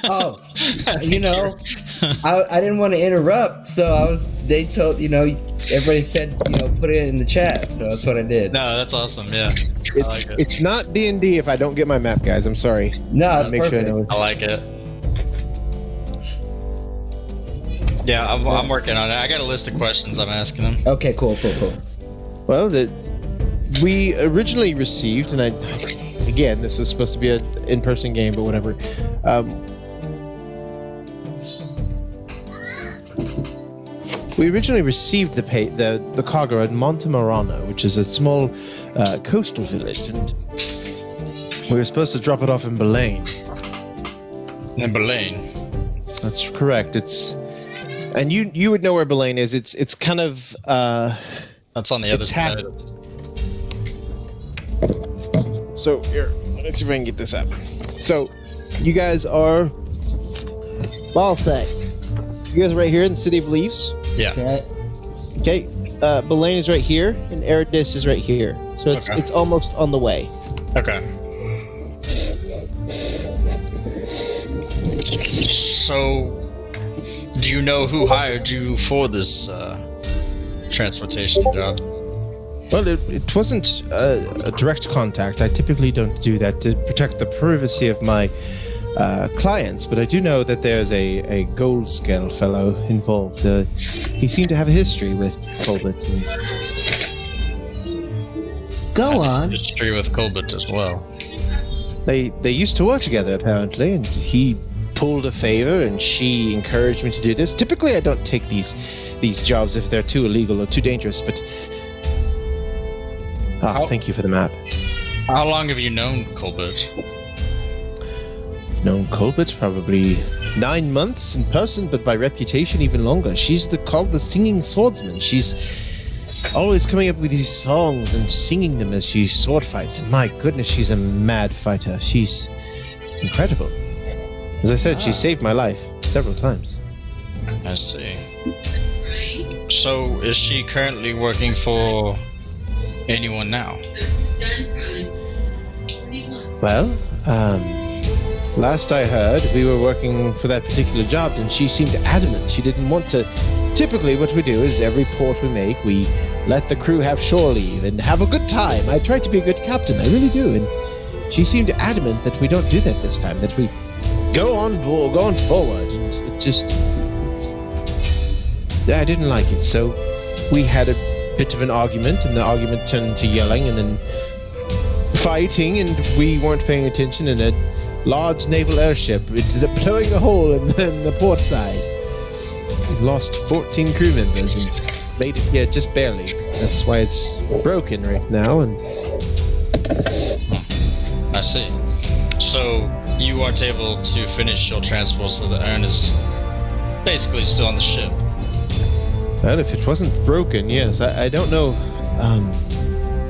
Oh, I didn't want to interrupt, so they told, everybody said, put it in the chat, so that's what I did. No, that's awesome, yeah. I like it. It's not D&D if I don't get my map, guys. I'm sorry. No, it's make perfect. sure I know. I like it. Yeah, I'm working on it. I got a list of questions I'm asking them. Okay, cool. Well, we originally received, and again, this is supposed to be an in-person game, but whatever. We originally received the cargo at Montemarano, which is a small coastal village, and we were supposed to drop it off in Belaine. In Belaine? That's correct. And you would know where Belaine is. It's kind of that's on the other side. So here, let's see if I can get this up. So, you guys are Baltex. You guys are right here in the City of Leaves. Yeah. Okay. Belaine is right here, and Eridus is right here. So it's almost on the way. Okay. So, do you know who hired you for this transportation job? Well, it wasn't a direct contact. I typically don't do that to protect the privacy of my clients, but I do know that there's a gold scale fellow involved. He seemed to have a history with Colbert. Go on. History with Colbert as well. They used to work together, apparently, and he pulled a favor, and she encouraged me to do this. Typically, I don't take these jobs if they're too illegal or too dangerous, but... thank you for the map. How long have you known Colbert? I've known Colbert probably 9 months in person, but by reputation even longer. She's called the Singing Swordsman. She's always coming up with these songs and singing them as she sword fights. And my goodness, she's a mad fighter. She's incredible. As I said, she saved my life several times. I see. So, is she currently working for anyone now? Well, last I heard, we were working for that particular job, and she seemed adamant. She didn't want to... Typically, what we do is every port we make, we let the crew have shore leave and have a good time. I try to be a good captain, I really do, and she seemed adamant that we don't do that this time, that we go on board, go on forward, and it just... I didn't like it, so we had a bit of an argument, and the argument turned into yelling and then fighting, and we weren't paying attention, and a large naval airship ended up blowing a hole in the port side. We lost 14 crew members and made it here just barely. That's why it's broken right now, and... I see. So, you aren't able to finish your transport, so the urn is basically still on the ship. Well, if it wasn't broken, yes. I don't know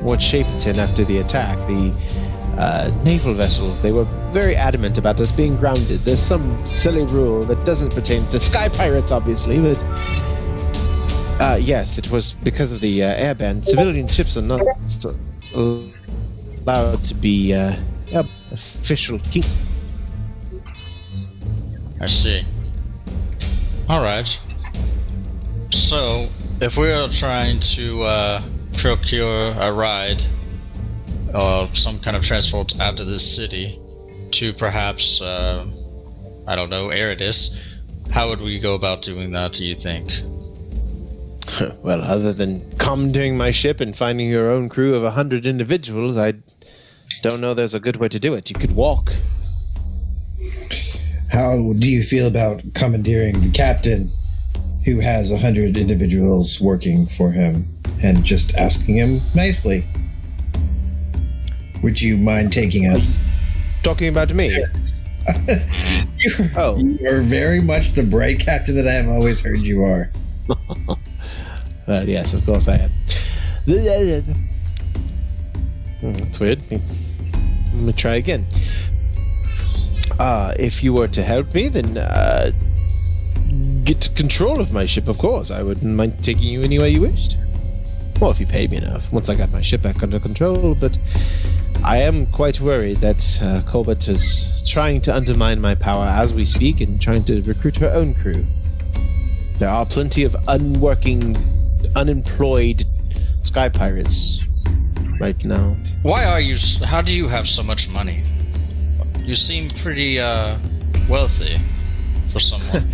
what shape it's in after the attack. The naval vessel, they were very adamant about us being grounded. There's some silly rule that doesn't pertain to sky pirates, obviously, but... yes, it was because of the air ban. Civilian ships are not allowed to be official king. I see. Alright. So, if we are trying to procure a ride or some kind of transport out of this city to perhaps, I don't know, Eridus, how would we go about doing that, do you think? Well, other than commandeering my ship and finding your own crew of 100 individuals, I don't know there's a good way to do it. You could walk. How do you feel about commandeering the captain who has 100 individuals working for him and just asking him nicely? Would you mind taking us? Talking about me? You're very much the bright captain that I have always heard you are. Yes, of course I am. That's weird. Let me try again. If you were to help me, then get control of my ship, of course. I wouldn't mind taking you any way you wished. Well, if you paid me enough, once I got my ship back under control, but I am quite worried that Colbert is trying to undermine my power as we speak and trying to recruit her own crew. There are plenty of unemployed sky pirates right now. How do you have so much money? You seem pretty, wealthy for someone.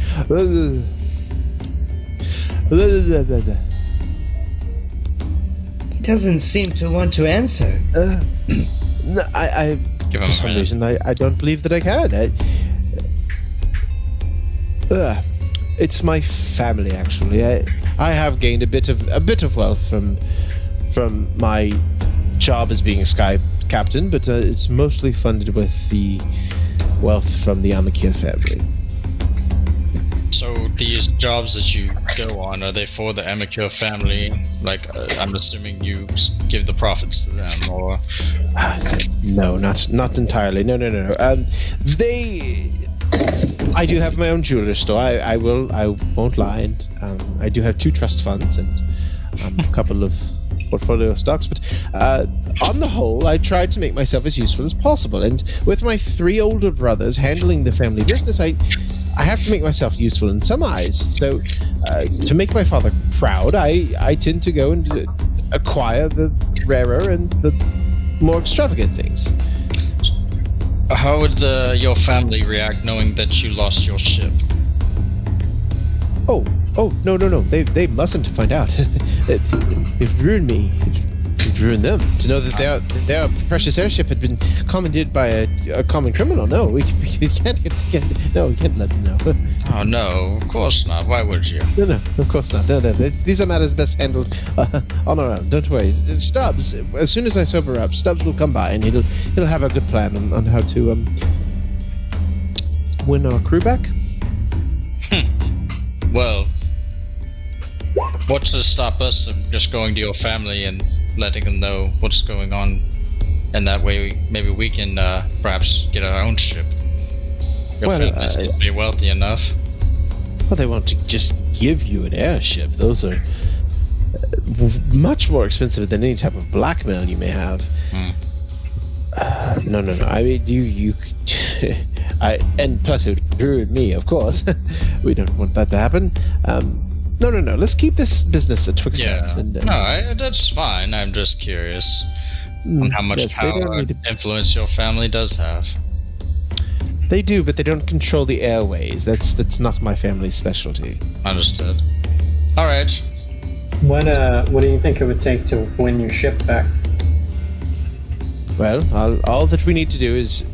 He doesn't seem to want to answer. No, I Give him for a some minute. reason, I don't believe that I can. It's my family, actually. I have gained a bit of wealth from my job as being a sky captain, but it's mostly funded with the wealth from the Amakir family. So these jobs that you go on, are they for the Amakir family? Like, I'm assuming you give the profits to them, or... No, not entirely. No. I do have my own jewelry store. I won't lie, and I do have 2 trust funds and a couple of portfolio stocks. But on the whole, I try to make myself as useful as possible. And with my 3 older brothers handling the family business, I have to make myself useful in some eyes. So to make my father proud, I tend to go and acquire the rarer and the more extravagant things. How would your family react knowing that you lost your ship? Oh, no. They mustn't find out. It ruined me. It ruined them. To know that their precious airship had been commandeered by a common criminal. No, we can't let them know. Oh no, of course not. Why would you? No, of course not. No. These are matters best handled on our own. Don't worry. Stubbs, as soon as I sober up, Stubbs will come by and he'll have a good plan on how to win our crew back. Well, what's to stop us from just going to your family and letting them know what's going on, and that way maybe we can perhaps get our own ship. Your family seems to be wealthy enough. Well, they won't just give you an airship. Those are much more expensive than any type of blackmail you may have. No. I mean, you. And plus it would ruin me, of course. We don't want that to happen. No. Let's keep this business atwixt us. And, that's fine. I'm just curious on how much power and influence your family does have. They do, but they don't control the airways. That's not my family's specialty. Understood. All right. What do you think it would take to win your ship back? Well, all that we need to do is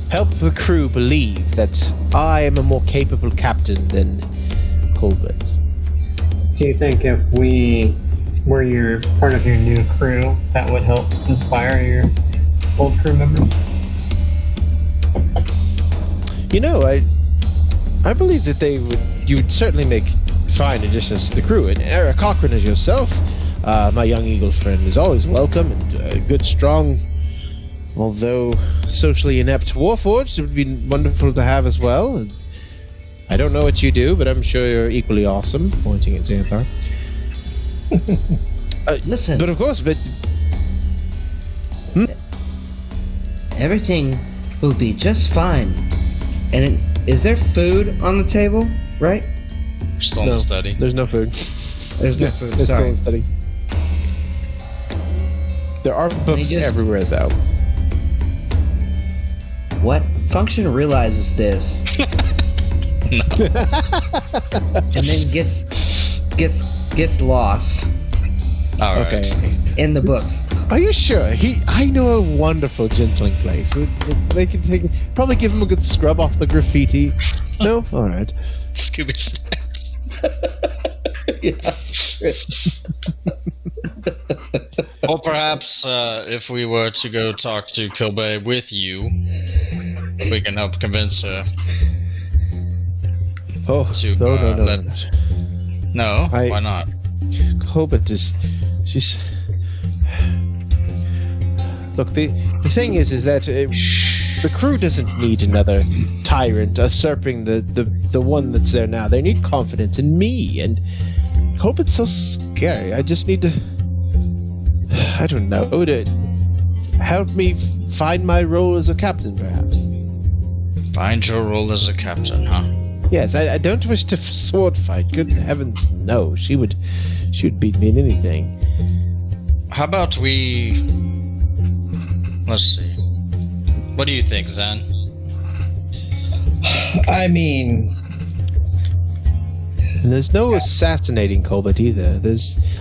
help the crew believe that I am a more capable captain than Colbert. Do you think if we were part of your new crew, that would help inspire your old crew members? You know, I believe that you would certainly make fine additions to the crew. And Eric Cochran as yourself, my young eagle friend, is always welcome, and good, strong, although socially inept warforged would be wonderful to have as well. And I don't know what you do, but I'm sure you're equally awesome, pointing at Xanthar. Listen. But of course, Everything will be just fine. And is there food on the table, right? Still in the study. There's no food. There's no food. It's still Sorry. in study. There are books everywhere, though. What function realizes this No. and then gets lost All right. Okay. in the books? Are you sure? I know a wonderful gentling place. They can probably give him a good scrub off the graffiti. No? Alright. Scooby snacks. Well, perhaps if we were to go talk to Kilbay with you, we can help convince her. Oh, To, no. No, why not? Colbert she's... Look, the thing is that the crew doesn't need another tyrant usurping the one that's there now. They need confidence in me, and Colbert's so scary. I just need to... I don't know, to help me find my role as a captain, perhaps. Find your role as a captain, huh? Yes, I don't wish to sword fight. Good heavens, no. She would beat me in anything. How about we... Let's see. What do you think, Zen? I mean, And there's no assassinating Colbert either.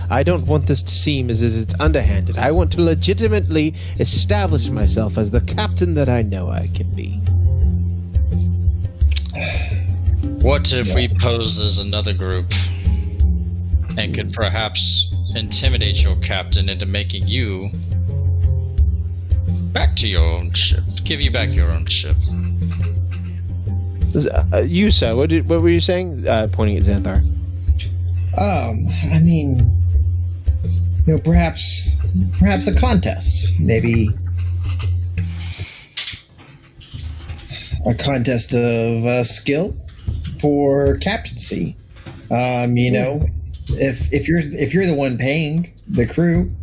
I don't want this to seem as if it's underhanded. I want to legitimately establish myself as the captain that I know I can be. What if we pose as another group and could perhaps intimidate your captain into making you back to your own ship, give you back your own ship? You, sir, what were you saying? Pointing at Xanthar. I mean, perhaps a contest, maybe a contest of skill for captaincy. If you're the one paying the crew,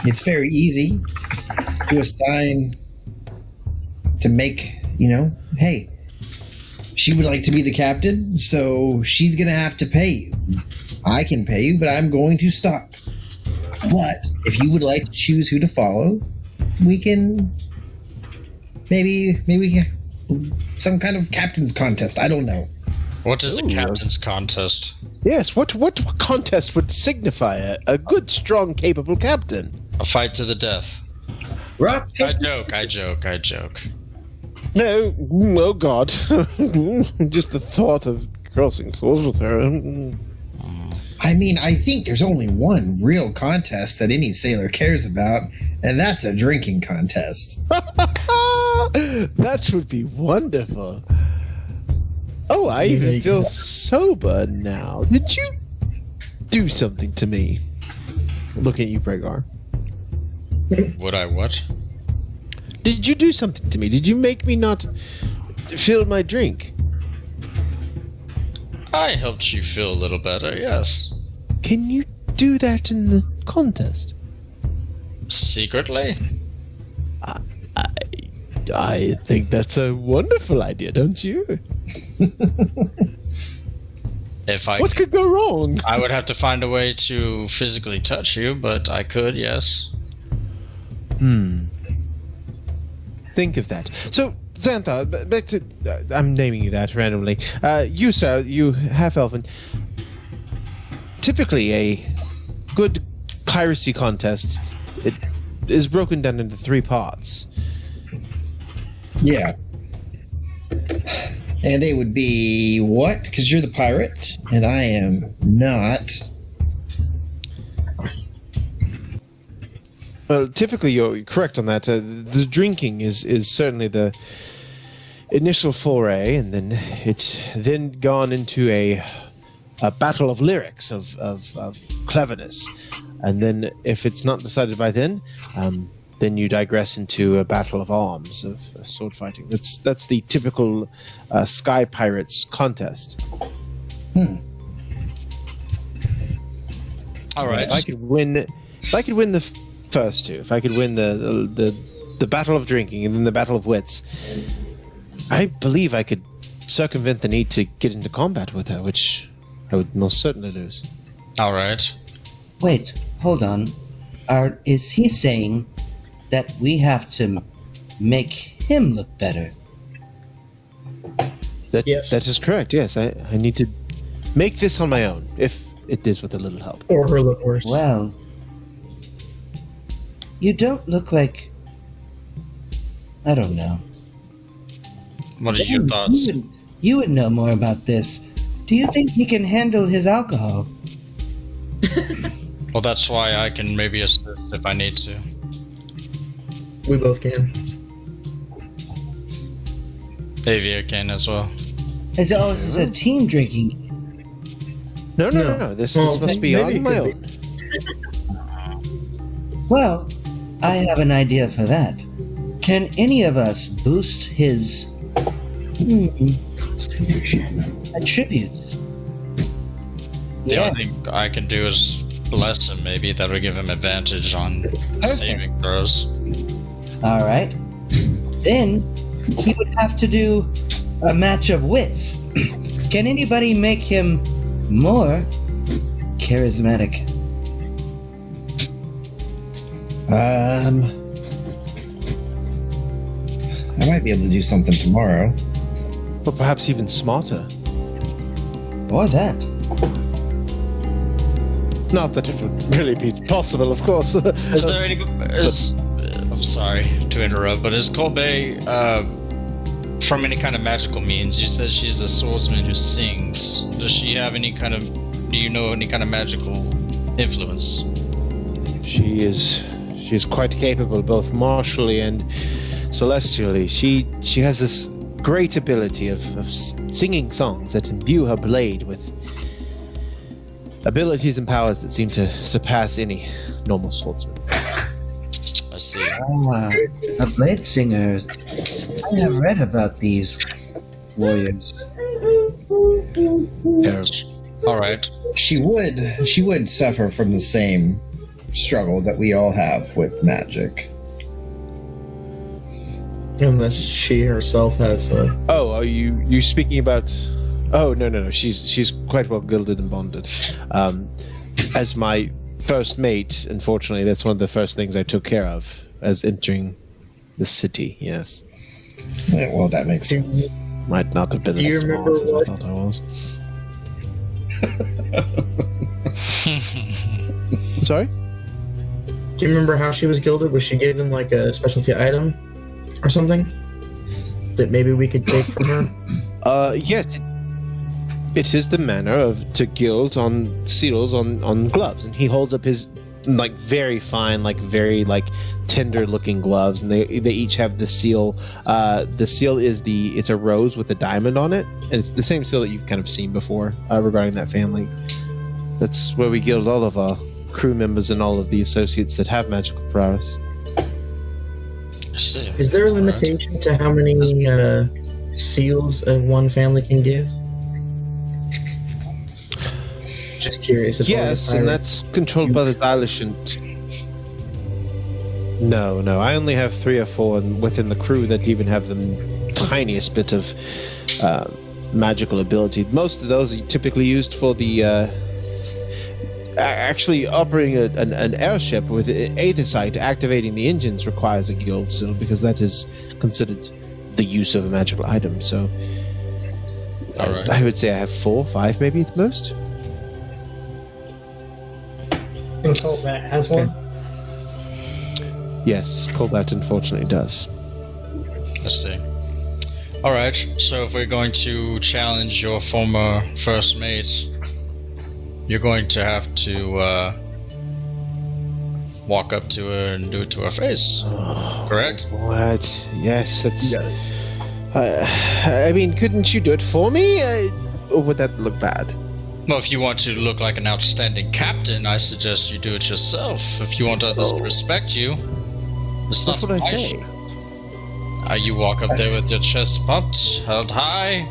it's very easy to assign to make. Hey, she would like to be the captain, so she's gonna have to pay you. I can pay you, but I'm going to stop. But if you would like to choose who to follow, we can maybe some kind of captain's contest. I don't know. What is a captain's contest? Yes, what contest would signify a good, strong, capable captain? A fight to the death. Rock, I joke. No, oh God. Just the thought of crossing swords with her. I mean, I think there's only one real contest that any sailor cares about, and that's a drinking contest. That would be wonderful. Oh, I even feel sober now. Did you do something to me? Looking at you, Pregar. Would I what? Did you do something to me? Did you make me not fill my drink? I helped you feel a little better, yes. Can you do that in the contest? Secretly? I think that's a wonderful idea, don't you? What could go wrong? I would have to find a way to physically touch you, but I could, yes. Think of that. So, Xanthar, back to... I'm naming you that randomly. You, sir, you half-elven. Typically, a good piracy contest it is broken down into 3 parts. Yeah. And they would be what? Because you're the pirate, and I am not. Well, typically you're correct on that. The drinking is certainly the initial foray, and then it's then gone into a battle of lyrics, of cleverness. And then if it's not decided by then you digress into a battle of arms, of sword fighting. That's the typical Sky Pirates contest. All right. If I could win the first 2, if I could win the battle of drinking and then the battle of wits, I believe I could circumvent the need to get into combat with her, which I would most certainly lose. All right. Wait, hold on. Is he saying that we have to make him look better? Yes. That is correct, yes. I need to make this on my own, if it is with a little help. Or her look worse. Well, you don't look like... I don't know. What are your thoughts? You would know more about this. Do you think he can handle his alcohol? Well, that's why I can maybe assist if I need to. We both can. Avia can as well. This is a team drinking. No. This must be maybe on my it own. Well, I have an idea for that. Can any of us boost his attributes? The only thing I can do is bless him, maybe. That would give him advantage on saving throws. Alright. Then he would have to do a match of wits. Can anybody make him more charismatic? I might be able to do something tomorrow. Or perhaps even smarter. Or that. Not that it would really be possible, of course. Is there any... I'm sorry to interrupt, but is Kolbe from any kind of magical means? You said she's a swordsman who sings. Does she have any kind of... Do you know any kind of magical influence? She is quite capable, both martially and celestially. She has this great ability of singing songs that imbue her blade with abilities and powers that seem to surpass any normal swordsman. I see. A blade singer. I have read about these warriors. Alright. She would suffer from the same struggle that we all have with magic. Unless she herself has a... Oh, are you speaking about... Oh, no. She's quite well gilded and bonded. As my first mate, unfortunately, that's one of the first things I took care of as entering the city, yes. Yeah, well, that makes sense. Might not have been Do you as smart remember as I what- thought I was. Sorry? Do you remember how she was gilded? Was she given like a specialty item or something that maybe we could take from her? Yes. It is the manner to gild on seals on gloves, and he holds up his very fine, very tender looking gloves, and they each have the seal. The seal it's a rose with a diamond on it, and it's the same seal that you've kind of seen before regarding that family. That's where we gild all of our crew members and all of the associates that have magical prowess. I see. Is there a limitation to how many seals one family can give? Just curious. Yes, and that's controlled by the Dilucent. No, I only have 3 or 4 within the crew that even have the tiniest bit of magical ability. Most of those are typically used for the actually operating an airship with Aethysite. Activating the engines requires a guild seal because that is considered the use of a magical item. So Alright. I would say I have 4, 5 maybe at the most. And Colbat has one. Yes, Colbat unfortunately does. Let's see. Alright, so if we're going to challenge your former first mate, you're going to have to walk up to her and do it to her face. Correct? What? Yes, that's... I mean, couldn't you do it for me? Or would that look bad? Well, if you want to look like an outstanding captain, I suggest you do it yourself. If you want others to respect you, it's not That's what I my say. You walk up there with your chest pumped, held high,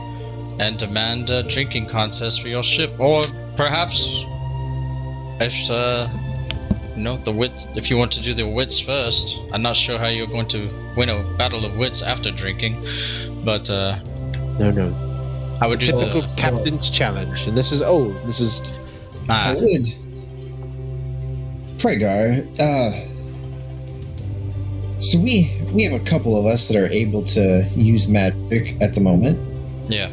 and demand a drinking contest for your ship. Or perhaps, if if you want to do the wits first. I'm not sure how you're going to win a battle of wits after drinking, but No. I would do Typical the captain's challenge, and this is I would. Fregar, so we have a couple of us that are able to use magic at the moment. yeah,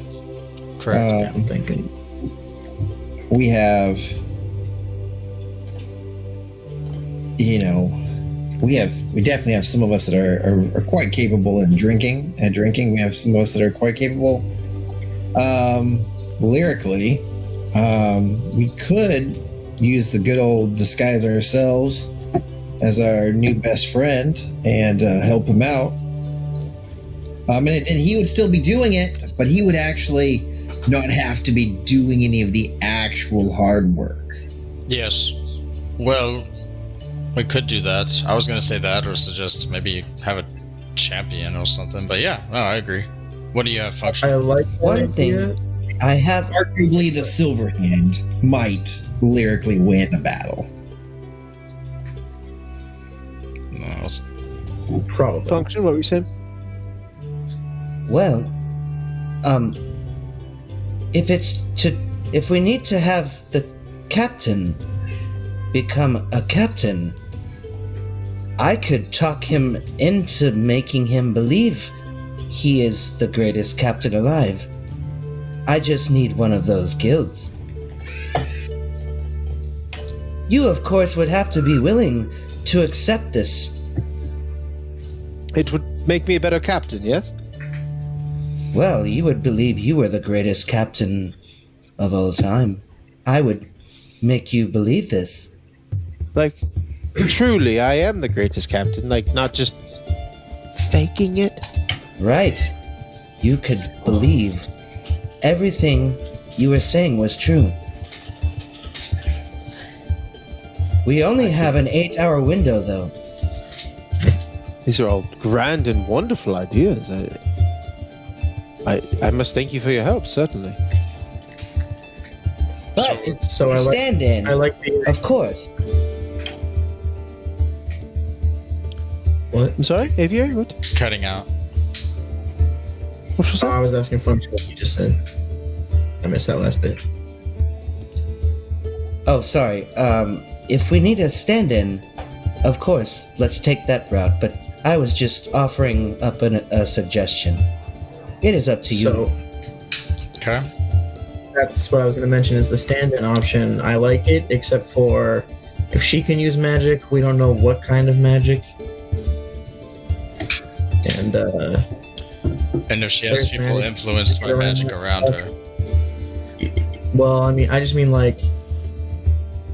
correct. I'm thinking. We have, we definitely have some of us that are quite capable in drinking. We have some of us that are quite capable lyrically. We could use the good old disguise ourselves as our new best friend and help him out. And he would still be doing it, but he would actually not have to be doing any of the actual hard work. Yes. Well, we could do that. I was going to say that or suggest maybe have a champion or something. But yeah, no, I agree. What do you have, Function? I like that One idea. thing I have. Arguably, the Silver Hand might lyrically win a battle. No, it's- Probably. Function, what were you saying? Well, if we need to have the captain become a captain, I could talk him into making him believe he is the greatest captain alive. I just need one of those guilds. You, of course, would have to be willing to accept this. It would make me a better captain, yes? Well, you would believe you were the greatest captain of all time. I would make you believe this. Like, truly, I am the greatest captain. Like, not just faking it. Right. You could believe everything you were saying was true. We only have an 8-hour window, though. These are all grand and wonderful ideas. I must thank you for your help, certainly. But So I like. stand in, I like the. of course. What? I'm sorry, Aviary? What? Cutting out. What was I that? was asking Function what you just said. I missed that last bit. Oh, sorry. If we need a stand-in, of course, let's take that route. But I was just offering up a suggestion. It is up to you. So Okay. that's what I was going to mention is the stand-in option. I like it, except for if she can use magic, we don't know what kind of magic. And And if she has There's people magic influenced by around magic that around stuff. her. well, I just mean like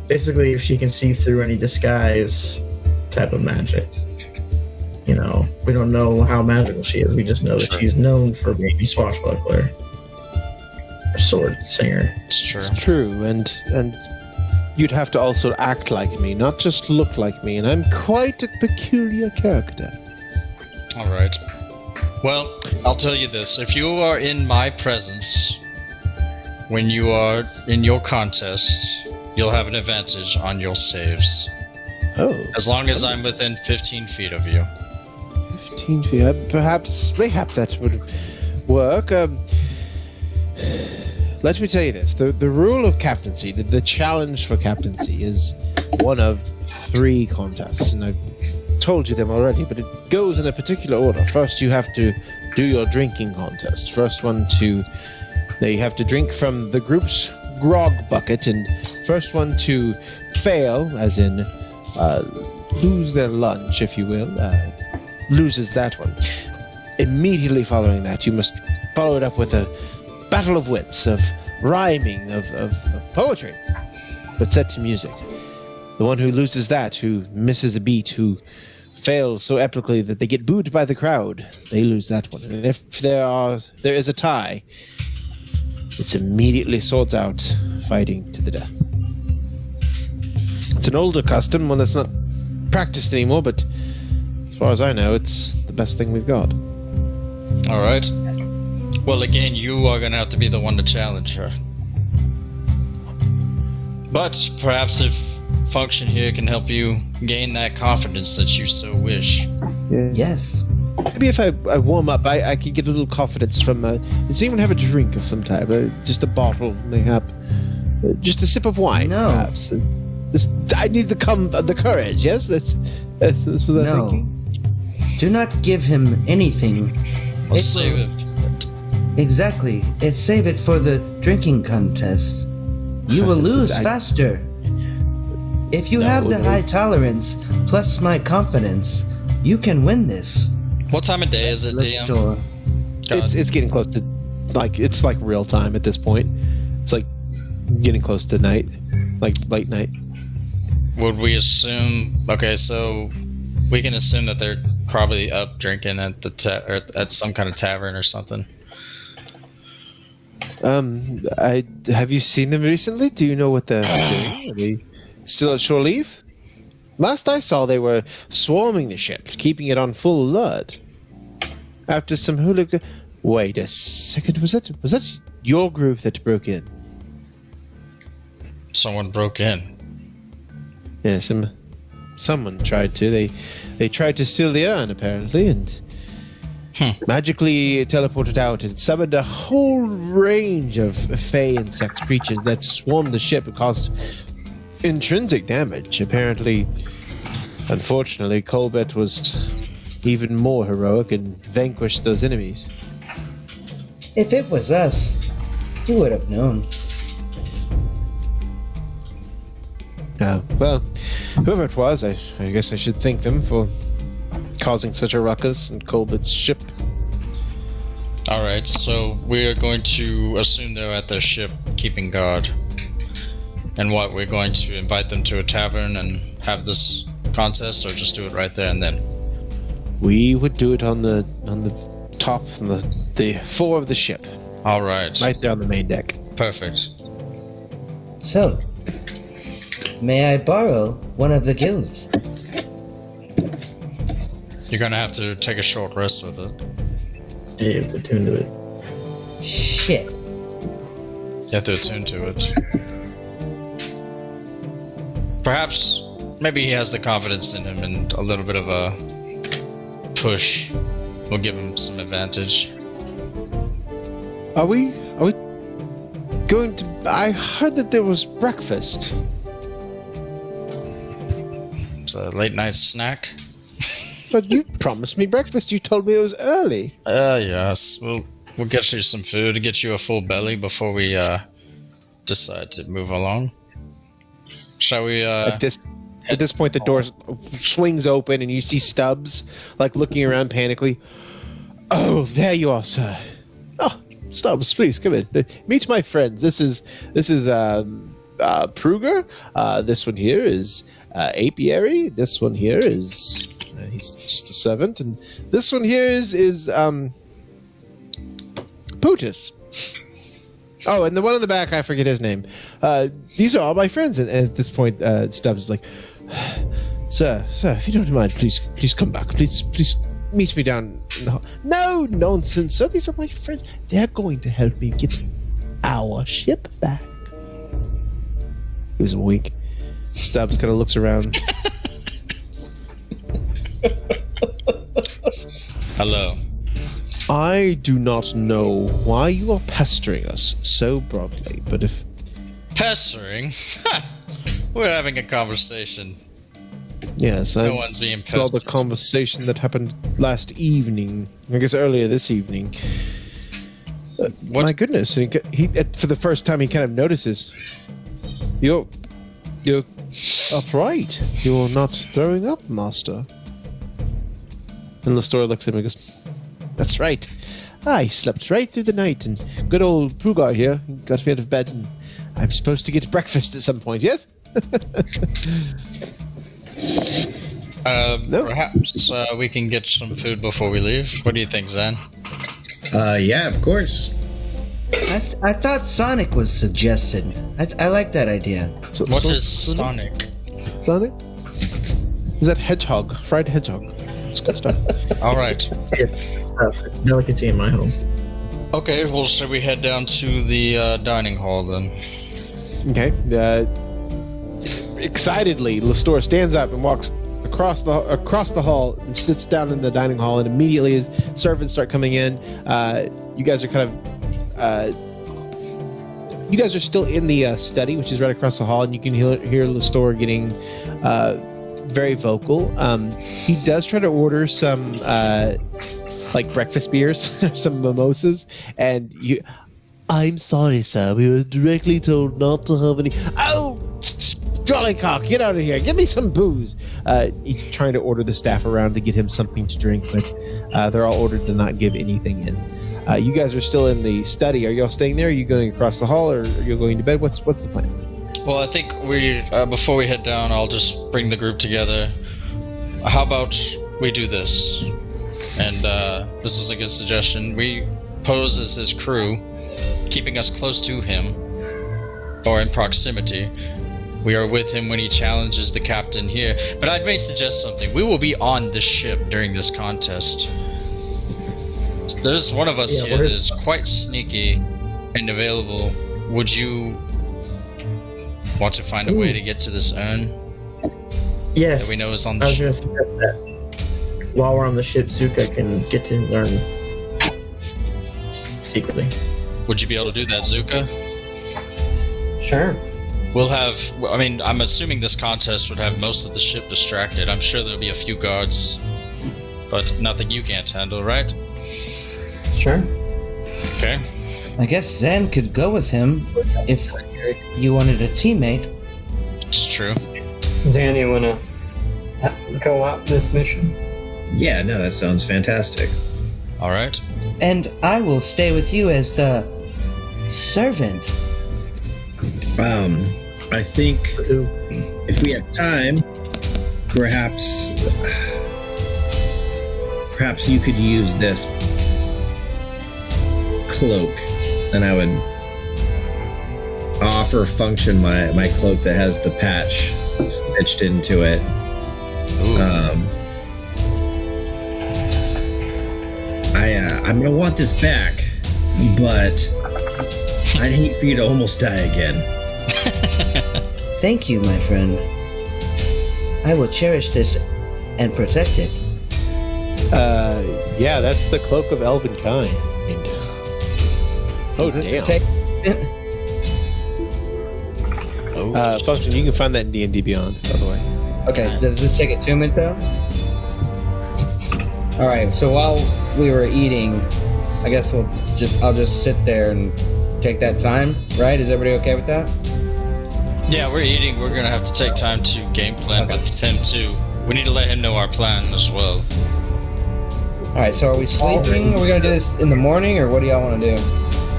basically if she can see through any disguise type of magic. You know, we don't know how magical she is. We just know that she's known for being a swashbuckler, a sword singer. It's true. It's true, and you'd have to also act like me, not just look like me, and I'm quite a peculiar character. Alright. Well, I'll tell you this. If you are in my presence when you are in your contest, you'll have an advantage on your saves. Oh, As long as I'm within 15 feet of you. 15 feet. Perhaps that would work. Let me tell you this. The rule of captaincy, the challenge for captaincy is one of 3 contests, and I've told you them already, but it goes in a particular order. First, you have to do your drinking contest. First one to... Now, you have to drink from the group's grog bucket, and first one to fail, as in lose their lunch, if you will, loses that one. Immediately following that, you must follow it up with a battle of wits, of rhyming, of poetry, but set to music. The one who loses that, who misses a beat, who fails so epically that they get booed by the crowd, they lose that one. And if there is a tie, it's immediately swords out, fighting to the death. It's an older custom, one that's not practiced anymore, but as far as I know, it's the best thing we've got. Alright. Well, again, you are going to have to be the one to challenge her. But perhaps if Function here can help you gain that confidence that you so wish. Yes. Maybe if I warm up, I could get a little confidence from... does anyone have a drink of some type? Just a bottle, mayhap? Just a sip of wine, No. perhaps? I need the courage, yes? That's what I'm No. thinking? Do not give him anything. I'll It save will- it. Exactly. Save it for the drinking contest. You will lose I- faster. If you have the high tolerance plus my confidence, you can win this. What time of day is it, DM? Store. It's getting close to, like, it's like real time at this point. It's like getting close to night, like late night. Would we assume? Okay, so we can assume that they're probably up drinking at the or at some kind of tavern or something. Have you seen them recently? Do you know what they're doing? Are they still at shore leave? Last I saw, they were swarming the ship, keeping it on full alert. After some hooligan... Wait a second, was that your group that broke in? Someone broke in. Yeah, someone tried to. They tried to steal the urn, apparently, and magically teleported out and summoned a whole range of fey insect creatures that swarmed the ship and caused intrinsic damage. Apparently, unfortunately, Colbert was even more heroic and vanquished those enemies. If it was us, you would have known. Well, whoever it was, I guess I should thank them for causing such a ruckus in Colbert's ship. Alright, so we are going to assume they're at their ship keeping guard. And what, we're going to invite them to a tavern and have this contest, or just do it right there and then? We would do it on the top, on the fore of the ship. Alright. Right there on the main deck. Perfect. So, may I borrow one of the guilds? You're gonna have to take a short rest with it. Yeah, you have to attune to it. Shit. You have to attune to it. Perhaps, maybe he has the confidence in him, and a little bit of a push will give him some advantage. Are we going to... I heard that there was breakfast. It's a late night snack. But you promised me breakfast. You told me it was early. Yes. We'll get you some food to get you a full belly before we decide to move along. Shall we? At this point, the door swings open, and you see Stubbs, like, looking around panically. Oh, there you are, sir. Oh, Stubbs, please come in. Meet my friends. This is Pruger. This one here is Apiary. This one here is he's just a servant, and this one here is Putus. Oh, and the one in the back, I forget his name. These are all my friends. And at this point, Stubbs is like, Sir, if you don't mind, please come back. Please meet me down in the hall. No nonsense, sir. These are my friends. They're going to help me get our ship back. Gives him a wink. Stubbs kind of looks around. Hello. I do not know why you are pestering us so broadly, but if... Pestering? We're having a conversation. Yes, no one's being pestered. Saw the pestered. conversation that happened last evening. I guess earlier this evening. My goodness! And he for the first time he kind of notices. You're upright. You're not throwing up, master. And Lestora looks at him and goes, "That's right. I slept right through the night, and good old Prugar here got me out of bed, and I'm supposed to get breakfast at some point. Yes." No. Perhaps we can get some food before we leave. What do you think, Zan? Yeah, of course. I thought Sonic was suggested. I like that idea. What is Sonic? Sonic? Is that hedgehog? Fried hedgehog. It's good stuff. Alright. It's delicacy in my home. Okay, well, should we head down to the dining hall then? Okay. Excitedly, Lestora stands up and walks across the hall and sits down in the dining hall, and immediately as servants start coming in, you guys are kind of you guys are still in the study, which is right across the hall, and you can hear Lestora getting very vocal. He does try to order some like breakfast beers, some mimosas, and I'm sorry, sir. We were directly told not to have any. Oh, Jollycock, get out of here. Give me some booze. He's trying to order the staff around to get him something to drink, but they're all ordered to not give anything in. You guys are still in the study. Are y'all staying there? Are you going across the hall, or are you going to bed? What's the plan? Well, I think we before we head down, I'll just bring the group together. How about we do this? And this was a good suggestion. We pose as his crew, keeping us close to him, or in proximity. We are with him when he challenges the captain here. But I may suggest something. We will be on this ship during this contest. There's one of us here that is quite sneaky and available. Would you want to find a way to get to this urn? Yes. That we know is on the I was ship. going to suggest that. While we're on the ship, Zuka can get to learn secretly. Would you be able to do that, Zuka? Sure. We'll have... I mean, I'm assuming this contest would have most of the ship distracted. I'm sure there'll be a few guards. But nothing you can't handle, right? Sure. Okay. I guess Zan could go with him if you wanted a teammate. It's true. Zan, you wanna go out this mission? Yeah, no, that sounds fantastic. Alright. And I will stay with you as the servant. I think if we have time, perhaps you could use this cloak, and I would offer function my cloak that has the patch stitched into it. I'm gonna want this back, but I'd hate for you to almost die again. Thank you, my friend. I will cherish this and protect it. Yeah, that's the cloak of elven kind. Oh, Is this damn. the Function, you can find that in D&D Beyond, by the way. Okay, does this take attunement though? Alright, so while we were eating, I guess I'll just sit there and take that time, right? Is everybody okay with that? Yeah, we're eating. We're gonna have to take time to game plan with him too. We need to let him know our plan as well. Alright, so are we sleeping? Are we gonna do this in the morning, or what do y'all want to do?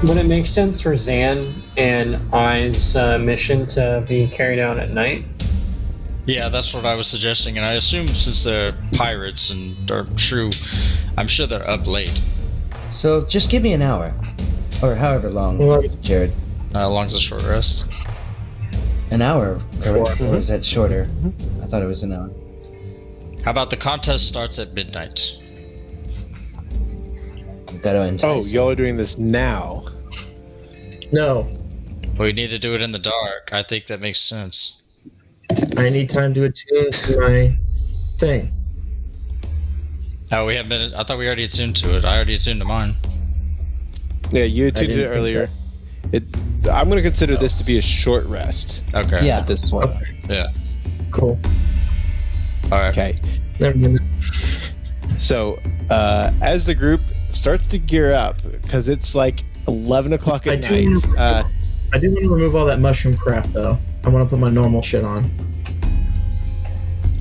Would it make sense for Zan and I's mission to be carried out at night? Yeah, that's what I was suggesting, and I assume since they're pirates and are true, I'm sure they're up late. So just give me an hour. Or however long, Jared. How long's a short rest? An hour, correct? Or is that shorter? I thought it was an hour. How about the contest starts at midnight? That'll entice Oh, him. y'all are doing this now. No, We need to do it in the dark. I think that makes sense. I need time to attune to my thing. Oh, we have been. I thought we already attuned to it. I already attuned to mine. Yeah, you attuned didn't it think earlier. I'm going to consider this to be a short rest Okay. Yeah. at this point. Yeah. Cool. All right. Okay. Never mind. So, as the group starts to gear up, because it's like 11 o'clock at I night. do want to remove all that mushroom crap, though. I want to put my normal shit on.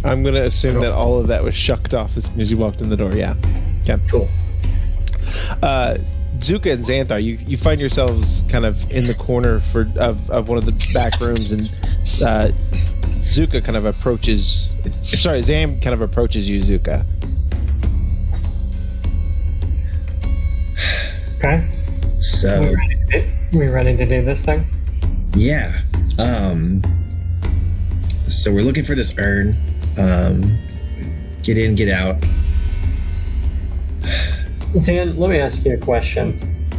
I'm going to assume that all of that was shucked off as soon as you walked in the door. Yeah. Okay. Cool. Zuka and Xanthar, you find yourselves kind of in the corner of one of the back rooms, and Zuka kind of approaches. Sorry, Zam kind of approaches you, Zuka. Okay. So We ready to do this thing? yeah, so we're looking for this urn. Get in, get out. Zan, let me ask you a question.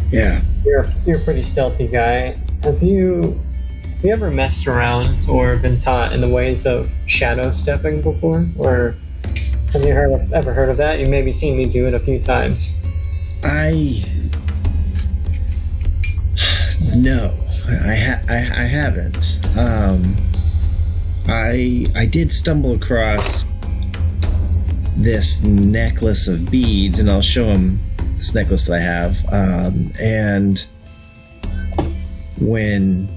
Yeah. You're a pretty stealthy guy. Have you ever messed around or been taught in the ways of shadow stepping before? Or have you ever heard of that? You maybe seen me do it a few times. No, I haven't. I did stumble across this necklace of beads, and I'll show him this necklace that I have. And when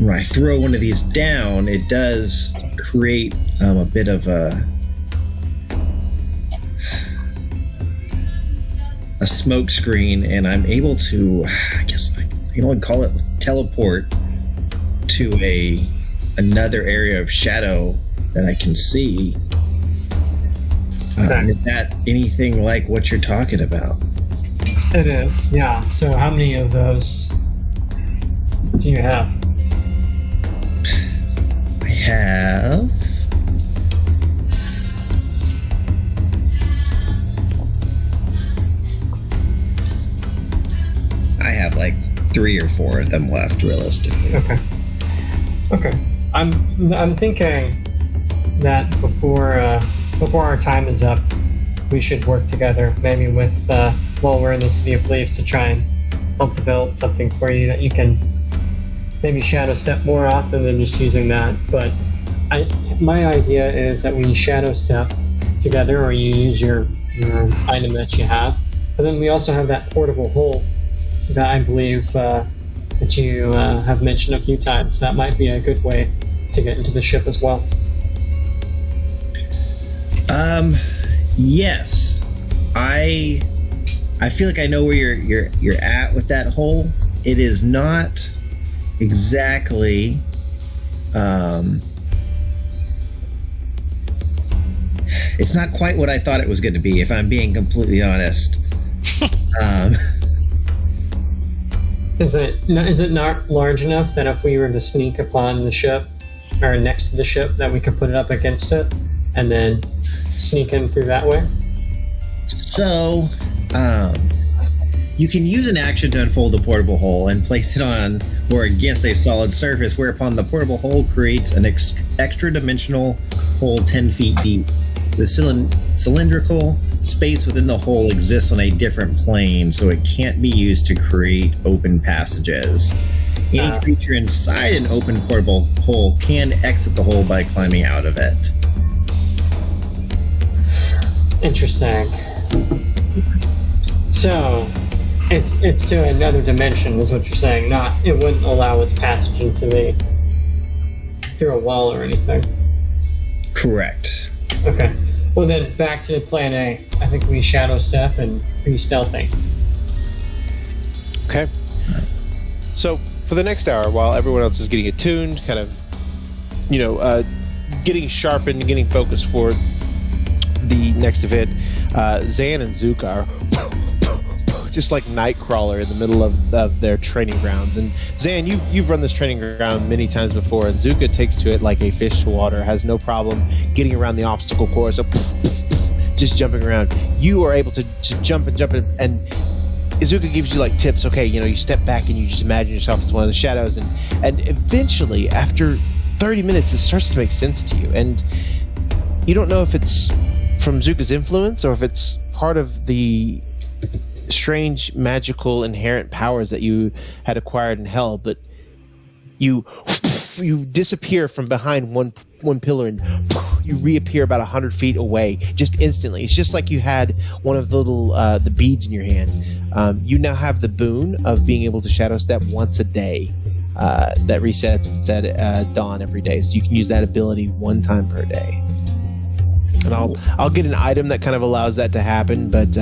when I throw one of these down, it does create a bit of a smoke screen, and I'm able to, I guess I can call it teleport to another area of shadow that I can see. Okay. Is that anything like what you're talking about? It is, yeah. So how many of those do you have? I have like 3 or 4 of them left, realistically. Okay. I'm thinking that before our time is up, we should work together, maybe with while we're in the City of Leaves, to try and help develop something for you that you can maybe shadow step more often than just using that. But my idea is that we shadow step together, or you use your item that you have, but then we also have that portable hole that I believe that you have mentioned a few times. That might be a good way to get into the ship as well. Yes. I feel like I know where you're at with that hole. It is not exactly it's not quite what I thought it was going to be, if I'm being completely honest. Is it not large enough that if we were to sneak upon the ship, or next to the ship, that we could put it up against it and then sneak in through that way? So, you can use an action to unfold the portable hole and place it on or against a solid surface, whereupon the portable hole creates an extra dimensional hole 10 feet deep. The cylindrical space within the hole exists on a different plane, so it can't be used to create open passages. Any creature inside an open portable hole can exit the hole by climbing out of it. Interesting. So, it's to another dimension, is what you're saying. Not, it wouldn't allow its passage into through a wall or anything. Correct. Okay. Well then, back to plan A. I think we shadow step and be stealthy. Okay. So for the next hour, while everyone else is getting attuned, kind of, getting sharpened, getting focused for the next event, Zan and Zuka are just like Nightcrawler in the middle of their training grounds. And Zan, you've run this training ground many times before, and Zuka takes to it like a fish to water, has no problem getting around the obstacle course, so just jumping around. You are able to jump and Izuka gives you like tips. Okay, you step back and you just imagine yourself as one of the shadows, and eventually, after 30 minutes, it starts to make sense to you, and you don't know if it's from Zuka's influence or if it's part of the strange magical inherent powers that you had acquired in hell, but you disappear from behind one pillar and you reappear about 100 feet away just instantly. It's just like you had one of the little the beads in your hand. You now have the boon of being able to shadow step once a day. That resets at dawn every day, so you can use that ability one time per day. And I'll get an item that kind of allows that to happen, but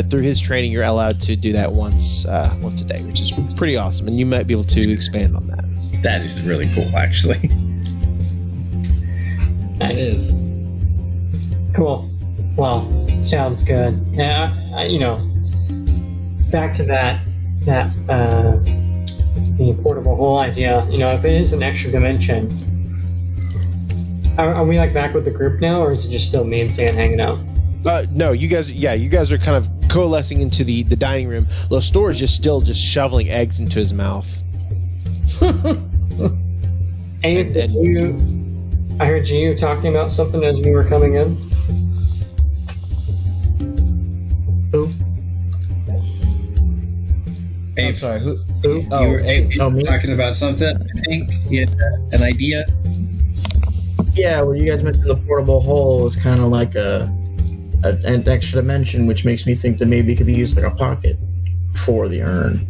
through his training, you're allowed to do that once a day, which is pretty awesome. And you might be able to expand on that. That is really cool, actually. Nice. It is. Cool. Well, sounds good. Yeah, back to that the portable hole idea. If it is an extra dimension. Are we back with the group now, or is it just still me and Zan hanging out? No, you guys are kind of coalescing into the dining room. Lostor is just shoveling eggs into his mouth. I heard you talking about something as we were coming in. Who? Abe, I'm sorry, who? You were talking about something, I think? You had an idea? Yeah, well, you guys mentioned the portable hole is kind of like an extra dimension, which makes me think that maybe it could be used like a pocket for the urn.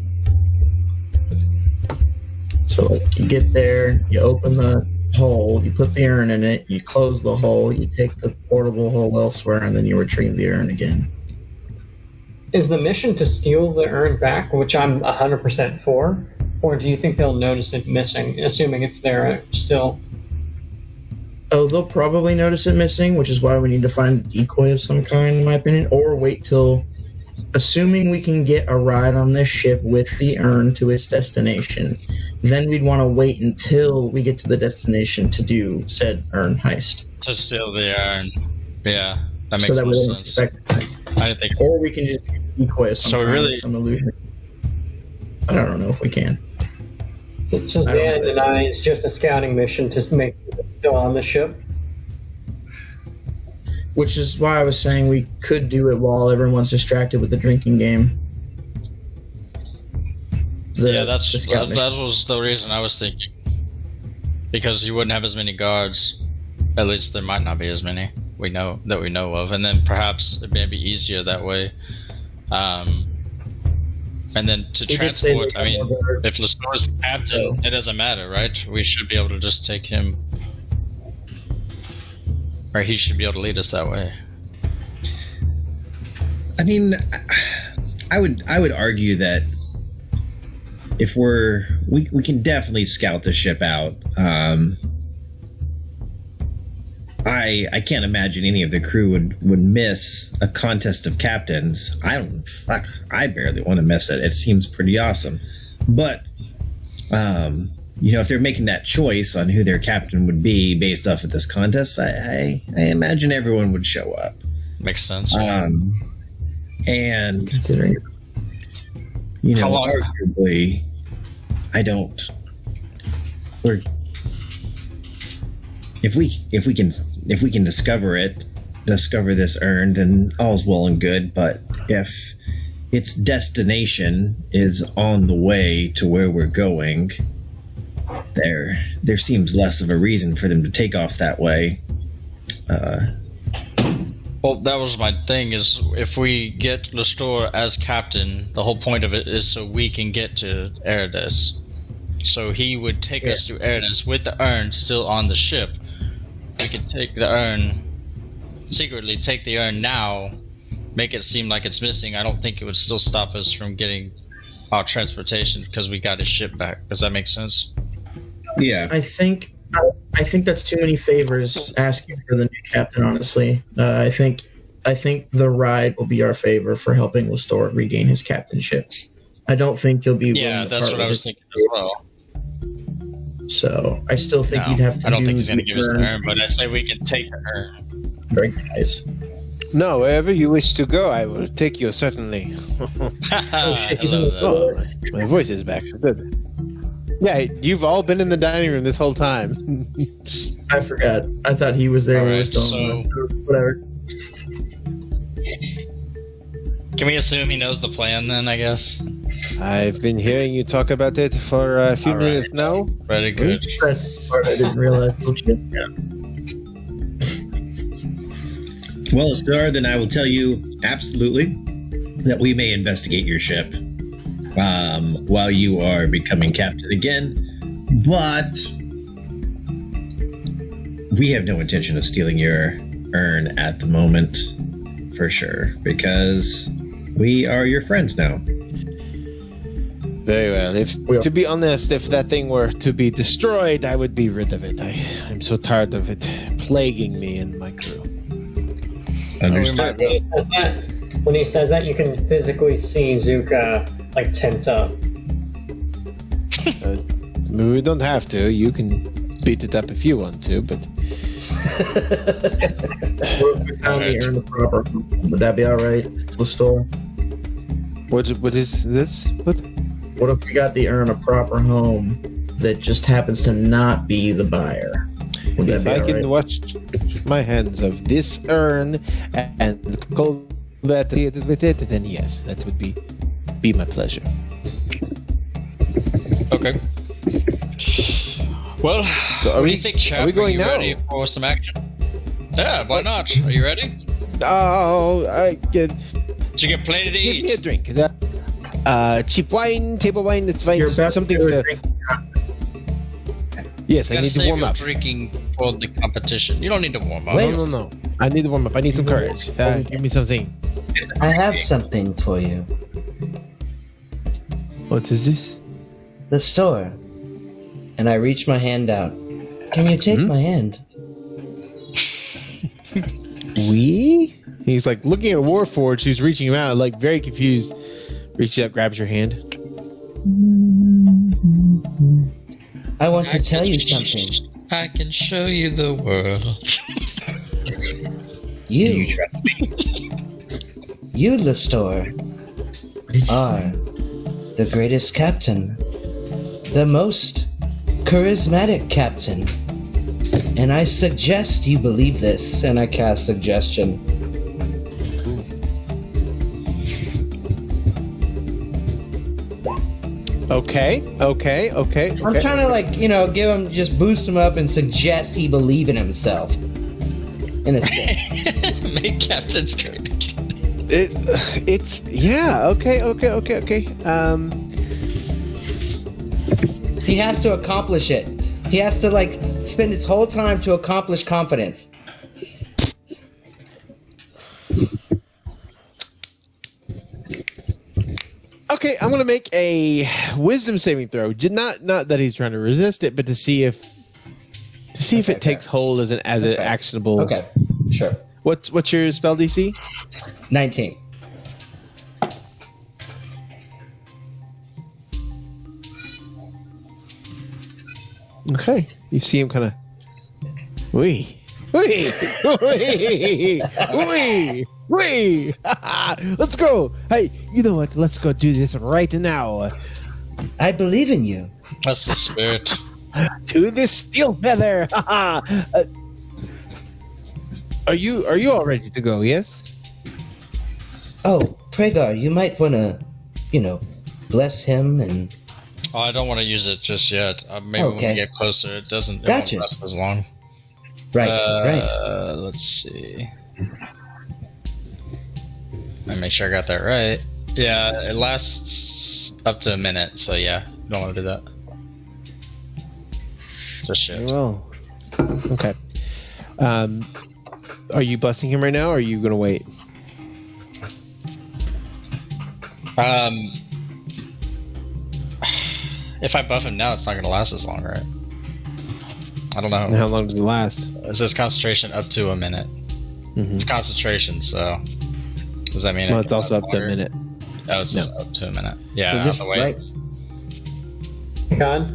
So like, you get there, you open the hole, you put the urn in it, you close the hole, you take the portable hole elsewhere, and then you retrieve the urn again. Is the mission to steal the urn back, which I'm 100% for, or do you think they'll notice it missing, assuming it's there still? Oh, they'll probably notice it missing, which is why we need to find a decoy of some kind, in my opinion, or wait till, assuming we can get a ride on this ship with the urn to its destination, then we'd want to wait until we get to the destination to do said urn heist. To steal the urn. Yeah, that makes So that more we don't sense. expect it. I didn't think. Or we can just decoy of some So we kind, really- some illusion. I don't know if we can. So I don't Zan know. denies just a scouting mission to make it still on the ship? Which is why I was saying we could do it while everyone's distracted with the drinking game. Yeah, the scout mission. that was the reason I was thinking. Because you wouldn't have as many guards. At least there might not be as many we know of, and then perhaps it may be easier that way. And then to We did say transport, we I had mean, more guards. if Lestor is the captain, it doesn't matter, right? We should be able to just take him, or he should be able to lead us that way. I mean, I would argue that if we can definitely scout the ship out. I can't imagine any of the crew would miss a contest of captains. I barely want to miss it. It seems pretty awesome. But if they're making that choice on who their captain would be based off of this contest, I imagine everyone would show up. Makes sense. And Considering How long- arguably, if we can discover this urn, then all's well and good. But if its destination is on the way to where we're going, there seems less of a reason for them to take off that way. Well, that was my thing, is if we get Lestor as captain, the whole point of it is so we can get to Eridus. So he would take us to Eridus with the urn still on the ship. We could take the urn, secretly take the urn now, make it seem like it's missing. I don't think it would still stop us from getting our transportation because we got his ship back. Does that make sense? Yeah. I think that's too many favors asking for the new captain. Honestly, I think the ride will be our favor for helping Lestor regain his captainship. I don't think he'll be. Yeah, willing to that's part what I with was his- thinking as well. So I still think No, you'd have to. I don't think do he's going to give us the urn. urn, but I say we can take the urn. Very nice. No, wherever you wish to go, I will take you, certainly. Oh shit, he's I on love the that. floor. Oh, my voice is back. Good. Yeah, you've all been in the dining room this whole time. I forgot. I thought he was there. All He right, was still on the- whatever. Can we assume he knows the plan then, I guess? I've been hearing you talk about it for a few All right. minutes now. Very good. That's the part I didn't realize. Well, Star, then I will tell you absolutely that we may investigate your ship while you are becoming captain again, but we have no intention of stealing your urn at the moment, for sure, because we are your friends now. Very well. To be honest, if that thing were to be destroyed, I would be rid of it. I'm so tired of it plaguing me and my crew. Understood. When he says that, you can physically see Zuka like tense up. We don't have to. You can beat it up if you want to, but What if we found the urn the proper? Would that be all right, Lestor? what is this? What? What if we got the urn a proper home that just happens to not be the buyer? Would that If be I all can right? wash my hands of this urn and cold that with it, then yes, that would be my pleasure. Okay. Well, So what do you think, chap? are we going you now? ready for some action? Yeah, why not? Are you ready? Oh, Did you get plenty to give me a eat? drink. Cheap wine, table wine. It's fine. You're Just about something to do a to. drinking contest. Yes, I Gotta need to save warm your up. drinking for the competition. You don't need to warm up. Wait. No. I need to warm up. I need some courage. Give me something. I have something for you. What is this? The store. And I reach my hand out. Can you take my hand? We? He's like looking at a Warforged who's reaching him out, like very confused. Reaches up, grabs your hand. I want to tell you something. I can show you the world. Do you trust me? You, Lestor, are the greatest captain. The most charismatic captain. And I suggest you believe this. And I cast suggestion. Okay. I'm trying to give him, just boost him up and suggest he believe in himself. In a sense. Make Captain's great. It's yeah. Okay. He has to accomplish it. He has to spend his whole time to accomplish confidence. Okay, I'm gonna make a wisdom saving throw. Not that he's trying to resist it, but to see if it takes hold as an actionable. Okay, sure. What's your spell DC? 19. Okay, you see him kind of. Wee. Let's go. Hey, you know what? Let's go do this right now. I believe in you. That's the spirit. To this steel feather. Are you all ready to go? Yes. Oh, Pragar, you might want to, bless him and. Oh, I don't want to use it just yet. Maybe when we get closer, it won't last as long. Right. Let's see. Let me make sure I got that right. Yeah, it lasts up to a minute, so yeah, don't want to do that. Just shit. Well, okay. Are you blessing him right now, or are you gonna wait? If I buff him now, it's not gonna last as long, right? I don't know. And how long does it last? It says concentration up to a minute. Mm-hmm. It's concentration, so does that mean? Well, it's also up to a minute. Oh, it's just up to a minute. Yeah, So I have just to wait. God.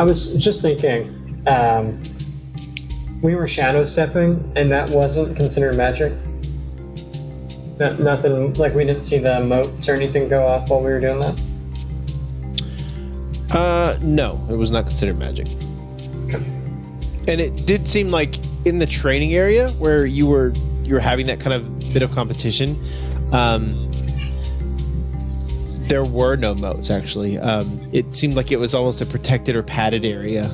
I was just thinking, we were shadow stepping, and that wasn't considered magic. Nothing, we didn't see the motes or anything go off while we were doing that. No, it was not considered magic. And it did seem like in the training area where you were having that kind of bit of competition, there were no moats actually. It seemed like it was almost a protected or padded area.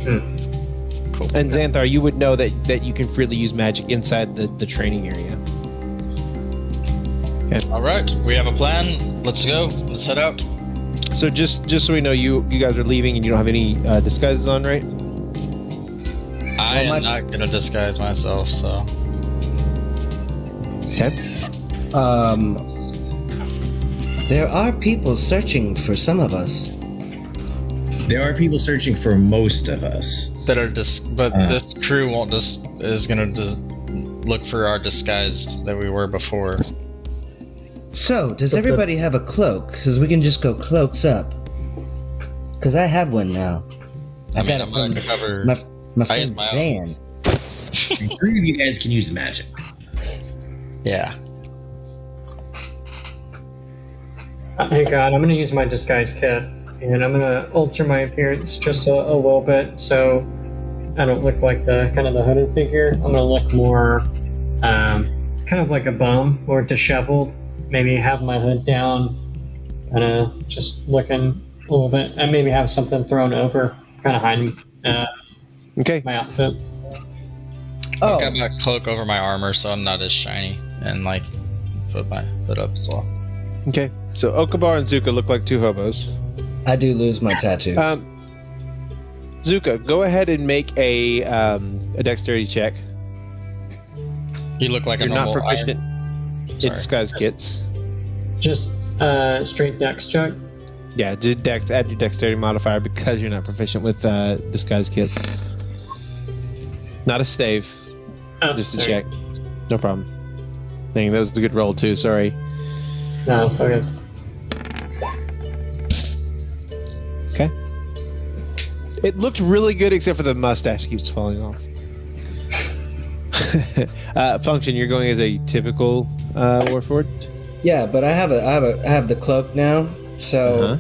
Cool. And Xanthar, you would know that you can freely use magic inside the training area. Okay. All right, we have a plan. Let's go. Let's head out. So just so we know, you guys are leaving and you don't have any disguises on, right? I am not gonna disguise myself, so. Okay. There are people searching for some of us. There are people searching for most of us. That are but this crew won't is gonna look for our disguised that we were before. So, does everybody have a cloak? Because we can just go cloaks up. Because I have one now. I mean, got I'm it gonna from cover. my I use friend my Zan. Three of you guys can use magic. Yeah. Hey God, I'm gonna use my disguise kit, and I'm gonna alter my appearance just a little bit, so I don't look like the hooded figure. I'm gonna look more, kind of like a bum or disheveled. Maybe have my hood down, kind of just looking a little bit, and maybe have something thrown over, kind of hiding Okay. my outfit. I've got my cloak over my armor, so I'm not as shiny, and put my hood up as well. Okay. So Okabar and Zuka look like two hobos. I do lose my tattoo. Zuka, go ahead and make a dexterity check. You look like You're a not normal proficient iron. in Sorry. disguise kits. Just straight dex check. Yeah, do dex. Add your dexterity modifier because you're not proficient with disguise kits. Not a stave, Oh, just a sorry. check. No problem. Dang, that was a good roll too. Sorry. No, it's okay. Okay. It looked really good except for the mustache keeps falling off. Function, you're going as a typical Warforged? Yeah, but I have the cloak now, so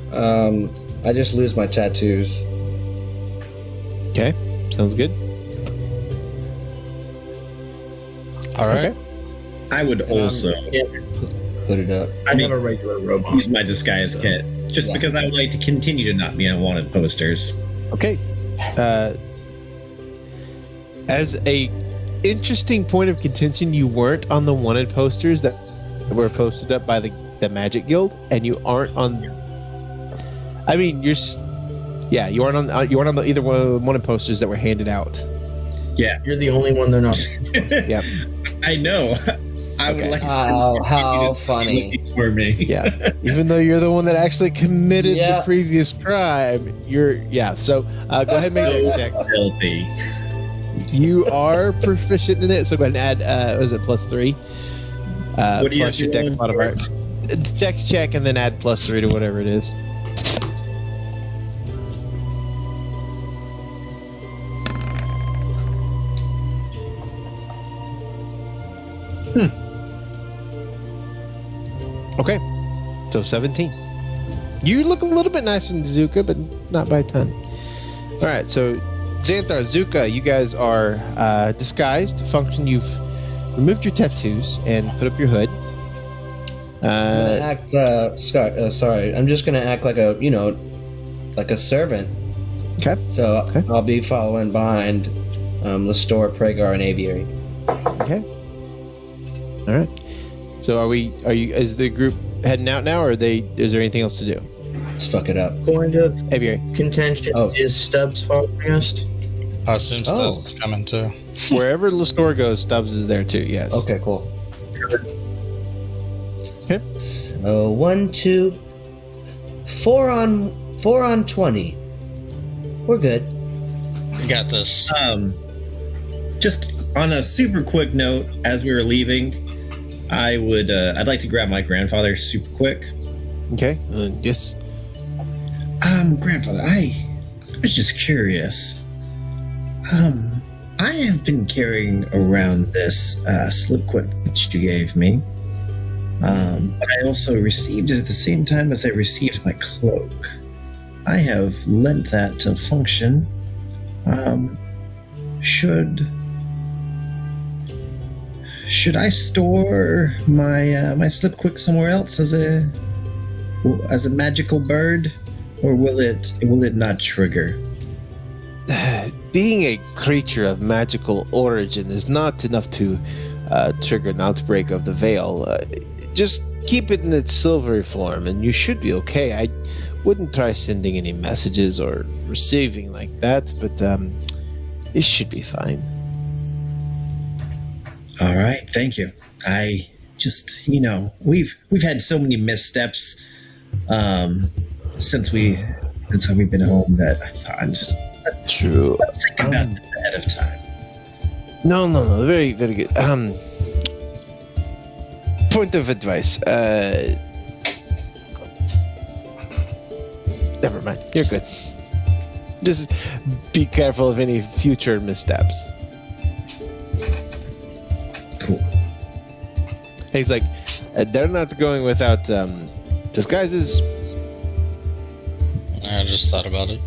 I just lose my tattoos. Okay, sounds good. All right. Okay. I would also Put it up. I have a regular robot. use my disguise kit just because I would like to continue to not be on wanted posters. Okay. As a interesting point of contention, you weren't on the wanted posters that were posted up by the Magic Guild, and you aren't on. I mean, you aren't on. You aren't on the, either one of the wanted posters that were handed out. Yeah, You're the only one they're not. Yep. I know. I would Okay. like How funny. looking for me. Yeah. Even though you're the one that actually committed Yeah. the previous crime, So go ahead and make a check. Filthy. You are proficient in it, so go ahead and add. Was it +3? What do you plus have your to dex roll modifier. Dex check, and then add +3 to whatever it is. Okay, so 17. You look a little bit nicer than Zuka, but not by a ton. All right, so Xanthar, Zuka, you guys are disguised. Function, you've removed your tattoos and put up your hood. I'm gonna act. Sorry, I'm just gonna act like like a servant. Okay. So Okay. I'll be following behind Lestor, Pragar, and Aviary. Okay. All right. So is the group heading out now, or is there anything else to do? Let's fuck it up. Point of Aviary, contention Oh. is Stubbs following us. I assume Stubbs is coming too. wherever Lestor goes, Stubbs is there too. Yes. Okay, cool. Okay. So 1, 2, 4 on 20. We're good. We got this. Just on a super quick note, as we were leaving, I'd like to grab my grandfather super quick. Okay. Yes. Grandfather, I was just curious. I have been carrying around this slip quip that you gave me. But I also received it at the same time as I received my cloak. I have lent that to Function. Should I store my slip quick somewhere else as a magical bird, or will it not trigger? Being a creature of magical origin is not enough to trigger an outbreak of the veil. Just keep it in its silvery form, and you should be okay. I wouldn't try sending any messages or receiving like that, but it should be fine. All right, thank you. I just, we've had so many missteps since we've been home that I thought I'm just True. think about this ahead of time. No. Very, very good. Point of advice. Never mind. You're good. Just be careful of any future missteps. Cool. He's like, they're not going without disguises. I just thought about it.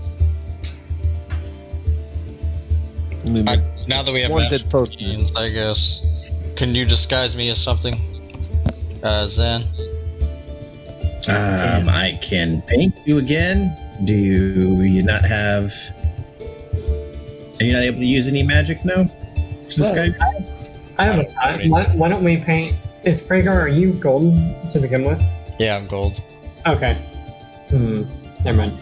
Now that we have Wanted magic posters. means, I guess. Can you disguise me as something? Zen? I can paint you again. Do you not have? Are you not able to use any magic now? To disguise? I have a thought. Why don't we paint? Is Pragar, are you golden to begin with? Yeah, I'm gold. Okay. Never mind.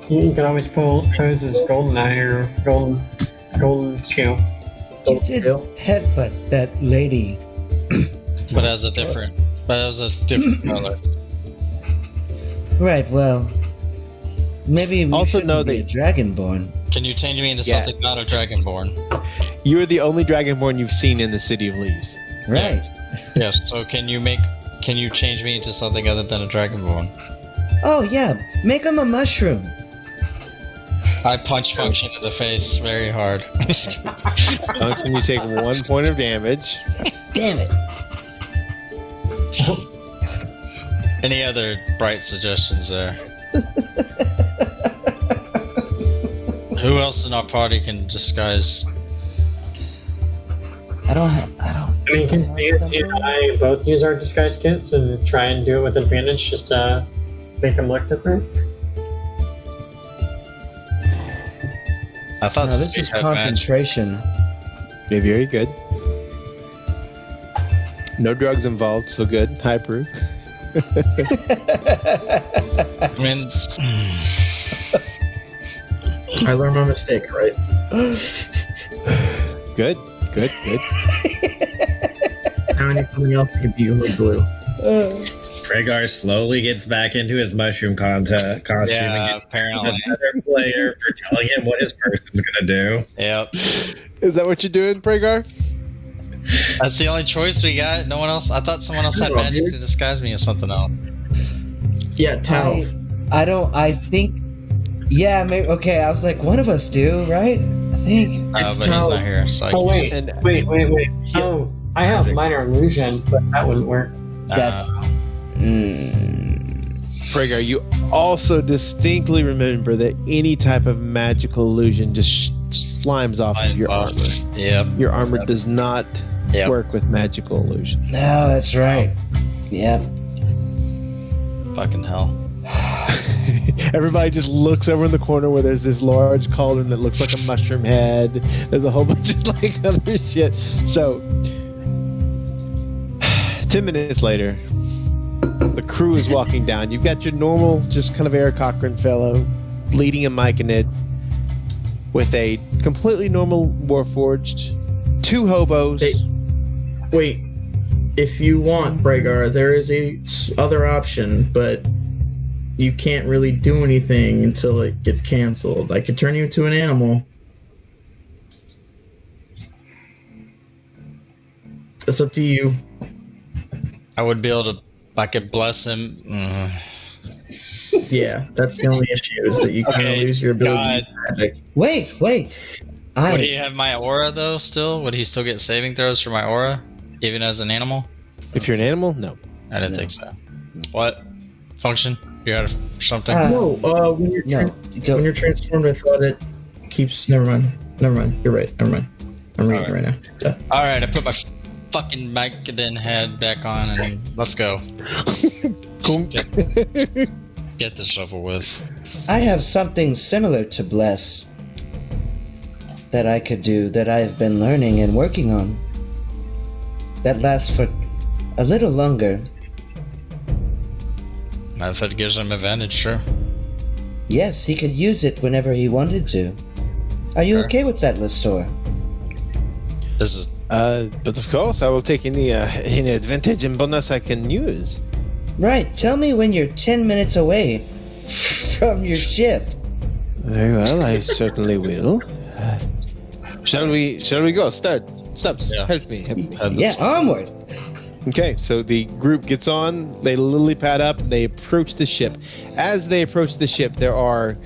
You can always pose as GoldenEye or golden scale. You did headbutt that lady. But as a different color. Right, well, maybe we Also shouldn't know be that- a Dragonborn. Can you change me into Yeah. something not a Dragonborn? You are the only Dragonborn you've seen in the City of Leaves. Right. Yes. So can you change me into something other than a Dragonborn? Oh, yeah, make him a mushroom. I punch Function in the face very hard. Function, you take 1 point of damage. Damn it. Any other bright suggestions there? Who else in our party can disguise? I don't. I mean, can you and I both use our disguise kits and try and do it with advantage just to make them look different? I thought No, since this we is had magic- concentration. Yeah, very good. No drugs involved, so good. High proof. I mean, I learned my mistake, right? Good. Now I need something else to be really blue. Rhaegar slowly gets back into his mushroom costume yeah, and apparently. gets another player for telling him what his person's gonna do. Yep. Is that what you're doing, Pragar? That's the only choice we got. No one else. I thought someone else had magic to disguise me as something else. Yeah, Tal. I think. Yeah, maybe. Okay, I was like, one of us do, right? I think. But It's he's Tal. not here. So Oh wait, And- wait. Oh, I have minor illusion, but that wouldn't work. That's. Pragar, you also distinctly remember that any type of magical illusion just slimes off of your armor. Yep. Your armor does not Yep. work with magical illusions. No, that's right. Yep. Fucking hell. Everybody just looks over in the corner where there's this large cauldron that looks like a mushroom head. There's a whole bunch of like other shit. So, 10 minutes later, the crew is walking down. You've got your normal, just kind of Eric Cochran fellow leading a Myconid with a completely normal Warforged, 2 hobos. Hey. Wait, if you want, Rhaegar, there is other option, but you can't really do anything until it gets canceled. I could turn you into an animal. It's up to you. I would be able to. I could bless him. Yeah, that's the only issue is that you kind of Okay, lose your ability God. to use magic. Wait. Would he have my aura though? Still, would he still get saving throws for my aura, even as an animal? If you're an animal, no. I didn't think so. What function? You had something? No, when you're No. when you're transformed, I thought it keeps. Never mind. You're right. Never mind. I'm reading Alright. right now. All right, I put my fucking Myconid head back on and let's go. Get this over with. I have something similar to bless that I could do that I have been learning and working on. That lasts for a little longer. If it gives him advantage, sure. Yes, he could use it whenever he wanted to. Are you Sure. okay with that, Lestor? This is But of course, I will take any advantage and bonus I can use. Right, tell me when you're 10 minutes away from your ship. Very well, I certainly will. Shall we go? Stubbs, Yeah. help me. Yeah, onward. Okay, so the group gets on, they lily pad up, they approach the ship. As they approach the ship, there are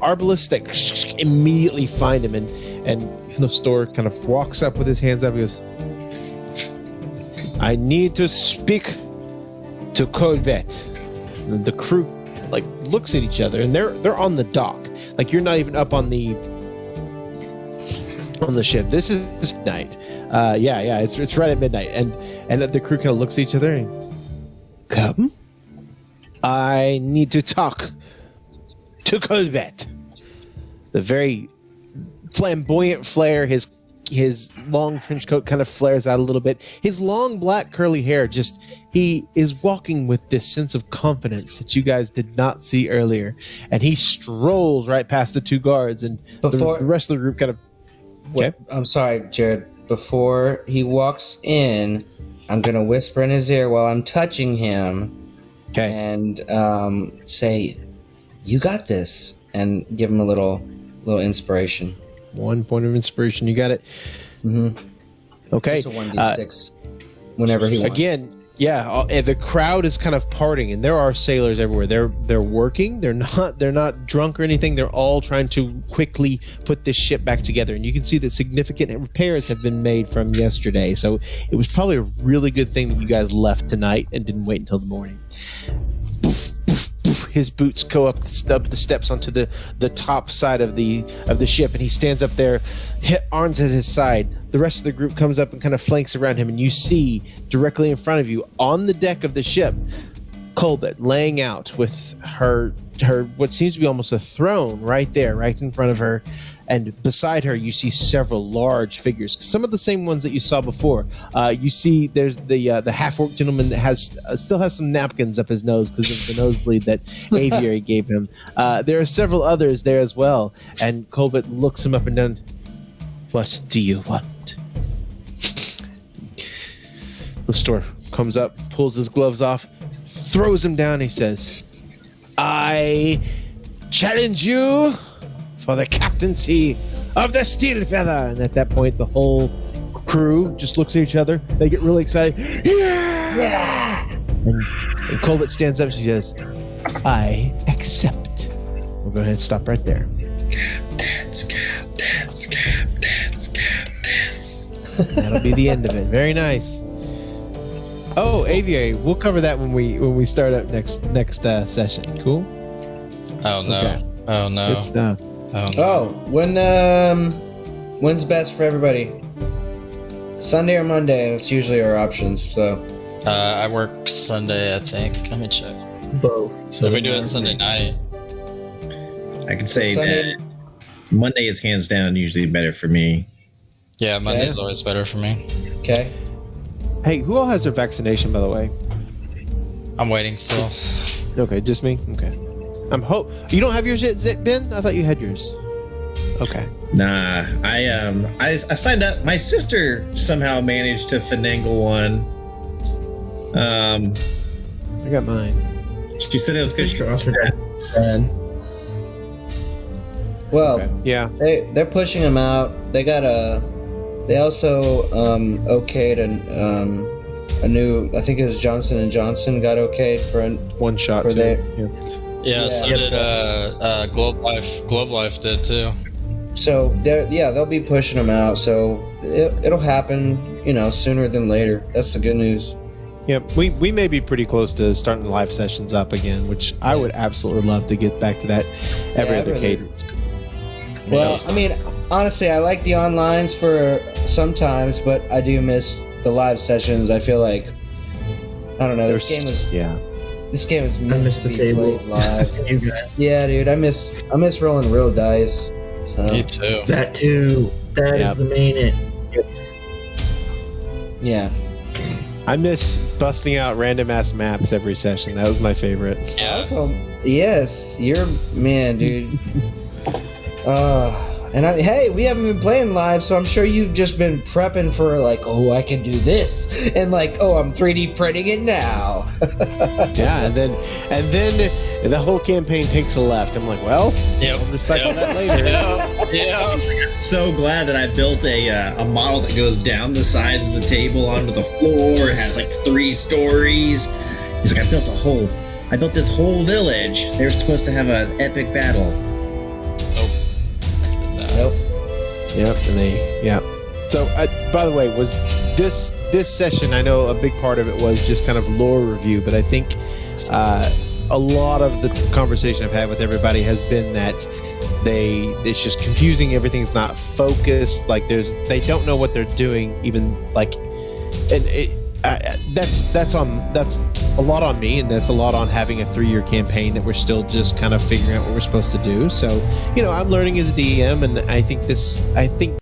arbalists that immediately find him, and the store kind of walks up with his hands up and goes, I need to speak to Colbert. The crew like looks at each other, and they're on the dock. Like you're not even up on the ship. This is midnight. It's right at midnight, and the crew kind of looks at each other and come. I need to talk to Colbert. The very flamboyant flare, his his long trench coat kind of flares out a little bit. His long black curly hair, he is walking with this sense of confidence that you guys did not see earlier. And he strolls right past the two guards, and the rest of the group kind of... Okay. I'm sorry, Jared. Before he walks in, I'm going to whisper in his ear while I'm touching him. Okay. And say, "You got this," and give him a little inspiration. 1 point of inspiration. You got it. Mm-hmm. Okay. It's a 1d6 whenever he wants. Again, yeah. The crowd is kind of parting, and there are sailors everywhere. They're working. They're not drunk or anything. They're all trying to quickly put this ship back together. And you can see that significant repairs have been made from yesterday. So it was probably a really good thing that you guys left tonight and didn't wait until the morning. His boots go up the steps onto the top side of the ship, and he stands up there, arms at his side. The rest of the group comes up and kind of flanks around him, and you see directly in front of you on the deck of the ship, Colbert laying out with her what seems to be almost a throne right there, right in front of her. And beside her, you see several large figures, some of the same ones that you saw before. You see there's the half-orc gentleman that still has some napkins up his nose because of the nosebleed that Aviary gave him. There are several others there as well. And Colbert looks him up and down. What do you want? The store comes up, pulls his gloves off, throws him down. He says, "I challenge you for the captaincy of the Steel Feather." And at that point, the whole crew just looks at each other. They get really excited. Yeah! And Colbert stands up. She says, "I accept." We'll go ahead and stop right there. That'll be the end of it. Very nice. Oh, Aviary, we'll cover that when we start up next session. Cool. Oh no! Okay. Oh no! Good stuff. When's best for everybody? Sunday or Monday? That's usually our options. So I work Sunday, I think. Let me check. Both. So if we do it Sunday night, I could say Sunday- that Monday is hands down usually better for me. yeah, Monday's always better for me. okay. Hey, who all has their vaccination, by the way? I'm waiting still. Okay, just me? Okay. You don't have yours yet, Ben? I thought you had yours. Okay. Nah, I signed up. My sister somehow managed to finagle one. I got mine. She said it was because she was Well, Okay. Yeah. they're pushing them out. They also okayed a new. I think it was Johnson and Johnson got okayed for One shot. For too. their- Yeah. Yeah, Yeah. so did Globe Life. Globe Life did too. So they'll be pushing them out. So it'll happen, sooner than later. That's the good news. Yeah, we may be pretty close to starting the live sessions up again, which I would absolutely love to get back to that every Yeah, other really. cadence. Well, I mean, honestly, I like the onlines for sometimes, but I do miss the live sessions. I feel like I don't know. This game is meant miss to the be table. played live. You guys. Yeah, dude, I miss rolling real dice. So Me too. That too. That is Yeah. the main it. yeah. I miss busting out random ass maps every session. That was my favorite. Yeah. Also, yes, you're man, dude. Hey, we haven't been playing live, so I'm sure you've just been prepping for like, oh, I can do this, and like, oh, I'm 3D printing it now. Yeah, and then the whole campaign takes a left. I'm like, well, Yep. I'll recycle that later. Yeah. so glad that I built a model that goes down the sides of the table onto the floor. It has like 3 stories. He's like, I built this whole village. They were supposed to have an epic battle. Nope. Yep, So, by the way, was this session? I know a big part of it was just kind of lore review, but I think a lot of the conversation I've had with everybody has been that it's just confusing. Everything's not focused. Like they don't know what they're doing. Even like, and that's a lot on me, and that's a lot on having a 3-year campaign that we're still just kind of figuring out what we're supposed to do. So, I'm learning as a DM, and I think